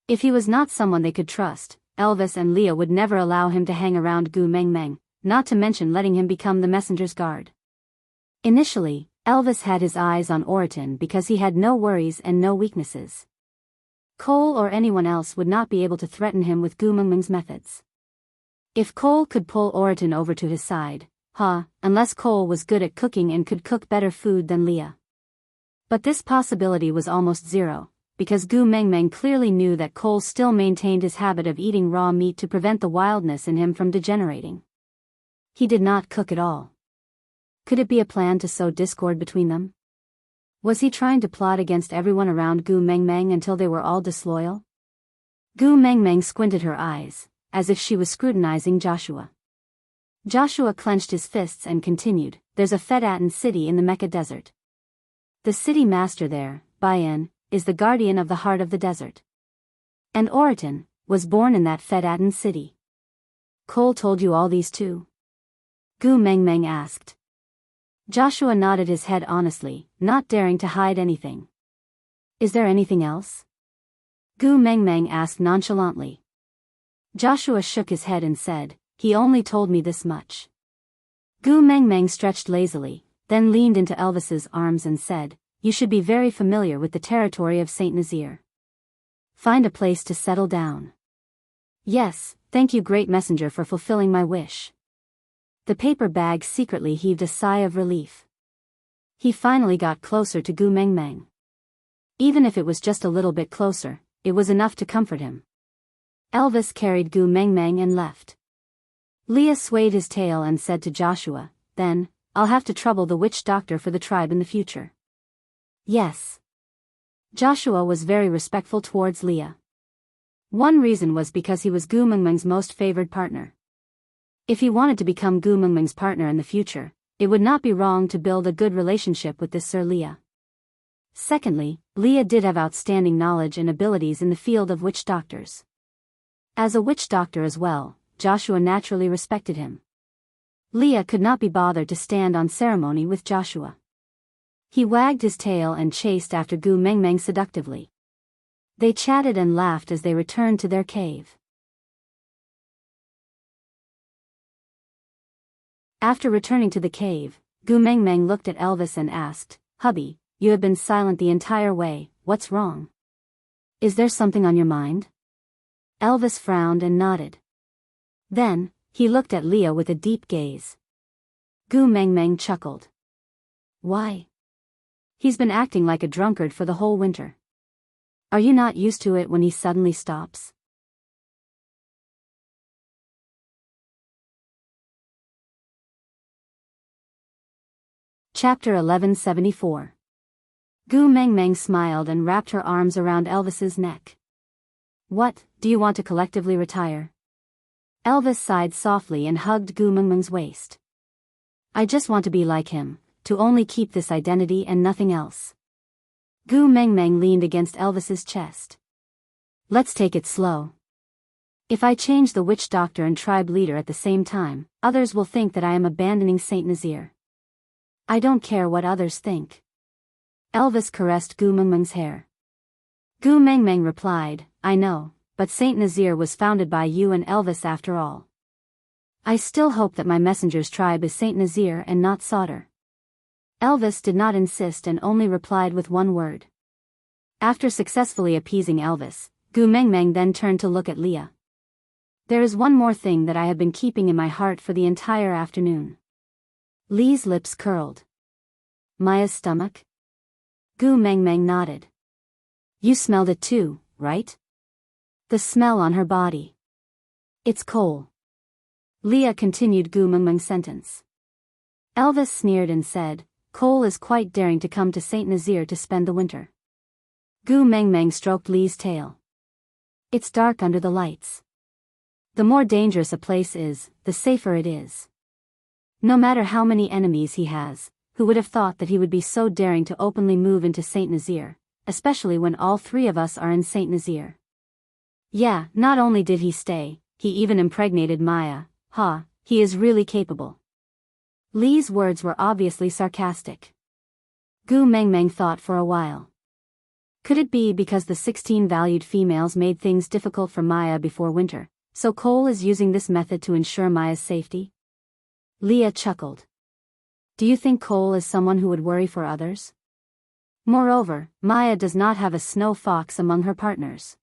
If he was not someone they could trust, Elvis and Leah would never allow him to hang around Gu Mengmeng, not to mention letting him become the messenger's guard. Initially, Elvis had his eyes on Oriton because he had no worries and no weaknesses. Cole or anyone else would not be able to threaten him with Gu Mengmeng's methods. If Cole could pull Oriton over to his side, unless Cole was good at cooking and could cook better food than Leah. But this possibility was almost zero, because Gu Mengmeng clearly knew that Cole still maintained his habit of eating raw meat to prevent the wildness in him from degenerating. He did not cook at all. Could it be a plan to sow discord between them? Was he trying to plot against everyone around Gu Mengmeng until they were all disloyal? Gu Mengmeng squinted her eyes, as if she was scrutinizing Joshua. Joshua clenched his fists and continued, "There's a Fedatan city in the Mecca desert. The city master there, Bayan, is the guardian of the heart of the desert. And Oriton was born in that Fedatan city." "Cole told you all these too?" Gu Mengmeng asked. Joshua nodded his head honestly, not daring to hide anything. "Is there anything else?" Gu Mengmeng asked nonchalantly. Joshua shook his head and said, "He only told me this much." Gu Mengmeng stretched lazily, then leaned into Elvis's arms and said, "You should be very familiar with the territory of Saint Nazaire. Find a place to settle down." "Yes, thank you, great messenger, for fulfilling my wish." The paper bag secretly heaved a sigh of relief. He finally got closer to Gu Mengmeng. Even if it was just a little bit closer, it was enough to comfort him. Elvis carried Gu Mengmeng and left. Leah swayed his tail and said to Joshua, "Then, I'll have to trouble the witch doctor for the tribe in the future." Yes. Joshua was very respectful towards Leah. One reason was because he was Gu Mengmeng's most favored partner. If he wanted to become Gu Mengmeng's partner in the future, it would not be wrong to build a good relationship with this Sir Leah. Secondly, Leah did have outstanding knowledge and abilities in the field of witch doctors. As a witch doctor as well, Joshua naturally respected him. Leah could not be bothered to stand on ceremony with Joshua. He wagged his tail and chased after Gu Mengmeng seductively. They chatted and laughed as they returned to their cave. After returning to the cave, Gu Mengmeng looked at Elvis and asked, "Hubby, you have been silent the entire way, what's wrong? Is there something on your mind?" Elvis frowned and nodded. Then, he looked at Leah with a deep gaze. Gu Mengmeng chuckled. "Why? He's been acting like a drunkard for the whole winter. Are you not used to it when he suddenly stops?" Chapter 1174. Gu Mengmeng smiled and wrapped her arms around Elvis's neck. "What, do you want to collectively retire?" Elvis sighed softly and hugged Gu Mengmeng's waist. "I just want to be like him, to only keep this identity and nothing else." Gu Mengmeng leaned against Elvis's chest. "Let's take it slow. If I change the witch doctor and tribe leader at the same time, others will think that I am abandoning Saint Nazir. I don't care what others think." Elvis caressed Gu Mengmeng's hair. Gu Mengmeng replied, "I know, but Saint Nazir was founded by you and Elvis after all. I still hope that my messenger's tribe is Saint Nazir and not Sauter." Elvis did not insist and only replied with one word. After successfully appeasing Elvis, Gu Mengmeng then turned to look at Leah. "There is one more thing that I have been keeping in my heart for the entire afternoon." Lee's lips curled. "Maya's stomach?" Gu Mengmeng nodded. "You smelled it too, right? The smell on her body. It's coal." Leah continued Gu Mengmeng's sentence. Elvis sneered and said, "Cole is quite daring to come to Saint Nazir to spend the winter." Gu Mengmeng stroked Lee's tail. "It's dark under the lights. The more dangerous a place is, the safer it is. No matter how many enemies he has, who would have thought that he would be so daring to openly move into Saint Nazir, especially when all three of us are in Saint Nazir. Yeah, not only did he stay, he even impregnated Maya. Ha, he is really capable." Lee's words were obviously sarcastic. Gu Mengmeng thought for a while. Could it be because the 16 valued females made things difficult for Maya before winter, so Cole is using this method to ensure Maya's safety? Leah chuckled. "Do you think Cole is someone who would worry for others? Moreover, Maya does not have a snow fox among her partners.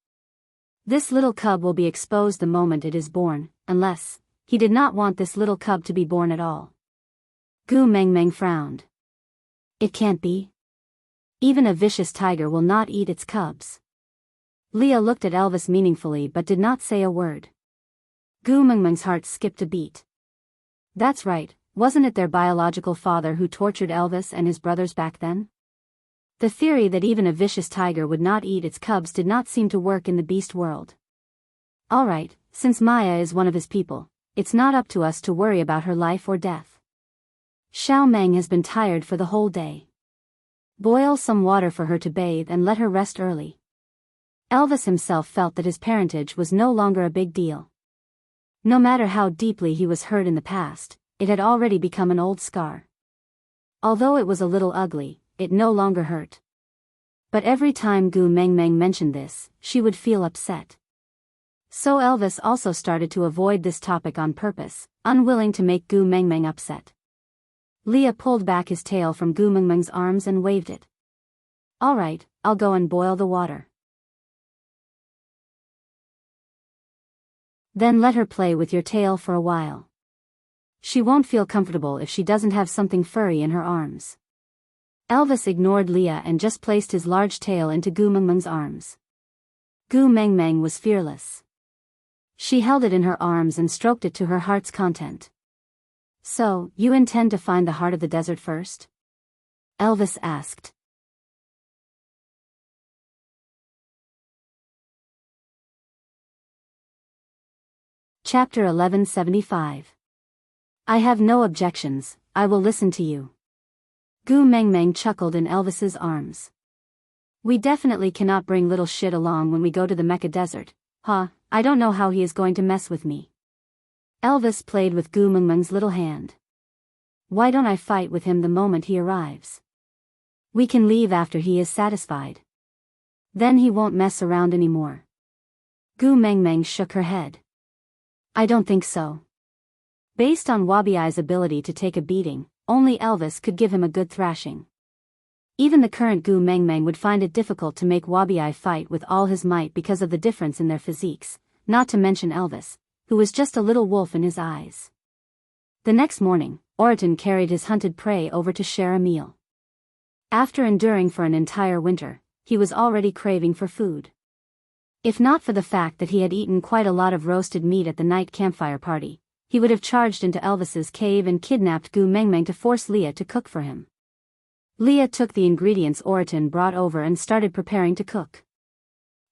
This little cub will be exposed the moment it is born, unless he did not want this little cub to be born at all." Gu Mengmeng frowned. "It can't be. Even a vicious tiger will not eat its cubs." Leah looked at Elvis meaningfully but did not say a word. Gu Mengmeng's heart skipped a beat. That's right, wasn't it their biological father who tortured Elvis and his brothers back then? The theory that even a vicious tiger would not eat its cubs did not seem to work in the beast world. Alright, since Maya is one of his people, it's not up to us to worry about her life or death. Xiao Meng has been tired for the whole day. Boil some water for her to bathe and let her rest early. Elvis himself felt that his parentage was no longer a big deal. No matter how deeply he was hurt in the past, it had already become an old scar. Although it was a little ugly, it no longer hurt. But every time Gu Mengmeng mentioned this, she would feel upset. So Elvis also started to avoid this topic on purpose, unwilling to make Gu Mengmeng upset. Leah pulled back his tail from Gu Mengmeng's arms and waved it. "Alright, I'll go and boil the water. Then let her play with your tail for a while. She won't feel comfortable if she doesn't have something furry in her arms." Elvis ignored Leah and just placed his large tail into Gu Mengmeng's arms. Gu Mengmeng was fearless. She held it in her arms and stroked it to her heart's content. "So, you intend to find the heart of the desert first?" Elvis asked. Chapter 1175. I have no objections, I will listen to you. Gu Mengmeng chuckled in Elvis's arms. "We definitely cannot bring little shit along when we go to the Mecca desert, huh? I don't know how he is going to mess with me." Elvis played with Gu Mengmeng's little hand. "Why don't I fight with him the moment he arrives? We can leave after he is satisfied. Then he won't mess around anymore." Gu Mengmeng shook her head. "I don't think so. Based on Wabiai's ability to take a beating, only Elvis could give him a good thrashing. Even the current Gu Mengmeng would find it difficult to make Wabiai fight with all his might because of the difference in their physiques, not to mention Elvis, who was just a little wolf in his eyes." The next morning, Oriton carried his hunted prey over to share a meal. After enduring for an entire winter, he was already craving for food. If not for the fact that he had eaten quite a lot of roasted meat at the night campfire party, he would have charged into Elvis's cave and kidnapped Gu Mengmeng to force Leah to cook for him. Leah took the ingredients Oriton brought over and started preparing to cook.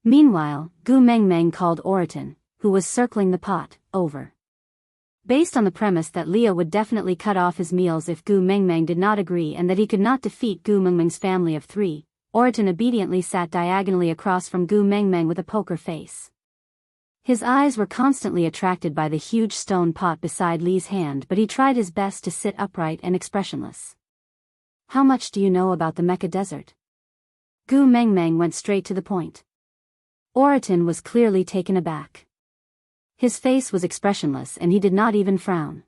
Meanwhile, Gu Mengmeng called Oriton, who was circling the pot, over. Based on the premise that Leah would definitely cut off his meals if Gu Mengmeng did not agree and that he could not defeat Gu Mengmeng's family of 3, Oriton obediently sat diagonally across from Gu Mengmeng with a poker face. His eyes were constantly attracted by the huge stone pot beside Lee's hand, but he tried his best to sit upright and expressionless. "How much do you know about the Mecca desert?" Gu Mengmeng went straight to the point. Oriton was clearly taken aback. His face was expressionless and he did not even frown.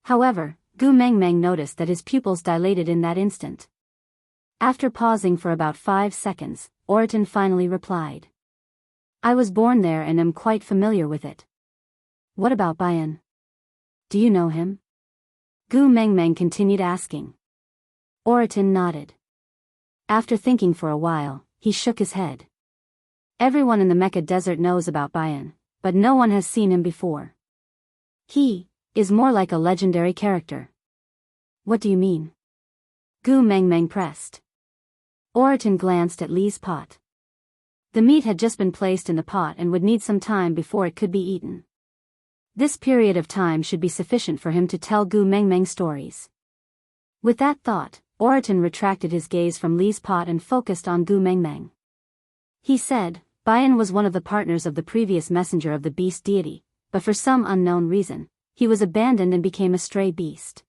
However, Gu Mengmeng noticed that his pupils dilated in that instant. After pausing for about 5 seconds, Oriton finally replied. "I was born there and am quite familiar with it." "What about Bayan? Do you know him?" Gu Mengmeng continued asking. Oriton nodded. After thinking for a while, he shook his head. "Everyone in the Mecca desert knows about Bayan, but no one has seen him before. He is more like a legendary character." "What do you mean?" Gu Mengmeng pressed. Oriton glanced at Lee's pot. The meat had just been placed in the pot and would need some time before it could be eaten. This period of time should be sufficient for him to tell Gu Mengmeng stories. With that thought, Oriton retracted his gaze from Lee's pot and focused on Gu Mengmeng. He said, "Bayan was one of the partners of the previous messenger of the beast deity, but for some unknown reason, he was abandoned and became a stray beast.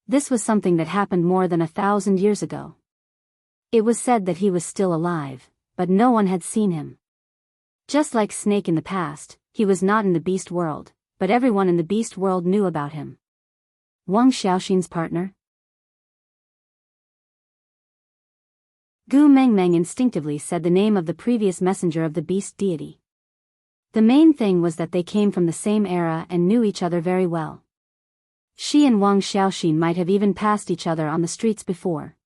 This was something that happened more than 1,000 years ago. It was said that he was still alive, but no one had seen him. Just like Snake in the past, he was not in the beast world, but everyone in the beast world knew about him." Wang Xiaoxin's partner? Gu Mengmeng instinctively said the name of the previous messenger of the beast deity. The main thing was that they came from the same era and knew each other very well. She and Wang Xiaoxin might have even passed each other on the streets before.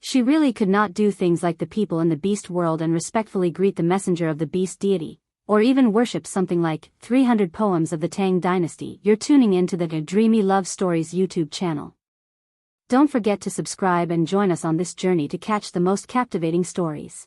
She really could not do things like the people in the beast world and respectfully greet the messenger of the beast deity, or even worship something like 300 poems of the Tang dynasty. You're tuning into the Dreamy Love Stories YouTube channel. Don't forget to subscribe and join us on this journey to catch the most captivating stories.